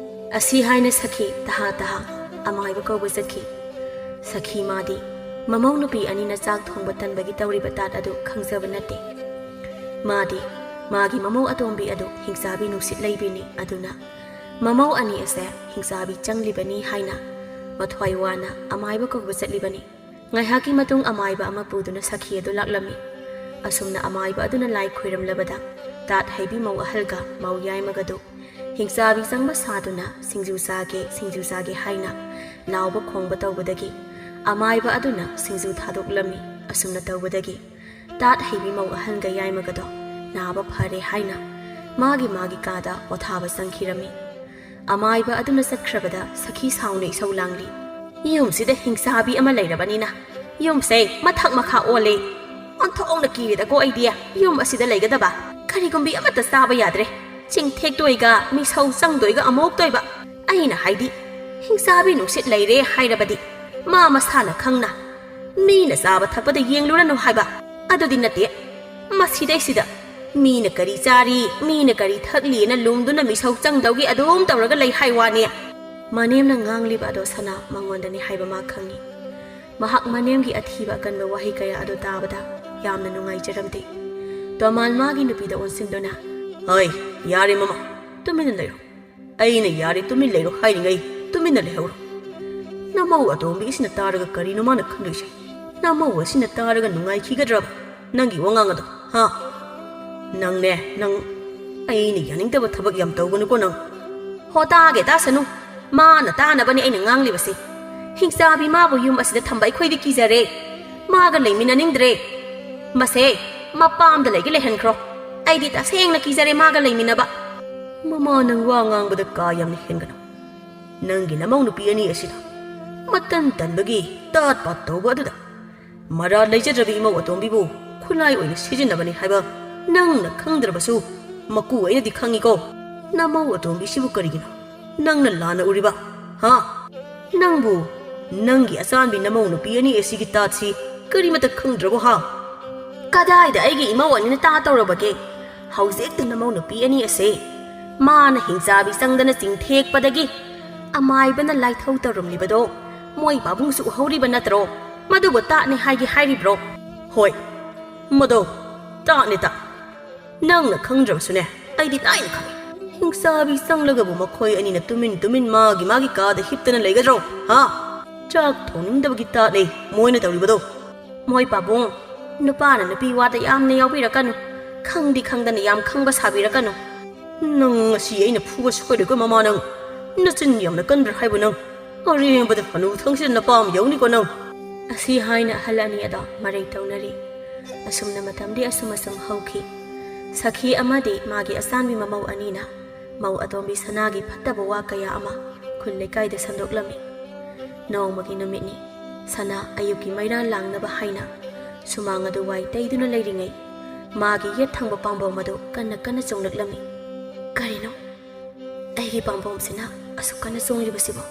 ꯑꯁꯤ ꯍꯥꯏꯅ ꯁꯈꯤ ꯇꯍꯥ ꯑꯃꯥꯏꯕ ꯀꯧꯕ ꯆꯠꯈꯤ ꯁꯈꯤ ꯃꯥꯗꯤ ꯃꯃꯧ ꯅꯨꯄꯤ ꯑꯅꯤꯅ ꯆꯥꯛ ꯊꯣꯡꯕ ꯇꯟꯕꯒꯤ ꯇꯧꯔꯤꯕ ꯇꯥꯠ ꯑꯗꯨ ꯈꯪꯖꯕ ꯅꯠꯇꯦ ꯃꯥꯗꯤ ꯃꯥꯒꯤ ꯃꯃꯧ ꯑꯇꯣꯝꯕꯤ ꯑꯗꯨ ꯍꯤꯡꯆꯥꯕꯤ ꯅꯨꯡꯁꯤꯠ ꯂꯩꯕꯤꯅꯤ ꯑꯗꯨꯅ ꯃꯃꯧ ꯑꯅꯤ ꯑꯁꯦ ꯍꯤꯡꯆꯥꯕꯤ ꯆꯪꯂꯤꯕꯅꯤ ꯍꯥꯏꯅ ꯃꯊ꯭ꯋꯥꯏ ꯋꯥꯅ ꯑꯃꯥꯏꯕ ꯀꯧꯕ ꯆꯠꯂꯤꯕꯅꯤ ꯉꯥꯏꯍꯥꯛꯀꯤ ꯃꯇꯨꯡ ꯑꯃꯥꯏꯕ ꯑꯃ ꯄꯨꯗꯨꯅ ꯁꯈꯤ ꯑꯗꯨ ꯂꯥꯛꯂꯝꯃꯤ ꯑꯁꯨꯝꯅ ꯑꯃꯥꯏꯕ ꯑꯗꯨꯅ ꯂꯥꯏ ꯈꯣꯏꯔꯝꯂꯕꯗ ꯇꯥꯠ ꯍꯩꯕꯤ ꯃꯧ ꯑꯍꯜꯒ ꯃꯧ ꯌꯥꯏꯃꯒꯗꯨ ꯍꯤꯡꯆꯥꯕꯤ ꯆꯪꯕ ꯁꯥꯗꯨꯅ ꯁꯤꯡꯖꯨ ꯆꯥꯒꯦ ꯍꯥꯏꯅ ꯂꯥꯎꯕ ꯈꯣꯡꯕ ꯇꯧꯕꯗꯒꯤ ꯑꯃꯥꯏꯕ ꯑꯗꯨꯅ ꯁꯤꯡꯖꯨ ꯊꯥꯗꯣꯛꯂꯝꯃꯤ ꯑꯁꯨꯝꯅ ꯇꯧꯕꯗꯒꯤ ꯇꯥꯠ ꯍꯩꯕꯤ ꯃꯧ ꯑꯍꯜꯒ ꯌꯥꯏꯃꯒꯗꯣ ꯅꯥꯕ ꯐꯔꯦ ꯍꯥꯏꯅ ꯃꯥꯒꯤ ꯀꯥꯗ ꯄꯣꯊꯥꯕ ꯆꯪꯈꯤꯔꯝꯃꯤ ꯑꯃꯥꯏꯕ ꯑꯗꯨꯅ ꯆꯠꯈ꯭ꯔꯕꯗ ꯁꯈꯤ ꯁꯥꯎꯅ ꯏꯁꯧ ꯂꯥꯡꯂꯤ ꯌꯨꯝꯁꯤꯗ ꯍꯤꯡꯆꯥꯕꯤ ꯑꯃ ꯂꯩꯔꯕꯅꯤꯅ ꯌꯨꯝꯁꯦ ꯃꯊꯛ ꯃꯈꯥ ꯑꯣꯜꯂꯦ ꯑꯣꯟꯊꯣꯛꯅ ꯀꯤꯔꯦꯗꯀꯣ ꯑꯩꯗꯤ ꯌꯨꯝ ꯑꯁꯤꯗ ꯂꯩꯒꯗꯕ ꯀꯔꯤꯒꯨꯝꯕꯤ ꯑꯃꯠꯇ ꯆꯥꯕ ꯌꯥꯗ꯭ꯔꯦ ꯆꯤꯡꯊꯦꯛꯇꯣꯏꯒ ꯃꯤꯁꯧ ꯆꯪꯗꯣꯏꯒ ꯑꯃꯣꯛꯇꯣꯏꯕ ꯑꯩꯅ ꯍꯥꯏꯗꯤ ꯍꯤꯡꯆꯥꯕꯤ ꯅꯨꯡꯁꯤꯠ ꯂꯩꯔꯦ ꯍꯥꯏꯔꯕꯗꯤ ꯃꯥ ꯃꯁꯥꯅ ꯈꯪꯅ ꯃꯤꯅ ꯆꯥꯕ ꯊꯛꯄꯗ ꯌꯦꯡꯂꯨꯔꯅꯨ ꯍꯥꯏꯕ ꯑꯗꯨꯗꯤ ꯅꯠꯇꯦ ꯃꯁꯤꯗꯩꯁꯤꯗ ꯃꯤꯅ ꯀꯔꯤ ꯆꯥꯔꯤ ꯃꯤꯅ ꯀꯔꯤ ꯊꯛꯂꯤꯅ ꯂꯨꯝꯗꯨꯅ ꯃꯤꯁꯧ ꯆꯪꯗꯧꯒꯤ ꯑꯗꯨꯝ ꯇꯧꯔꯒ ꯂꯩ ꯍꯥꯏ ꯋꯥꯅꯤ ꯃꯅꯦꯝꯅ ꯉꯥꯡꯂꯤꯕ ꯑꯗꯣ ꯁꯅꯥ ꯃꯉꯣꯟꯗꯅꯤ ꯍꯥꯏꯕ ꯃꯥ ꯈꯪꯉꯤ ꯃꯍꯥꯛ ꯃꯅꯦꯝꯒꯤ ꯑꯊꯤꯕ ꯑꯀꯟꯕ ꯋꯥꯍꯩ ꯀꯌꯥ ꯑꯗꯨ ꯇꯥꯕꯗ ꯌꯥꯝꯅ ꯅꯨꯡꯉꯥꯏꯖꯔꯝꯗꯦ ꯇꯣꯃꯥꯜ ꯃꯥꯒꯤ ꯅꯨꯄꯤꯗ ꯑꯣꯟꯁꯤꯟꯗꯨꯅ ꯍꯣꯏ ꯌꯥꯔꯦ ꯃꯃꯥ ꯇꯨꯃꯤꯟꯅ ꯂꯩꯔꯣ ꯑꯩꯅ ꯌꯥꯔꯦ ꯇꯨꯃꯤꯟ ꯂꯩꯔꯣ ꯍꯥꯏꯔꯤꯉꯩ ꯇꯨꯃꯤꯟꯅ ꯂꯩꯍꯧꯔꯣ ꯅꯃꯧ ꯑꯇꯣꯝꯕꯤꯁꯤꯅ ꯇꯥꯔꯒ ꯀꯔꯤꯅꯣ ꯃꯥꯅ ꯈꯟꯗꯣꯏꯁꯦ ꯅꯃꯧ ꯑꯁꯤꯅ ꯇꯥꯔꯒ ꯅꯨꯡꯉꯥꯏꯈꯤꯒꯗ꯭ꯔꯕ ꯅꯪꯒꯤ ꯋꯥꯉꯥꯡ ꯑꯗꯣ ꯍꯥ ꯅꯪꯅꯦ ꯅꯪ ꯑꯩꯅ ꯌꯥꯅꯤꯡꯗꯕ ꯊꯕꯛ ꯌꯥꯝ ꯇꯧꯒꯅꯨꯀꯣ ꯅꯪ ꯍꯣ ꯇꯥꯒꯦ ꯇꯥꯁꯅꯨ ꯃꯥꯅ ꯇꯥꯅꯕꯅꯤ ꯑꯩꯅ ꯉꯥꯡꯂꯤꯕꯁꯤ ꯍꯤꯡꯆꯥꯕꯤ ꯃꯥꯕꯨ ꯌꯨꯝ ꯑꯁꯤꯗ ꯊꯝꯕ ꯑꯩꯈꯣꯏꯗꯤ ꯀꯤꯖꯔꯦ ꯃꯥꯒ ꯂꯩꯃꯤꯟꯅꯅꯤꯡꯗ꯭ꯔꯦ ꯃꯁꯦ ꯃꯄꯥꯝꯗ ꯂꯩꯒꯦ ꯂꯩꯍꯟꯈ꯭ꯔꯣ ꯑꯩꯗꯤ ꯇꯁꯦꯡꯅ ꯀꯤꯖꯔꯦ ꯃꯥꯒ ꯂꯩꯃꯤꯟꯅꯕ ꯃꯃꯥ ꯅꯪ ꯋꯥ ꯉꯥꯡꯕꯗ ꯀꯥ ꯌꯥꯝꯅ ꯍꯦꯟꯒꯅꯨ ꯅꯪꯒꯤ ꯅꯃꯧ ꯅꯨꯄꯤ ꯑꯅꯤ ꯑꯁꯤꯗ ꯃꯇꯟ ꯇꯟꯕꯒꯤ ꯇꯥꯠ ꯄꯥꯠ ꯇꯧꯕ ꯑꯗꯨꯗ ꯃꯔꯥ ꯂꯩꯖꯗ꯭ꯔꯕꯤ ꯏꯃꯧ ꯑꯇꯣꯝꯕꯤꯕꯨ ꯈꯨꯠꯂꯥꯏ ꯑꯣꯏꯅ ꯁꯤꯖꯤꯟꯅꯕꯅꯤ ꯍꯥꯏꯕ ꯅꯪꯅ ꯈꯪꯗ꯭ꯔꯕꯁꯨ ꯃꯀꯨ ꯑꯩꯅꯗꯤ ꯈꯪꯉꯤꯀꯣ ꯅꯃꯧ ꯑꯇꯣꯝꯕꯤꯁꯤꯕు ꯀꯔꯤꯒꯤꯅꯣ ꯅꯪꯅ ꯂꯥꯟꯅ ꯎꯔꯤꯕ ꯍꯥ ꯅꯪꯕꯨ ꯅꯪꯒꯤ ꯑꯆꯥꯟꯕꯤ ꯅꯃꯧ ꯅꯨꯄꯤ ꯑꯅꯤ ꯑꯁꯤꯒꯤ ꯇꯥꯠꯁꯤ ꯀꯔꯤꯃꯇ ꯈꯪꯗ꯭ꯔꯕꯣ ꯍꯥ ꯀꯗꯥꯏꯗ ꯑꯩꯒꯤ ꯏꯃꯧ ꯑꯅꯤꯅ ꯇꯥ ꯇꯧꯔꯕꯒꯦ ꯍꯧꯖꯤꯛꯇ ꯅꯃꯧ ꯅꯨꯄꯤ ꯑꯅꯤ ꯑꯁꯦ ꯃꯥꯅ ꯍꯤꯡꯆꯥꯕꯤ ꯆꯪꯗꯅ ꯆꯤꯡꯊꯦꯛꯄꯗꯒꯤ ꯑꯃꯥꯏꯕꯅ ꯂꯥꯏꯊꯧ ꯇꯧꯔꯝꯂꯤꯕꯗꯣ ꯃꯣꯏ ꯄꯥꯕꯨꯡꯁꯨ ꯎꯍꯧꯔꯤꯕ ꯅꯠꯇ꯭ꯔꯣ ꯃꯗꯨꯕꯨ ꯇꯥꯠꯅꯤ ꯍꯥꯏꯒꯦ ꯍꯥꯏꯔꯤꯕ꯭ꯔꯣ ꯍꯣꯏ ꯃꯗꯣ ꯇꯥꯠꯅꯤ ꯇꯥꯠ ꯅꯪꯅ ꯈꯪꯗ꯭ꯔꯕꯁꯨꯅꯦ ꯑꯩꯗꯤ ꯂꯥꯏꯅ ꯈꯪꯉꯤ ꯍꯤꯡꯆꯥꯕꯤ ꯆꯪꯂꯒꯕꯨ ꯃꯈꯣꯏ ꯑꯅꯤꯅ ꯇꯨꯃꯤꯟ ꯃꯥꯒꯤ ꯀꯥꯗ ꯍꯤꯞꯇꯅ ꯂꯩꯒꯗ꯭ꯔꯣ ꯍꯥ ꯆꯥꯛ ꯊꯣꯡꯅꯤꯡꯗꯕꯒꯤ ꯇꯥꯠꯅꯤ ꯃꯣꯏꯅ ꯇꯧꯔꯤꯕꯗꯣ ꯃꯣꯏ ꯄꯥꯕꯨꯡ ꯅꯨꯄꯥꯅ ꯅꯨꯄꯤ ꯋꯥꯗ ꯌꯥꯝꯅ ꯌꯥꯎꯕꯤꯔꯛꯀꯅꯨ ꯈꯪꯗꯤ ꯈꯪꯗꯅ ꯌꯥꯝ ꯈꯪꯕ ꯁꯥꯕꯤꯔꯛꯀꯅꯨ ꯅꯪ ꯉꯁꯤ ꯑꯩꯅ ꯐꯨꯕ ꯁꯣꯏꯔꯣꯏꯀꯣ ꯃꯃꯥ ꯅꯪ ꯅꯆꯤꯟ ꯌꯥꯝꯅ ꯀꯟꯕ꯭ꯔꯥ ꯍꯥꯏꯕ ꯅꯪ ꯑꯔꯦꯝꯕꯗ ꯍꯅꯨ ꯊꯪꯁꯤꯗ ꯅꯄꯥꯝ ꯌꯧꯅꯤꯀꯣ ꯅꯪ ꯑꯁꯤ ꯍꯥꯏꯅ ꯑꯍꯜ ꯑꯅꯤ ꯑꯗꯣ ꯃꯔꯩ ꯇꯧꯅꯔꯤ ꯑꯁꯨꯝꯅ ꯃꯇꯝꯗꯤ ꯑꯁꯨꯝ ꯍꯧꯈꯤ ꯁꯈꯤ ꯑꯃꯗꯤ ꯃꯥꯒꯤ ꯑꯆꯥꯟꯕꯤ ꯃꯃꯧ ꯑꯅꯤꯅ ꯃꯧ ꯑꯇꯣꯝꯕꯤ ꯁꯅꯥꯒꯤ ꯐꯠꯇꯕ ꯋꯥ ꯀꯌꯥ ꯑꯃ ꯈꯨꯜ ꯂꯩꯀꯥꯏꯗ ꯁꯟꯗꯣꯛꯂꯝꯃꯤ ꯅꯣꯡꯃꯒꯤ ꯅꯨꯃꯤꯠꯅꯤ ꯁꯅꯥ ꯑꯌꯨꯛꯀꯤ ꯃꯩꯔꯥ ꯂꯥꯡꯅꯕ ꯍꯥꯏꯅ ꯁꯨꯃꯥꯡ ꯑꯗꯨ ꯋꯥꯏ ꯇꯩꯗꯨꯅ ꯂꯩꯔꯤꯉꯩ ꯃꯥꯒꯤ ꯌꯦꯠ ꯊꯪꯕ ꯄꯥꯝꯕꯣꯝ ꯑꯗꯨ ꯀꯟꯅ ꯆꯣꯡꯂꯛꯂꯝꯃꯤ ꯀꯔꯤꯅꯣ ꯑꯩꯒꯤ ꯄꯥꯝꯕꯣꯝꯁꯤꯅ ꯑꯁꯨꯛ ꯀꯟꯅ ꯆꯣꯡꯂꯤꯕꯁꯤꯕꯣ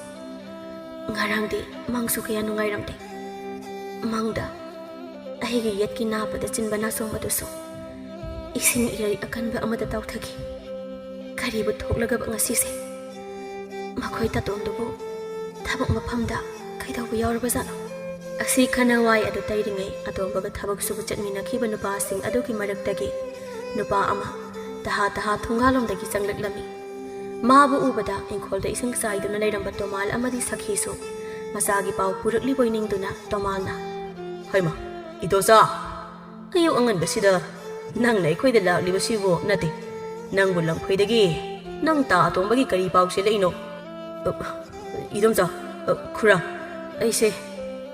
ꯉꯔꯥꯡꯗꯤ ꯃꯪꯁꯨ ꯀꯌꯥ ꯅꯨꯡꯉꯥꯏꯔꯝꯗꯦ ꯃꯪꯗ ꯑꯩꯒꯤ ꯌꯦꯠꯀꯤ ꯅꯥꯄꯗ ꯆꯤꯟꯕ ꯅꯥꯆꯣꯡꯕꯗꯨꯁꯨ ꯏꯁꯤꯡ ꯏꯔꯩ ꯑꯀꯟꯕ ꯑꯃꯗ ꯇꯥꯎꯊꯈꯤ ꯀꯔꯤꯕꯨ ꯊꯣꯛꯂꯒꯕ ꯉꯁꯤꯁꯦ ꯃꯈꯣꯏ ꯇꯥꯇꯣꯟꯗꯨꯕꯨ ꯊꯕꯛ ꯃꯐꯝꯗ ꯀꯩꯗꯧꯕ ꯌꯥꯎꯔꯕꯖꯥꯠꯅꯣ ꯑꯁꯤ ꯈꯟꯅꯋꯥꯏ ꯑꯗꯨ ꯇꯩꯔꯤꯉꯩ ꯑꯇꯣꯝꯕꯒ ꯊꯕꯛ ꯁꯨꯕ ꯆꯠꯃꯤꯟꯅꯈꯤꯕ ꯅꯨꯄꯥꯁꯤꯡ ꯑꯗꯨꯒꯤ ꯃꯔꯛꯇꯒꯤ ꯅꯨꯄꯥ ꯑꯃ ꯇꯍꯥ ꯊꯣꯡꯒꯥꯜꯂꯣꯝꯗꯒꯤ ꯆꯪꯂꯛꯂꯝꯃꯤ ꯃꯥꯕꯨ ꯎꯕꯗ ꯏꯪꯈꯣꯜꯗ ꯏꯁꯤꯡ ꯆꯥꯏꯗꯨꯅ ꯂꯩꯔꯝꯕ ꯇꯣꯃꯥꯜ ꯑꯃꯗꯤ ꯁꯈꯤꯁꯨ ꯃꯆꯥꯒꯤ ꯄꯥꯎ ꯄꯨꯔꯛꯂꯤꯕꯣꯏ ꯅꯤꯡꯗꯨꯅ ꯇꯣꯃꯥꯜꯅ ꯍꯩꯃꯥ ꯏꯗꯣꯆꯥ ꯑꯌꯨꯛ ꯑꯉꯟꯕꯁꯤꯗ ꯅꯪꯅ ꯑꯩꯈꯣꯏꯗ ꯂꯥꯛꯂꯤꯕꯁꯤꯕꯨ ꯅꯠꯇꯦ ꯅꯪꯕꯨ ꯂꯝꯈꯩꯗꯒꯤ ꯅꯪ ꯇꯥ ꯑꯇꯣꯝꯕꯒꯤ ꯀꯔꯤ ꯄꯥꯎ ꯆꯦꯜꯂꯛꯏꯅꯣ 이동자 쿠라 ꯑꯩꯁꯦ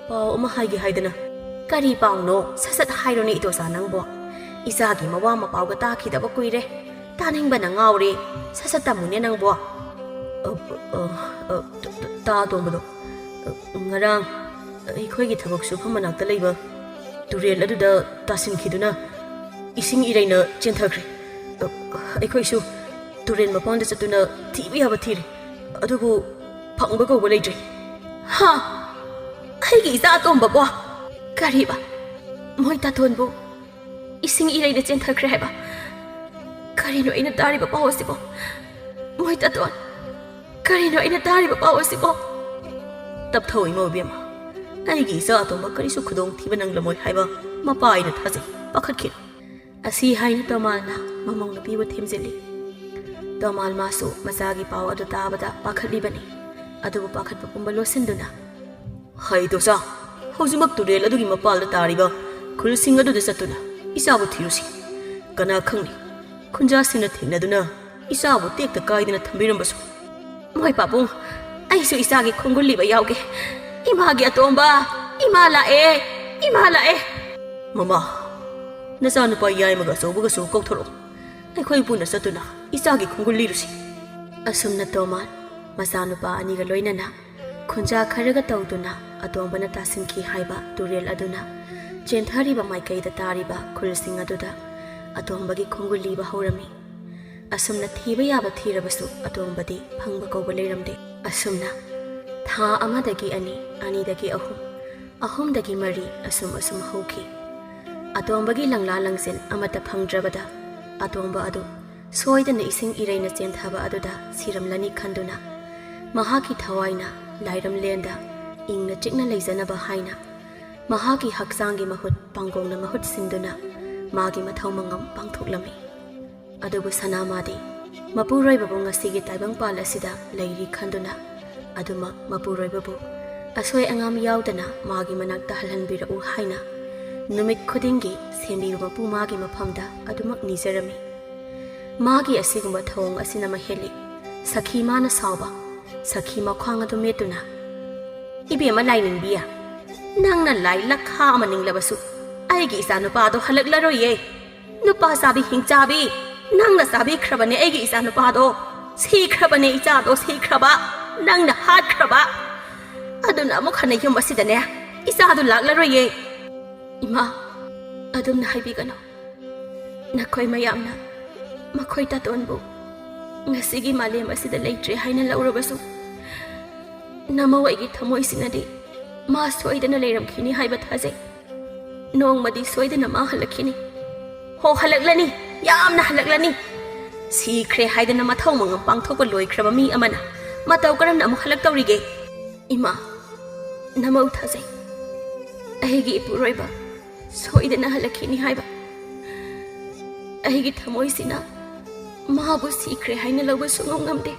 ꯄꯥꯎ ꯑꯃ ꯍꯥꯏꯒꯦ ꯍꯥꯏꯗꯅ ꯀꯔꯤ ꯄꯥꯎꯅꯣ ꯁꯠ ꯍꯥꯏꯔꯣꯅꯦ ꯏꯗꯣꯆꯥ ꯅꯪꯕꯣ ꯏꯆꯥꯒꯤ ꯃꯋꯥ ꯃꯄꯥꯎꯒ ꯇꯥꯈꯤꯗꯕ ꯀꯨꯏꯔꯦ ꯇꯥꯅꯤꯡꯕꯅ ꯉꯥꯎꯔꯦ ꯁꯠ ꯇꯝꯃꯨꯅꯦ ꯅꯪꯕꯣ ꯇꯥ ꯑꯇꯣꯝꯕꯗꯣ ꯉꯔꯥꯡ ꯑꯩꯈꯣꯏꯒꯤ ꯊꯕꯛ ꯁꯨꯐꯝ ꯃꯅꯥꯛꯇ ꯂꯩꯕ ꯇꯨꯔꯦꯜ ꯑꯗꯨꯗ ꯇꯥꯁꯤꯟꯈꯤꯗꯨꯅ ꯏꯁꯤꯡ ꯏꯔꯩꯅ ꯆꯦꯟꯊꯈ꯭ꯔꯦ ꯑꯩꯈꯣꯏꯁꯨ ꯇꯨꯔꯦꯜ ꯃꯄꯥꯟꯗ ꯆꯠꯇꯨꯅ ꯊꯤꯕ ꯌꯥꯕ ꯊꯤꯔꯦ ꯑꯗꯨꯕꯨ ꯐꯪꯕ ꯀꯧꯕ ꯂꯩꯇ꯭ꯔꯦ ꯍꯥ ꯑꯩꯒꯤ ꯏꯆꯥ ꯑꯇꯣꯝꯕꯕꯣ ꯀꯔꯤꯕ ꯃꯣꯏ ꯇꯥꯇꯣꯟꯕꯨ ꯏꯁꯤꯡ ꯏꯔꯩꯗ ꯆꯦꯟꯊꯈ꯭ꯔꯦ ꯍꯥꯏꯕ ꯀꯔꯤꯅꯣ ꯑꯩꯅ ꯇꯥꯔꯤꯕ ꯄꯥꯎ ꯑꯁꯤꯕꯣ ꯃꯣꯏ ꯇꯥꯇꯣꯟ ꯀꯔꯤꯅꯣ ꯑꯩꯅ ꯇꯥꯔꯤꯕ ꯄꯥꯎ ꯑꯁꯤꯕꯣ ꯇꯞꯊꯧ ꯏꯃꯧ ꯏꯕꯦꯝꯃ ꯑꯩꯒꯤ ꯏꯆꯥ ꯑꯇꯣꯝꯕ ꯀꯔꯤꯁꯨ ꯈꯨꯗꯣꯡꯊꯤꯕ ꯅꯪꯂꯝꯃꯣꯏ ꯍꯥꯏꯕ ꯃꯄꯥ ꯑꯩꯅ ꯊꯥꯖꯩ ꯄꯥꯈꯠꯈꯤꯅꯨ ꯑꯁꯤ ꯍꯥꯏꯅ ꯇꯣꯃꯥꯜꯅ ꯃꯃꯧ ꯅꯨꯄꯤꯕꯨ ꯊꯦꯝꯖꯤꯜꯂꯤ ꯇꯣꯃꯥꯜ ꯃꯥꯁꯨ ꯃꯆꯥꯒꯤ ꯄꯥꯎ ꯑꯗꯨ ꯇꯥꯕꯗ ꯄꯥꯈꯠꯂꯤꯕꯅꯤ ꯑꯗꯨꯕꯨ ꯄꯥꯈꯠꯄ ꯄꯨꯝꯕ ꯂꯣꯠꯁꯤꯟꯗꯨꯅ ꯍꯩꯗꯣꯆꯥ ꯍꯧꯖꯤꯛꯃꯛ ꯇꯨꯔꯦꯜ ꯑꯗꯨꯒꯤ ꯃꯄꯥꯟꯗ ꯇꯥꯔꯤꯕ ꯈꯨꯜꯁꯤꯡ ꯑꯗꯨꯗ ꯆꯠꯇꯨꯅ ꯏꯆꯥꯕꯨ ꯊꯤꯔꯨꯁꯤ ꯀꯅꯥ ꯈꯪꯅꯤ ꯈꯨꯟꯖꯥꯁꯤꯡꯅ ꯊꯦꯡꯅꯗꯨꯅ ꯏꯆꯥꯕꯨ ꯇꯦꯛꯇ ꯀꯥꯏꯗꯅ ꯊꯝꯕꯤꯔꯝꯕꯁꯨ ꯃꯣꯏ ꯄꯥꯕꯨꯡ ꯑꯩꯁꯨ ꯏꯆꯥꯒꯤ ꯈꯣꯡꯒꯨꯜꯂꯤꯕ ꯌꯥꯎꯒꯦ 이마기 아tom바 이마라에 마마 나사누파 야이마가 소부가 소 꼭ꯊꯣꯔꯛꯑꯣ ꯑꯩꯈꯣꯏ ꯄꯨꯟꯅ ꯆꯠꯇꯨꯅ ꯏꯆꯥꯒꯤ ꯈꯣꯡꯒꯨꯜ ꯂꯤꯔꯨꯁꯤ ꯑꯁꯨꯝꯅ ꯇꯣꯃꯥꯜ ꯃꯆꯥꯅꯨꯄꯥ ꯑꯅꯤꯒ ꯂꯣꯏꯅꯅ ꯈꯨꯟꯖꯥ ꯈꯔꯒ ꯇꯧꯗꯨꯅ ꯑꯇꯣꯝꯕꯅ ꯇꯥꯁꯤꯟꯈꯤ ꯍꯥꯏꯕ ꯇꯨꯔꯦꯜ ꯑꯗꯨꯅ ꯆꯦꯟꯊꯔꯤꯕ ꯃꯥꯏꯀꯩꯗ ꯇꯥꯔꯤꯕ ꯈꯨꯜꯁꯤꯡ ꯑꯗꯨꯗ ꯑꯇꯣꯝꯕꯒꯤ ꯈꯣꯡꯒꯨꯜ ꯂꯤꯕ ꯍꯧꯔꯝꯃꯤ꯫ ꯑꯁꯨꯝꯅ ꯊꯤꯕ ꯌꯥꯕ ꯊꯤꯔꯕꯁꯨ ꯑꯇꯣꯝꯕꯗꯤ ꯐꯪꯕ ꯀꯧꯕ ꯂꯩꯔꯝꯗꯦ꯫ ꯑꯁꯨꯝꯅ ꯊꯥ ꯑꯃꯗꯒꯤ ꯑꯅꯤ, ꯑꯅꯤꯗꯒꯤ ꯑꯍꯨꯝ, ꯑꯍꯨꯝꯗꯒꯤ ꯃꯔꯤ ꯑꯁꯨꯝ ꯍꯧꯈꯤ꯫ ꯑꯇꯣꯝꯕꯒꯤ ꯂꯪꯂꯥ ꯂꯪꯖꯤꯟ ꯑꯃꯠꯇ ꯐꯪꯗ꯭ꯔꯕꯗ ꯑꯇꯣꯝꯕ ꯑꯗꯨ ꯁꯣꯏꯗꯅ ꯏꯁꯤꯡ ꯏꯔꯩꯅ ꯆꯦꯟꯊꯕ ꯑꯗꯨꯗ ꯁꯤꯔꯝꯂꯅꯤ ꯈꯟꯗꯨꯅ ꯃꯍꯥꯛꯀꯤ ꯊꯋꯥꯏꯅ ꯂꯥꯏꯔꯝꯂꯦꯟꯗ ꯏꯪꯅ ꯆꯤꯛꯅ ꯂꯩꯖꯅꯕ ꯍꯥꯏꯅ ꯃꯍꯥꯛꯀꯤ ꯍꯛꯆꯥꯡꯒꯤ ꯃꯍꯨꯠ ꯄꯥꯡꯒꯣꯡꯅ ꯃꯍꯨꯠ ꯁꯤꯟꯗꯨꯅ ꯃꯥꯒꯤ ꯃꯊꯧ ꯃꯉꯝ ꯄꯥꯡꯊꯣꯛꯂꯝꯃꯤ꯫ ꯑꯗꯨꯕꯨ ꯁꯅꯥꯃꯥꯗꯤ ꯃꯄꯨꯔꯣꯏꯕꯕꯨ ꯉꯁꯤꯒꯤ ꯇꯥꯏꯕꯪꯄꯥꯜ ꯑꯁꯤꯗ ꯂꯩꯔꯤ ꯈꯟꯗꯨꯅ ꯑꯗꯨꯃꯛ ꯃꯄꯨꯔꯣꯏꯕꯕꯨ ꯑꯁꯣꯏ ꯑꯉꯥꯝ ꯌꯥꯎꯗꯅ ꯃꯥꯒꯤ ꯃꯅꯥꯛꯇ ꯍꯜꯍꯟꯕꯤꯔꯛꯎ ꯍꯥꯏꯅ ꯅꯨꯃꯤꯠ ꯈꯨꯗꯤꯡꯒꯤ ꯁꯦꯝꯕꯤꯕ ꯃꯄꯨ ꯃꯥꯒꯤ ꯃꯐꯝꯗ ꯑꯗꯨꯃꯛ ꯅꯤꯖꯔꯝꯃꯤ꯫ ꯃꯥꯒꯤ ꯑꯁꯤꯒꯨꯝꯕ ꯊꯧꯑꯣꯡ ꯑꯁꯤꯅ ꯃꯍꯦꯜꯂꯤ ꯁꯈꯤ ꯃꯥꯅ ꯁꯥꯎꯕ ꯁꯈꯤ ꯃꯈ꯭ꯋꯥꯡ ꯑꯗꯨ ꯃꯦꯠꯇꯨꯅ "ꯏꯕꯦꯝꯃ ꯂꯥꯏꯅꯤꯡꯕꯤꯌꯥ, ꯅꯪꯅ ꯂꯥꯏ ꯂꯛꯈꯥ ꯑꯃ ꯅꯤꯡꯂꯕꯁꯨ ꯑꯩꯒꯤ ꯏꯆꯥ ꯅꯨꯄꯥꯗꯣ ꯍꯜꯂꯛꯂꯔꯣꯏꯌꯦ꯫ ꯅꯨꯄꯥ ꯆꯥꯕꯤ ꯍꯤꯡꯆꯥꯕꯤ, ꯅꯪꯅ ꯆꯥꯕꯤꯈ꯭ꯔꯕꯅꯦ ꯑꯩꯒꯤ ꯏꯆꯥ ꯅꯨꯄꯥꯗꯣ, ꯁꯤꯈ꯭ꯔꯕꯅꯦ ꯏꯆꯥꯗꯣ ꯁꯤꯈ꯭ꯔꯕ, ꯅꯪꯅ ꯍꯥꯠꯈ꯭ꯔꯕ꯫ ꯑꯗꯨꯅ ꯑꯃꯨꯛ ꯍꯟꯅ ꯌꯨꯝ ꯑꯁꯤꯗꯅꯦ ꯏꯆꯥꯗꯣ ꯂꯥꯛꯂꯔꯣꯏꯌꯦ." "ꯏꯃꯥ, ꯑꯗꯨꯝꯅ ꯍꯥꯏꯕꯤꯒꯅꯨ꯫ ꯅꯈꯣꯏ ꯃꯌꯥꯝꯅ ꯃꯈꯣꯏ ꯇꯥꯇꯣꯟꯕꯨ ꯉꯁꯤꯒꯤ ꯃꯥꯂꯦꯝ ꯑꯁꯤꯗ ꯂꯩꯇ꯭ꯔꯦ ꯍꯥꯏꯅ ꯂꯧꯔꯕꯁꯨ ꯅꯃꯧ ꯑꯩꯒꯤ ꯊꯃꯣꯏꯁꯤꯅꯗꯤ ꯃꯥ ꯁꯣꯏꯗꯅ ꯂꯩꯔꯝꯈꯤꯅꯤ ꯍꯥꯏꯕ ꯊꯥꯖꯩ꯫ ꯅꯣꯡꯃꯗꯤ ꯁꯣꯏꯗꯅ ꯃꯥ ꯍꯜꯂꯛꯈꯤꯅꯤ." "ꯍꯣ ꯍꯜꯂꯛꯂꯅꯤ, ꯌꯥꯝꯅ ꯍꯜꯂꯛꯂꯅꯤ꯫ ꯁꯤꯈ꯭ꯔꯦ ꯍꯥꯏꯗꯅ ꯃꯊꯧ ꯃꯉꯝ ꯄꯥꯡꯊꯣꯛꯄ ꯂꯣꯏꯈ꯭ꯔꯕ ꯃꯤ ꯑꯃꯅ ꯃꯇꯧ ꯀꯔꯝꯅ ꯑꯃꯨꯛ ꯍꯜꯂꯛꯇꯧꯔꯤꯒꯦ?" "ꯏꯃꯥ, ꯅꯃꯧ ꯊꯥꯖꯩ꯫ ꯑꯩꯒꯤ ꯏꯄꯨꯔꯣꯏꯕ ꯁꯣꯏꯗꯅ ꯍꯜꯂꯛꯈꯤꯅꯤ ꯍꯥꯏꯕ ꯑꯩꯒꯤ ꯊꯃꯣꯏꯁꯤꯅ ꯃꯥꯕꯨ ꯁꯤꯈ꯭ꯔꯦ ꯍꯥꯏꯅ ꯂꯧꯕ ꯁꯨꯡꯉꯝ ꯉꯝꯗꯦ꯫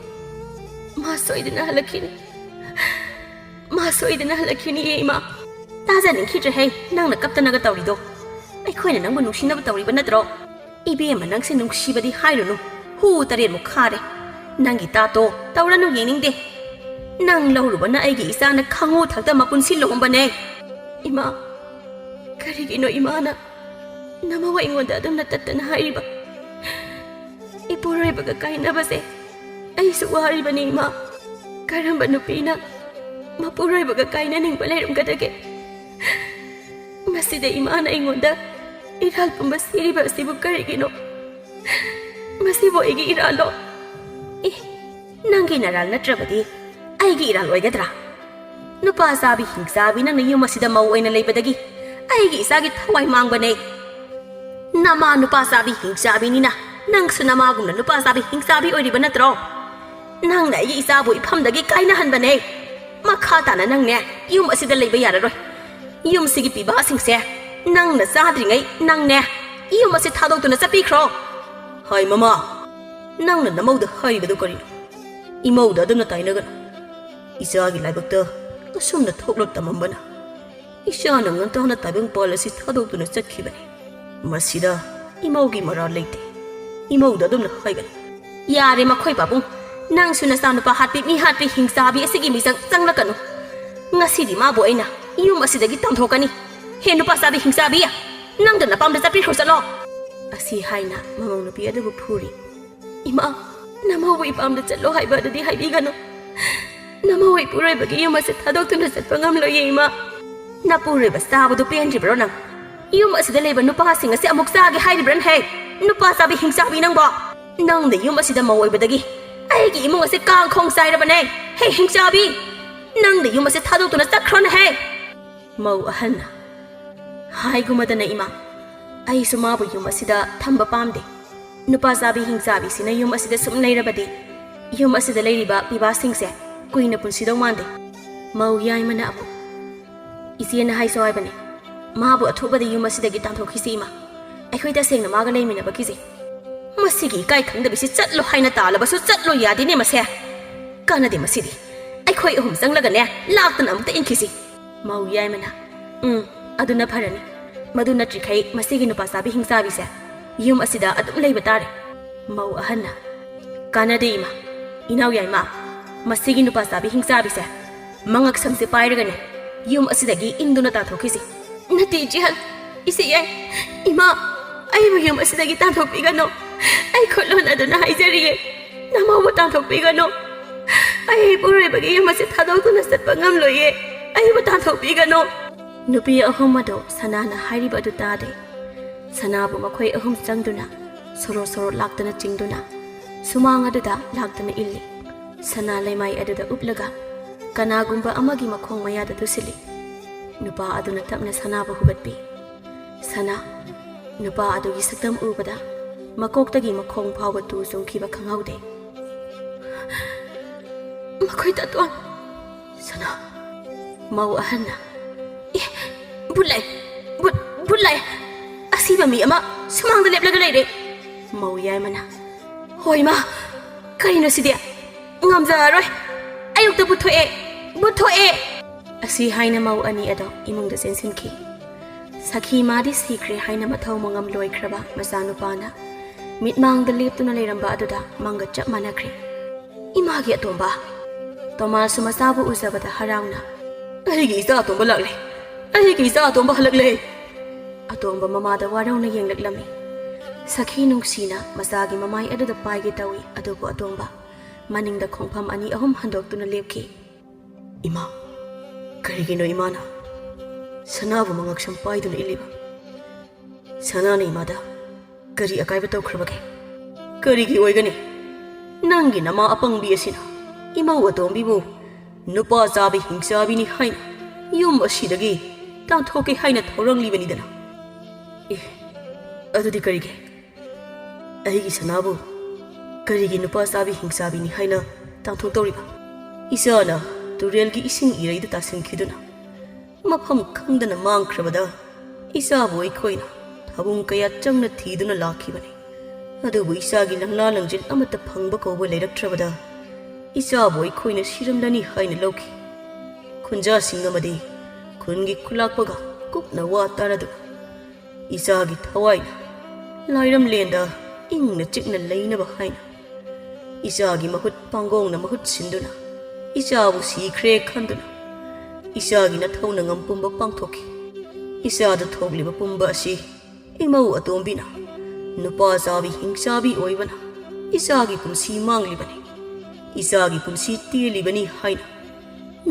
ꯃꯥ ꯁꯣꯏꯗꯅ ꯍꯜꯂꯛꯈꯤꯅꯤ, ꯃꯥ ꯁꯣꯏꯗꯅ ꯍꯜꯂꯛꯈꯤꯅꯤꯌꯦ ꯏꯃꯥ." "ꯇꯥꯖꯅꯤꯡꯈꯤꯗ꯭ꯔꯦꯍꯦ ꯅꯪꯅ ꯀꯞꯇꯅꯒ ꯇꯧꯔꯤꯗꯣ꯫ ꯑꯩꯈꯣꯏꯅ ꯅꯪꯕꯨ ꯅꯨꯡꯁꯤꯅꯕ ꯇꯧꯔꯤꯕ ꯅꯠꯇ꯭ꯔꯣ? ꯏꯕꯦꯝꯃ ꯅꯪꯁꯦ ꯅꯨꯡꯁꯤꯕꯗꯤ ꯍꯥꯏꯔꯨꯅꯨ, ꯍꯨ ꯇꯔꯦꯠꯃꯨꯛ ꯈꯥꯔꯦ꯫ ꯅꯪꯒꯤ ꯇꯥꯇꯣ ꯇꯧꯔꯅꯨ ꯌꯦꯡꯅꯤꯡꯗꯦ꯫ ꯅꯪ ꯂꯧꯔꯨꯕꯅ ꯑꯩꯒꯤ ꯏꯆꯥꯅ ꯈꯥꯡꯉꯨ ꯊꯛꯇ ꯃꯄꯨꯟꯁꯤ ꯂꯨꯍꯣꯡꯕꯅꯦ." "ꯏꯃꯥ, ꯀꯔꯤꯒꯤꯅꯣ ꯏꯃꯥꯅ ꯅꯃꯧ ꯑꯩꯉꯣꯟꯗ ꯑꯗꯨꯝꯅ ꯇꯠꯇꯅ ꯍꯥꯏꯔꯤꯕ? ꯏꯄꯨꯔꯣꯏꯕꯒ ꯀꯥꯏꯅꯕꯁꯦ ꯑꯩꯁꯨ ꯋꯥꯔꯤꯕꯅꯤ ꯏꯃꯥ꯫ ꯀꯔꯝꯕ ꯅꯨꯄꯤꯅ ꯃꯄꯨꯔꯣꯏꯕꯒ ꯀꯥꯏꯅꯅꯤꯡꯕ ꯂꯩꯔꯝꯒꯗꯒꯦ? ꯃꯁꯤꯗ ꯏꯃꯥꯅ ꯑꯩꯉꯣꯟꯗ ꯏꯔꯥꯜ ꯄꯨꯝꯕ ꯁꯤꯔꯤꯕ ꯑꯁꯤꯕꯨ ꯀꯔꯤꯒꯤꯅꯣ? ꯃꯁꯤꯕꯨ ꯑꯩꯒꯤ ꯏꯔꯥꯜꯂꯣ?" "ꯑꯦ, ꯅꯪꯒꯤ ꯅꯔꯥꯜ ꯅꯠꯇ꯭ꯔꯕꯗꯤ ꯑꯩꯒꯤ ꯏꯔꯥꯜ ꯑꯣꯏꯒꯗ꯭ꯔꯥ? ꯅꯨꯄꯥ ꯆꯥꯕꯤ ꯍꯤꯡꯆꯥꯕꯤ ꯅꯪꯅ ꯌꯨꯝ ꯑꯁꯤꯗ ꯃꯧ ꯑꯣꯏꯅ ꯂꯩꯕꯗꯒꯤ ꯑꯩꯒꯤ ꯏꯆꯥꯒꯤ ꯊꯋꯥꯏ ꯃꯥꯡꯕꯅꯦ꯫ ꯅꯃꯥ ꯅꯨꯄꯥ ꯆꯥꯕꯤ ꯍꯤꯡꯆꯥꯕꯤꯅꯤꯅ ꯅꯪꯁꯨ ꯅꯃꯥꯒꯨꯝꯅ ꯅꯨꯄꯥ ꯆꯥꯕꯤ ꯍꯤꯡꯆꯥꯕꯤ ꯑꯣꯏꯔꯤꯕ ꯅꯠꯇ꯭ꯔꯣ? ꯅꯪꯅ ꯑꯩꯒꯤ ꯏꯆꯥꯕꯨ ꯏꯐꯝꯗꯒꯤ ꯀꯥꯏꯅꯍꯟꯕꯅꯦ꯫ ꯃꯈꯥ ꯇꯥꯅ ꯅꯪꯅꯦ ꯌꯨꯝ ꯑꯁꯤꯗ ꯂꯩꯕ ꯌꯥꯔꯔꯣꯏ꯫ ꯌꯨꯝꯁꯤꯒꯤ ꯄꯤꯕꯥꯁꯤꯡꯁꯦ ꯅꯪꯅ ꯆꯥꯗ꯭ꯔꯤꯉꯩ ꯅꯪꯅꯦ ꯌꯨꯝ ꯑꯁꯤ ꯊꯥꯗꯣꯛꯇꯨꯅ ꯆꯠꯄꯤꯈ꯭ꯔꯣ." "ꯍꯥꯏ ꯃꯃꯥ, ꯅꯪꯅ ꯅꯃꯧꯗ ꯍꯥꯏꯔꯤꯕꯗꯨ ꯀꯔꯤꯅꯣ? ꯏꯃꯧꯗ ꯑꯗꯨꯝꯅ ꯇꯥꯏꯅꯒꯅꯨ꯫ ꯏꯆꯥꯒꯤ ꯂꯥꯏꯕꯛꯇ ꯑꯁꯨꯝꯅ ꯊꯣꯛꯂ ꯇꯝꯃꯝꯕꯅ ꯏꯆꯥꯅ ꯉꯟꯇꯥꯅ ꯇꯥꯏꯕꯪꯄꯥꯜ ꯑꯁꯤ ꯊꯥꯗꯣꯛꯇꯨꯅ ꯆꯠꯈꯤꯕꯅꯤ꯫ ꯃꯁꯤꯗ ꯏꯃꯧꯒꯤ ꯃꯔꯥꯜ ꯂꯩꯇꯦ꯫ ꯏꯃꯧꯗ ꯑꯗꯨꯝꯅ ꯍꯥꯏꯒꯅꯨ." "ꯌꯥꯔꯦ ꯃꯈꯣꯏ ꯄꯥꯕꯨꯡ, ꯅꯪꯁꯨ ꯅꯆꯥꯅꯨꯄꯥ ꯍꯥꯠꯄꯤ ꯃꯤ ꯍꯥꯠꯄꯤ ꯍꯤꯡꯆꯥꯕꯤ ꯑꯁꯤꯒꯤ ꯃꯤꯆꯪ ꯆꯪꯂꯛꯀꯅꯨ꯫ ꯉꯁꯤꯗꯤ ꯃꯥꯕꯨ ꯑꯩꯅ ꯌꯨꯝ ꯑꯁꯤꯗꯒꯤ ꯇꯝꯊꯣꯛꯀꯅꯤ꯫ ꯍꯦ ꯅꯨꯄꯥ ꯆꯥꯕꯤ ꯍꯤꯡꯆꯥꯕꯤ, ꯅꯪꯗ ꯅꯄꯥꯝꯗ ꯆꯠꯄꯤꯈ꯭ꯔꯣ ꯆꯠꯂꯣ." ꯑꯁꯤ ꯍꯥꯏꯅ ꯃꯃꯧ ꯅꯨꯄꯤ ꯑꯗꯨꯕꯨ ꯐꯨꯔꯤ꯫ "ꯏꯃꯥ, ꯅꯃꯧꯕꯨ ꯏꯄꯥꯝꯗ ꯆꯠꯂꯣ ꯍꯥꯏꯕ ꯑꯗꯨꯗꯤ ꯍꯥꯏꯕꯤꯒꯅꯨ꯫ ꯅꯃꯧ ꯏꯄꯨꯔꯣꯏꯕꯒꯤ ꯌꯨꯝ ꯑꯁꯤ ꯊꯥꯗꯣꯛꯇꯨꯅ ꯆꯠꯄ ꯉꯝꯂꯣꯏꯌꯦ ꯏꯃꯥ." "ꯅꯄꯨꯔꯣꯏꯕ ꯆꯥꯕꯗꯨ ꯄꯦꯟꯗ꯭ꯔꯤꯕ꯭ꯔꯣ ꯅꯪ? ꯌꯨꯝ ꯑꯁꯤꯗ ꯂꯩꯕ ꯅꯨꯄꯥꯁꯤꯡ ꯑꯁꯤ ꯑꯃꯨꯛ ꯆꯥꯒꯦ ꯍꯥꯏꯔꯤꯕ꯭ꯔꯅ ꯍꯦ? ꯅꯨꯄꯥ ꯆꯥꯕꯤ ꯍꯤꯡꯆꯥꯕꯤ ꯅꯪꯕꯣ! ꯅꯪꯅ ꯌꯨꯝ ꯑꯁꯤꯗ ꯃꯧ ꯑꯣꯏꯕꯗꯒꯤ ꯑꯩꯒꯤ ꯏꯃꯨꯡ ꯑꯁꯤ ꯀꯥꯡꯈꯣꯡ ꯆꯥꯏꯔꯕꯅꯦ꯫ ꯍꯦ ꯍꯤꯡꯆꯥꯕꯤ, ꯅꯪꯅ ꯌꯨꯝ ꯑꯁꯤ ꯊꯥꯗꯣꯛꯇꯨꯅ ꯆꯠꯈ꯭ꯔꯣꯅ ꯍꯦ." ꯃꯧ ꯑꯍꯟꯅ "ꯍꯥꯏꯒꯨꯝꯃꯗꯅ ꯏꯃꯥ, ꯑꯩꯁꯨ ꯃꯥꯕꯨ ꯌꯨꯝ ꯑꯁꯤꯗ ꯊꯝꯕ ꯄꯥꯝꯗꯦ꯫ ꯅꯨꯄꯥ ꯆꯥꯕꯤ ꯍꯤꯡꯆꯥꯕꯤꯁꯤꯅ ꯌꯨꯝ ꯑꯁꯤꯗ ꯁꯨꯝ ꯂꯩꯔꯕꯗꯤ ꯌꯨꯝ ꯑꯁꯤꯗ ꯂꯩꯔꯤꯕ ꯄꯤꯕꯥꯁꯤꯡꯁꯦ ꯀꯨꯏꯅ ꯄꯨꯟꯁꯤꯗꯧ ꯃꯥꯟꯗꯦ." ꯃꯧ ꯌꯥꯏꯃꯅ ꯑꯃꯨꯛ "ꯏꯆꯦꯅ ꯍꯥꯏꯁꯨ ꯍꯥꯏꯕꯅꯦ, ꯃꯥꯕꯨ ꯑꯊꯨꯕꯗ ꯌꯨꯝ ꯑꯁꯤꯗꯒꯤ ꯇꯥꯟꯊꯣꯛꯈꯤꯁꯤ ꯏꯃꯥ꯫ ꯑꯩꯈꯣꯏ ꯇꯁꯦꯡꯅ ꯃꯥꯒ ꯂꯩꯃꯤꯟꯅꯕ ꯀꯤꯖꯩ꯫ ꯃꯁꯤꯒꯤ ꯏꯀꯥꯏ ꯈꯪꯗꯕꯤꯁꯤ ꯆꯠꯂꯣ ꯍꯥꯏꯅ ꯇꯥꯜꯂꯕꯁꯨ ꯆꯠꯂꯣ ꯌꯥꯗꯦꯅꯦ ꯃꯁꯦ꯫ ꯀꯥꯟꯅꯗꯦ ꯃꯁꯤꯗꯤ, ꯑꯩꯈꯣꯏ ꯑꯍꯨꯝ ꯆꯪꯂꯒꯅꯦ ꯂꯥꯛꯇꯅ ꯑꯃꯨꯛꯇ ꯏꯟꯈꯤꯁꯤ." ꯃꯧ ꯌꯥꯏꯃꯅ "ꯑꯗꯨꯅ ꯐꯔꯅꯤ꯫ ꯃꯗꯨ ꯅꯠꯇ꯭ꯔꯤꯈꯩ ꯃꯁꯤꯒꯤ ꯅꯨꯄꯥ ꯆꯥꯕꯤ ꯍꯤꯡꯆꯥꯕꯤꯁꯦ ꯌꯨꯝ ꯑꯁꯤꯗ ꯑꯗꯨꯝ ꯂꯩꯕ ꯇꯥꯔꯦ." ꯃꯧ ꯑꯍꯟꯅ "ꯀꯥꯟꯅꯗꯦ ꯏꯃꯥ, ꯏꯅꯥꯎ ꯌꯥꯏꯃ, ꯃꯁꯤꯒꯤ ꯅꯨꯄꯥ ꯆꯥꯕꯤ ꯍꯤꯡꯆꯥꯕꯤꯁꯦ ꯃꯉꯛ ꯁꯝꯁꯦ ꯄꯥꯏꯔꯒꯅꯦ ꯌꯨꯝ ꯑꯁꯤꯗꯒꯤ ꯏꯟꯗꯨꯅ ꯇꯥꯟꯊꯣꯛꯈꯤꯁꯤ." "ꯅꯠꯇꯦ ꯏꯆꯦꯍꯟ, ꯏꯆꯦ ꯌꯥꯏ, ꯏꯃꯥ, ꯑꯩꯕꯨ ꯌꯨꯝ ꯑꯁꯤꯗꯒꯤ ꯇꯥꯟꯊꯣꯛꯄꯤꯒꯅꯨ꯫ ꯑꯩ ꯈꯨꯠꯂꯣꯟ ꯑꯗꯨꯅ ꯍꯥꯏꯖꯔꯤꯌꯦ, ꯅꯃꯧꯕꯨ ꯇꯥꯟꯊꯣꯛꯄꯤꯒꯅꯨ꯫ ꯑꯩ ꯄꯨꯔꯣꯏꯕꯒꯤ ꯌꯨꯝ ꯑꯁꯤ ꯊꯥꯗꯣꯛꯇꯨꯅ ꯆꯠꯄ ꯉꯝꯂꯣꯏꯌꯦ ꯑꯩꯕꯨ ꯇꯥꯟꯊꯣꯛꯄꯤꯒꯅꯨ ꯅꯨꯄꯤ ꯑꯍꯨꯝ ꯑꯗꯨ ꯁꯅꯥꯅ ꯍꯥꯏꯔꯤꯕ ꯑꯗꯨ ꯇꯥꯗꯦ ꯁꯅꯥꯕꯨ ꯃꯈꯣꯏ ꯑꯍꯨꯝ ꯆꯪꯗꯨꯅ ꯁꯣꯔꯣ ꯂꯥꯛꯇꯨꯅ ꯆꯤꯡꯗꯨꯅ ꯁꯨꯃꯥꯡ ꯑꯗꯨꯗ ꯂꯥꯛꯇꯨꯅ ꯏꯜꯂꯤ ꯁꯅꯥ ꯂꯩꯃꯥꯏ ꯑꯗꯨꯗ ꯎꯞꯂꯒ ꯀꯅꯥꯒꯨꯝꯕ ꯑꯃꯒꯤ ꯃꯈꯣꯡ ꯃꯌꯥꯗ ꯇꯨꯁꯤꯜꯂꯤ ꯅꯨꯄꯥ ꯑꯗꯨꯅ ꯇꯞꯅ ꯁꯅꯥꯕꯨ ꯍꯨꯒꯠꯄꯤ ꯁꯅꯥ ꯅꯨꯄꯥ ꯑꯗꯨꯒꯤ ꯁꯛꯇꯝ ꯎꯕꯗ ꯃꯀꯣꯛꯇꯒꯤ ꯃꯈꯣꯡ ꯐꯥꯎꯕ ꯇꯨ ꯆꯨꯡꯈꯤꯕ ꯈꯪꯍꯧꯗꯦ ꯃꯈꯣꯏ ꯇꯥꯇꯣꯟ ꯁꯅꯥ ꯃꯧ ꯑꯍꯟꯅ ꯕꯨꯠ ꯂꯥꯛꯑꯦ ꯑꯁꯤꯕ ꯃꯤ ꯑꯃ ꯁꯨꯃꯥꯡꯗ ꯂꯦꯞꯂꯒ ꯂꯩꯔꯦ ꯃꯧ ꯌꯥꯏꯃꯅ ꯍꯣꯏ ꯃꯥ ꯀꯔꯤꯅꯣ ꯁꯤꯗꯤ ꯉꯝꯖꯔꯔꯣꯏ ꯑꯌꯨꯛꯇ ꯕꯨꯠꯊꯣꯛꯑꯦ ꯑꯁꯤ ꯍꯥꯏꯅ ꯃꯧ ꯑꯅꯤ ꯑꯗꯣ ꯏꯃꯨꯡꯗ ꯆꯦꯟꯁꯤꯟꯈꯤ ꯁꯈꯤ ꯃꯥꯗꯤ ꯁꯤꯈ꯭ꯔꯦ ꯍꯥꯏꯅ ꯃꯊꯧ ꯃꯉꯝ ꯂꯣꯏꯈ꯭ꯔꯕ ꯃꯆꯥꯅꯨꯄꯥꯅ ꯃꯤꯠꯃꯥꯡꯗ ꯂꯦꯞꯇꯨꯅ ꯂꯩꯔꯝꯕ ꯑꯗꯨꯗ ꯃꯪꯒ ꯆꯞ ꯃꯥꯟꯅꯈ꯭ꯔꯦ ꯏꯃꯥꯒꯤ ꯑꯇꯣꯝꯕ ꯇꯣꯃꯥꯁꯁꯨ ꯃꯆꯥꯕꯨ ꯎꯖꯕꯗ ꯍꯔꯥꯎꯅ ꯑꯩꯒꯤ ꯏꯆꯥ ꯑꯇꯣꯝꯕ ꯂꯥꯛꯂꯦ ꯑꯩꯒꯤ ꯏꯆꯥ ꯑꯇꯣꯝꯕ ꯍꯜꯂꯛꯂꯦ ꯑꯇꯣꯝꯕ ꯃꯃꯥꯗ ꯋꯥꯔꯧꯅ ꯌꯦꯡꯂꯛꯂꯝꯃꯤ ꯁꯈꯤ ꯅꯨꯡꯁꯤꯅ ꯃꯆꯥꯒꯤ ꯃꯃꯥꯏ ꯑꯗꯨꯗ ꯄꯥꯏꯒꯦ ꯇꯧꯏ ꯑꯗꯨꯕꯨ ꯑꯇꯣꯝꯕ ꯃꯅꯤꯡꯗ ꯈꯣꯡꯐꯝ ꯑꯅꯤ ꯑꯍꯨꯝ ꯍꯟꯗꯣꯛꯇꯨꯅ ꯂꯦꯞꯈꯤ ꯏꯃꯥ ꯀꯔꯤꯒꯤꯅꯣ ꯏꯃꯥꯅ ꯁꯅꯥꯕꯨ ꯃꯉꯛꯁꯝ ꯄꯥꯏꯗꯨꯅ ꯏꯜꯂꯤꯕ ꯁꯅꯥꯅ ꯏꯃꯥꯗ ꯀꯔꯤ ꯑꯀꯥꯏꯕ ꯇꯧꯈ꯭ꯔꯕꯒꯦ ꯀꯔꯤꯒꯤ ꯑꯣꯏꯒꯅꯤ ꯅꯪꯒꯤ ꯅꯃꯥ ꯑꯄꯪꯕꯤ ꯑꯁꯤꯅ ꯏꯃꯧ ꯑꯇꯣꯝꯕꯤꯕꯨ ꯅꯨꯄꯥ ꯆꯥꯕꯤ ꯍꯤꯡꯆꯥꯕꯤꯅꯤ ꯍꯥꯏꯅ ꯌꯨꯝ ꯑꯁꯤꯗꯒꯤ ꯇꯥꯟꯊꯣꯛꯀꯦ ꯍꯥꯏꯅ ꯊꯧꯔꯥꯡꯂꯤꯕꯅꯤꯗꯅ ꯑꯗꯨꯗꯤ ꯀꯔꯤꯒꯤ ꯑꯩꯒꯤ ꯁꯅꯥꯕꯨ ꯀꯔꯤꯒꯤ ꯅꯨꯄꯥ ꯆꯥꯕꯤ ꯍꯤꯡꯆꯥꯕꯤꯅꯤ ꯍꯥꯏꯅ ꯇꯥꯟꯊꯣꯛꯇꯧꯔꯤꯕ ꯏꯆꯥꯅ ꯇꯨꯔꯦꯜꯒꯤ ꯏꯁꯤꯡ ꯏꯔꯩꯗ ꯇꯥꯁꯤꯟꯈꯤꯗꯨꯅ ꯃꯐꯝ ꯈꯪꯗꯅ ꯃꯥꯡꯈ꯭ꯔꯕꯗ ꯏꯆꯥꯕꯨ ꯑꯩꯈꯣꯏꯅ ꯊꯥꯕꯨꯡ ꯀꯌꯥ ꯆꯪꯅ ꯊꯤꯗꯨꯅ ꯂꯥꯛꯈꯤꯕꯅꯤ ꯑꯗꯨꯕꯨ ꯏꯆꯥꯒꯤ ꯂꯪꯂꯥ ꯂꯪꯖꯤꯜ ꯑꯃꯠꯇ ꯐꯪꯕ ꯀꯧꯕ ꯂꯩꯔꯛꯇ꯭ꯔꯕꯗ ꯏꯆꯥꯕꯨ ꯑꯩꯈꯣꯏꯅ ꯁꯤꯔꯝꯂꯅꯤ ꯍꯥꯏꯅ ꯂꯧꯈꯤ ꯈꯨꯟꯖꯥꯁꯤꯡ ꯑꯃꯗꯤ ꯈꯨꯟꯒꯤ ꯈꯨꯂꯥꯛꯄꯒ ꯀꯨꯞꯅ ꯋꯥ ꯇꯥꯔꯗꯨꯅ ꯏꯆꯥꯒꯤ ꯊꯋꯥꯏꯅ ꯂꯥꯏꯔꯝꯂꯦꯟꯗ ꯏꯪꯅ ꯆꯤꯛꯅ ꯂꯩꯅꯕ ꯍꯥꯏꯅ ꯏꯆꯥꯒꯤ ꯃꯍꯨꯠ ꯄꯥꯡꯒꯣꯡꯅ ꯃꯍꯨꯠ ꯁꯤꯟꯗꯨꯅ ꯏꯆꯥꯕꯨ ꯁꯤꯈ꯭ꯔꯦ ꯈꯟꯗꯨꯅ ꯏꯆꯥꯒꯤ ꯅꯊꯧꯅ ꯉꯝ ꯄꯨꯝꯕ ꯄꯥꯡꯊꯣꯛꯈꯤ ꯏꯆꯥꯗ ꯊꯣꯛꯂꯤꯕ ꯄꯨꯝꯕ ꯑꯁꯤ ꯏꯃꯧ ꯑꯇꯣꯝꯕꯤꯅ ꯅꯨꯄꯥ ꯆꯥꯕꯤ ꯍꯤꯡꯆꯥꯕꯤ ꯑꯣꯏꯕꯅ ꯏꯆꯥꯒꯤ ꯄꯨꯟꯁꯤ ꯃꯥꯡꯂꯤꯕꯅꯤ ꯏꯆꯥꯒꯤ ꯄꯨꯟꯁꯤ ꯇꯦꯜꯂꯤꯕꯅꯤ ꯍꯥꯏꯅ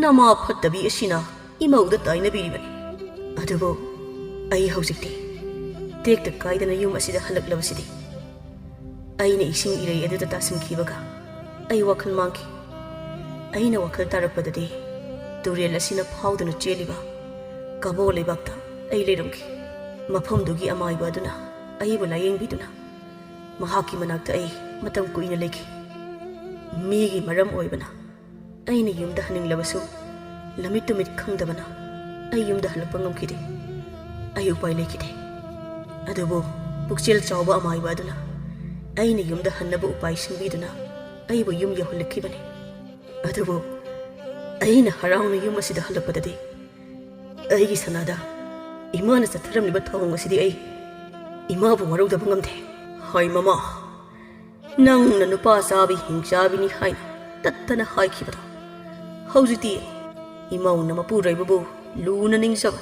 ꯅꯃꯥ ꯐꯠꯇꯕꯤ ꯑꯁꯤꯅ ꯏꯃꯧꯗ ꯇꯥꯏꯅꯕꯤꯔꯤꯕꯅꯤ ꯑꯗꯨꯕꯨ ꯑꯩ ꯍꯧꯖꯤꯛꯇꯤ ꯇꯦꯛꯇ ꯀꯥꯏꯗꯅ ꯌꯨꯝ ꯑꯁꯤꯗ ꯍꯜꯂꯛꯂꯕꯁꯤꯗꯤ ꯑꯩꯅ ꯏꯁꯤꯡ ꯏꯔꯩ ꯑꯗꯨꯗ ꯇꯥꯁꯤꯟꯈꯤꯕꯒ ꯑꯩ ꯋꯥꯈꯜ ꯃꯥꯡꯈꯤ ꯑꯩꯅ ꯋꯥꯈꯜ ꯇꯥꯔꯛꯄꯗꯗꯤ ꯇꯨꯔꯦꯜ ꯑꯁꯤꯅ ꯐꯥꯎꯗꯨꯅ ꯆꯦꯜꯂꯤꯕ ꯀꯕꯣ ꯂꯩꯕꯥꯛꯇ ꯑꯩ ꯂꯩꯔꯝꯈꯤ ꯃꯐꯝꯗꯨꯒꯤ ꯑꯃꯥꯏꯕ ꯑꯗꯨꯅ ꯑꯩꯕꯨ ꯂꯥꯌꯦꯡꯕꯤꯗꯨꯅ ꯃꯍꯥꯛꯀꯤ ꯃꯅꯥꯛꯇ ꯑꯩ ꯃꯇꯝ ꯀꯨꯏꯅ ꯂꯩꯈꯤ ꯃꯤꯒꯤ ꯃꯔꯝ ꯑꯣꯏꯕꯅ ꯑꯩꯅ ꯌꯨꯝꯗ ꯍꯟꯅꯤꯡꯂꯕꯁꯨ ꯂꯝꯃꯤꯠ ꯇꯨꯃꯤꯠ ꯈꯪꯗꯕꯅ ꯑꯩ ꯌꯨꯝꯗ ꯍꯜꯂꯛꯄ ꯉꯝꯈꯤꯗꯦ ꯑꯩ ꯎꯄꯥꯏ ꯂꯩꯈꯤꯗꯦ ꯑꯗꯨꯕꯨ ꯄꯨꯛꯆꯦꯜ ꯆꯥꯎꯕ ꯑꯃꯥꯏꯕ ꯑꯗꯨꯅ ꯑꯩꯅ ꯌꯨꯝꯗ ꯍꯟꯅꯕ ꯎꯄꯥꯏ ꯁꯤꯟꯕꯤꯗꯨꯅ ꯑꯩꯕꯨ ꯌꯨꯝ ꯌꯧꯍꯜꯂꯛꯈꯤꯕꯅꯤ ꯑꯗꯨꯕꯨ ꯑꯩꯅ ꯍꯔꯥꯎꯅ ꯌꯨꯝ ꯑꯁꯤꯗ ꯍꯜꯂꯛꯄꯗꯗꯤ ꯑꯩꯒꯤ ꯁꯅꯥꯗ ꯏꯃꯥꯅ ꯆꯠꯊꯔꯝꯂꯤꯕ ꯊꯧꯑꯣꯡ ꯑꯁꯤꯗꯤ ꯑꯩ ꯏꯃꯥꯕꯨ ꯋꯥꯔꯧꯗꯕ ꯉꯝꯗꯦ ꯍꯥꯏ ꯃꯃꯥ ꯅꯪꯅ ꯅꯨꯄꯥ ꯆꯥꯕꯤ ꯍꯤꯡꯆꯥꯕꯤꯅꯤ ꯍꯥꯏꯅ ꯇꯠꯇꯅ ꯍꯥꯏꯈꯤꯕꯗꯣ ꯍꯧꯖꯤꯛꯇꯤ ꯏꯃꯧꯅ ꯃꯄꯨꯔꯣꯏꯕꯕꯨ ꯂꯨꯅ ꯅꯤꯡꯖꯕ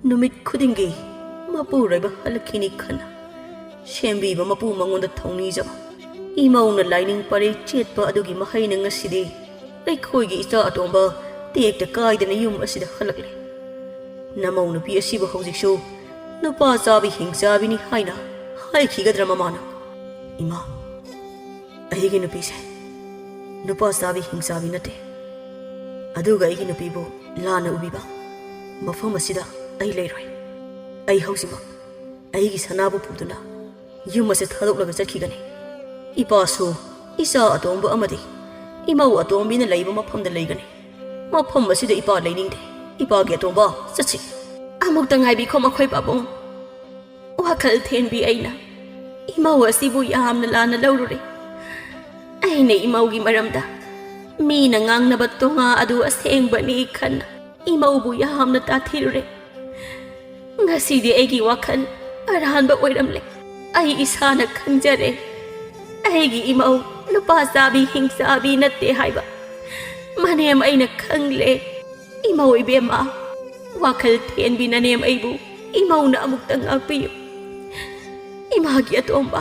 ꯅꯨꯃꯤꯠ ꯈꯨꯗꯤꯡꯒꯤ ꯃꯄꯨꯔꯣꯏꯕ ꯍꯜꯂꯛꯈꯤꯅꯤ ꯈꯟꯅ ꯁꯦꯝꯕꯤꯕ ꯃꯄꯨ ꯃꯉꯣꯟꯗ ꯊꯧꯅꯤꯖꯕ ꯏꯃꯧꯅ ꯂꯥꯏꯅꯤꯡ ꯄꯔꯦꯡ ꯆꯦꯠꯄ ꯑꯗꯨꯒꯤ ꯃꯍꯩꯅ ꯉꯁꯤꯗꯤ ꯑꯩꯈꯣꯏꯒꯤ ꯏꯆꯥ ꯑꯇꯣꯝꯕ ꯇꯦꯛꯇ ꯀꯥꯏꯗꯅ ꯌꯨꯝ ꯑꯁꯤꯗ ꯍꯜꯂꯛꯂꯦ ꯅꯃꯧ ꯅꯨꯄꯤ ꯑꯁꯤꯕꯨ ꯍꯧꯖꯤꯛꯁꯨ ꯅꯨꯄꯥ ꯆꯥꯕꯤ ꯍꯤꯡꯆꯥꯕꯤꯅꯤ ꯍꯥꯏꯅ ꯍꯥꯏꯈꯤꯒꯗ꯭ꯔꯥ ꯃꯃꯥꯅ ꯏꯃꯥ ꯑꯩꯒꯤ ꯅꯨꯄꯤꯁꯦ ꯅꯨꯄꯥ ꯆꯥꯕꯤ ꯍꯤꯡꯆꯥꯕꯤ ꯅꯠꯇꯦ ꯑꯗꯨꯒ ꯑꯩꯒꯤ ꯅꯨꯄꯤꯕꯨ ꯂꯥꯟꯅ ꯎꯕꯤꯕ ꯃꯐꯝ ꯑꯁꯤꯗ ꯑꯩ ꯂꯩꯔꯣꯏ ꯑꯩ ꯍꯧꯖꯤꯛꯃꯛ ꯑꯩꯒꯤ ꯁꯅꯥꯕꯨ ꯄꯨꯗꯨꯅ ꯌꯨꯝ ꯑꯁꯤ ꯊꯥꯗꯣꯛꯂꯒ ꯆꯠꯈꯤꯒꯅꯤ ꯏꯄꯥꯁꯨ ꯏꯆꯥ ꯑꯇꯣꯝꯕ ꯑꯃꯗꯤ ꯏꯃꯧ ꯑꯇꯣꯝꯕꯤꯅ ꯂꯩꯕ ꯃꯐꯝꯗ ꯂꯩꯒꯅꯤ ꯃꯐꯝ ꯑꯁꯤꯗ ꯏꯄꯥ ꯂꯩꯅꯤꯡꯗꯦ ꯏꯄꯥꯒꯤ ꯑꯇꯣꯝꯕ ꯆꯠꯁꯤ ꯑꯃꯨꯛꯇ ꯉꯥꯏꯕꯤꯈꯣ ꯃꯈꯣꯏ ꯄꯥꯕꯨꯡ ꯋꯥꯈꯜ ꯊꯦꯟꯕꯤ ꯑꯩꯅ ꯏꯃꯧ ꯑꯁꯤꯕꯨ ꯌꯥꯝꯅ ꯂꯥꯟꯅ ꯂꯧꯔꯨꯔꯦ ꯑꯩꯅ ꯏꯃꯧꯒꯤ ꯃꯔꯝꯗ ꯃꯤꯅ ꯉꯥꯡꯅꯕ ꯇꯣꯉꯥ ꯑꯗꯨ ꯑꯁꯦꯡꯕꯅꯤ ꯈꯟꯅ ꯏꯃꯧꯕꯨ ꯌꯥꯝꯅ ꯇꯥꯊꯤꯔꯨꯔꯦ ꯉꯁꯤꯗꯤ ꯑꯩꯒꯤ ꯋꯥꯈꯜ ꯑꯔꯥꯟꯕ ꯑꯣꯏꯔꯝꯂꯦ ꯑꯩ ꯏꯁꯥꯅ ꯈꯪꯖꯔꯦ ꯑꯩꯒꯤ ꯏꯃꯧ ꯅꯨꯄꯥ ꯆꯥꯕꯤ ꯍꯤꯡꯆꯥꯕꯤ ꯅꯠꯇꯦ ꯍꯥꯏꯕ ꯃꯅꯦꯝ ꯑꯩꯅ ꯈꯪꯂꯦ ꯏꯃꯧ ꯏꯕꯦꯝꯃ ꯋꯥꯈꯜ ꯊꯦꯟꯕꯤ ꯅꯅꯦꯝ ꯑꯩꯕꯨ ꯏꯃꯧꯅ ꯑꯃꯨꯛꯇ ꯉꯥꯛꯄꯤꯌꯨ ꯏꯃꯥꯒꯤ ꯑꯇꯣꯝꯕ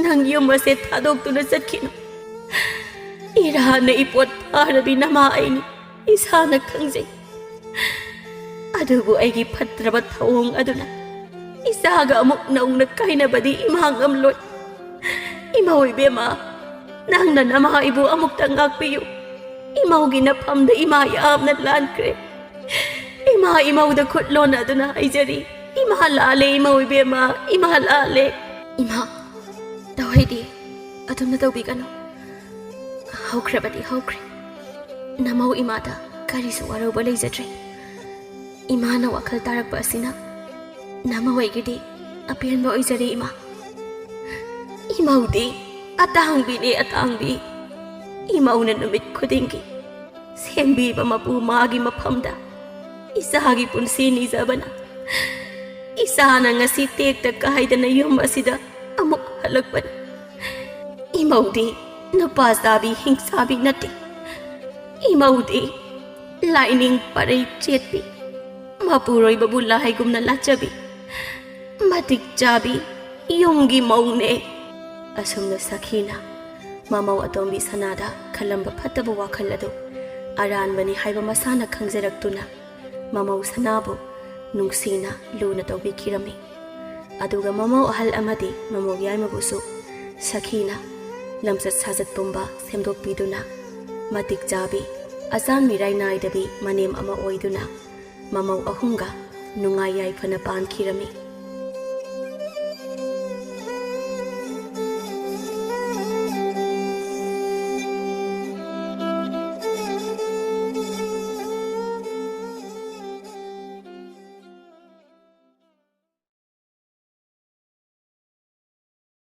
ꯅꯪ ꯌꯨꯝ ꯑꯁꯦ ꯊꯥꯗꯣꯛꯇꯨꯅ ꯆꯠꯈꯤꯅꯨ ꯏꯔꯥꯅ ꯏꯄꯣꯠ ꯐꯥꯔꯕꯤ ꯅꯃꯥ ꯑꯩꯅꯤ ꯏꯁꯥꯅ ꯈꯪꯖꯩ ꯑꯗꯨꯕꯨ ꯑꯩꯒꯤ ꯐꯠꯇ꯭ꯔꯕ ꯊꯧꯑꯣꯡ ꯑꯗꯨꯅ ꯏꯆꯥꯒ ꯑꯃꯨꯛ ꯅꯧꯅ ꯀꯥꯏꯅꯕꯗꯤ ꯏꯃꯥ ꯉꯝꯂꯣꯏ ꯏꯃꯧ ꯏꯕꯦꯝꯃ ꯅꯪꯅ ꯅꯃꯥ ꯑꯩꯕꯨ ꯑꯃꯨꯛꯇ ꯉꯥꯛꯄꯤꯌꯨ ꯏꯃꯧꯒꯤ ꯅꯐꯝꯗ ꯏꯃꯥ ꯌꯥꯝꯅ ꯂꯥꯟꯈ꯭ꯔꯦ ꯏꯃꯥ ꯏꯃꯧꯗ ꯈꯨꯠ ꯂꯣꯟꯅꯗꯨꯅ ꯍꯥꯏꯖꯔꯤ ꯏꯃꯥ ꯂꯥꯜꯂꯦ ꯏꯃꯧ ꯏꯕꯦꯝꯃ ꯏꯃꯥ ꯂꯥꯜꯂꯦ ꯏꯃꯥ ꯇꯧꯍꯩꯗꯦ ꯑꯗꯨꯝꯅ ꯇꯧꯕꯤꯒꯅꯨ ꯍꯧꯈ꯭ꯔꯕꯗꯤ ꯍꯧꯈ꯭ꯔꯦ ꯅꯃꯧ ꯏꯃꯥꯗ ꯀꯔꯤꯁꯨ ꯋꯥꯔꯧꯕ ꯂꯩꯖꯗ꯭ꯔꯦ ꯏꯃꯥꯅ ꯋꯥꯈꯜ ꯇꯥꯔꯛꯄ ꯑꯁꯤꯅ ꯅꯃꯧ ꯑꯩꯒꯤꯗꯤ ꯑꯄꯦꯟꯕ ꯑꯣꯏꯖꯔꯦ ꯏꯃꯥ ꯏꯃꯧꯗꯤ ꯑꯇꯥꯡꯕꯤꯅꯦ ꯑꯇꯥꯡꯕꯤ ꯏꯃꯧꯅ ꯅꯨꯃꯤꯠ ꯈꯨꯗꯤꯡꯒꯤ ꯁꯦꯝꯕꯤꯕ ꯃꯄꯨ ꯃꯥꯒꯤ ꯃꯐꯝꯗ ꯏꯆꯥꯒꯤ ꯄꯨꯟꯁꯤ ꯅꯤꯖꯕꯅ ꯏꯆꯥꯅ ꯉꯁꯤ ꯇꯦꯛꯇ ꯀꯥꯏꯗꯅ ꯌꯨꯝ ꯑꯁꯤꯗ ꯑꯃꯨꯛ ꯍꯜꯂꯛꯄꯅꯤ ꯏꯃꯧꯗꯤ ꯅꯨꯄꯥ ꯆꯥꯕꯤ ꯍꯤꯡꯆꯥꯕꯤ ꯅꯠꯇꯦ ꯏꯃꯧꯗꯤ ꯂꯥꯏꯅꯤꯡ ꯄꯔꯩ ꯆꯦꯠꯄꯤ ꯃꯄꯨꯔꯣꯏꯕꯕꯨ ꯂꯥꯏꯒꯨꯝꯅ ꯂꯥꯠꯆꯕꯤ ꯃꯇꯤꯛ ꯆꯥꯕꯤ ꯌꯨꯝꯒꯤ ꯃꯧꯅꯦ ꯑꯁꯨꯝꯅ ꯁꯈꯤꯅ ꯃꯃꯧ ꯑꯇꯣꯝꯕꯤ ꯁꯅꯥꯗ ꯈꯜꯂꯝꯕ ꯐꯠꯇꯕ ꯋꯥꯈꯜ ꯑꯗꯨ ꯑꯔꯥꯟꯕꯅꯤ ꯍꯥꯏꯕ ꯃꯁꯥꯅ ꯈꯪꯖꯔꯛꯇꯨꯅ ꯃꯃꯧ ꯁꯅꯥꯕꯨ ꯅꯨꯡꯁꯤꯅ ꯂꯨꯅ ꯇꯧꯕꯤꯈꯤꯔꯝꯃꯤ ꯑꯗꯨꯒ ꯃꯃꯧ ꯑꯍꯜ ꯑꯃꯗꯤ ꯃꯃꯧ ꯌꯥꯏꯃꯕꯨꯁꯨ ꯁꯈꯤꯅ ꯂꯝꯆꯠ ꯁꯥꯖꯠ ꯄꯨꯝꯕ ꯁꯦꯝꯗꯣꯛꯄꯤꯗꯨꯅ ꯃꯇꯤꯛ ꯆꯥꯕꯤ ꯑꯆꯥꯟ ꯃꯤꯔꯥꯏ ꯅꯥꯏꯗꯕꯤ ꯃꯅꯦꯝ ꯑꯃ ꯑꯣꯏꯗꯨꯅ ꯃꯃꯧ ꯑꯍꯨꯝꯒ ꯅꯨꯡꯉꯥꯏ ꯌꯥꯏꯐꯅ ꯄꯥꯟꯈꯤꯔꯝꯃꯤ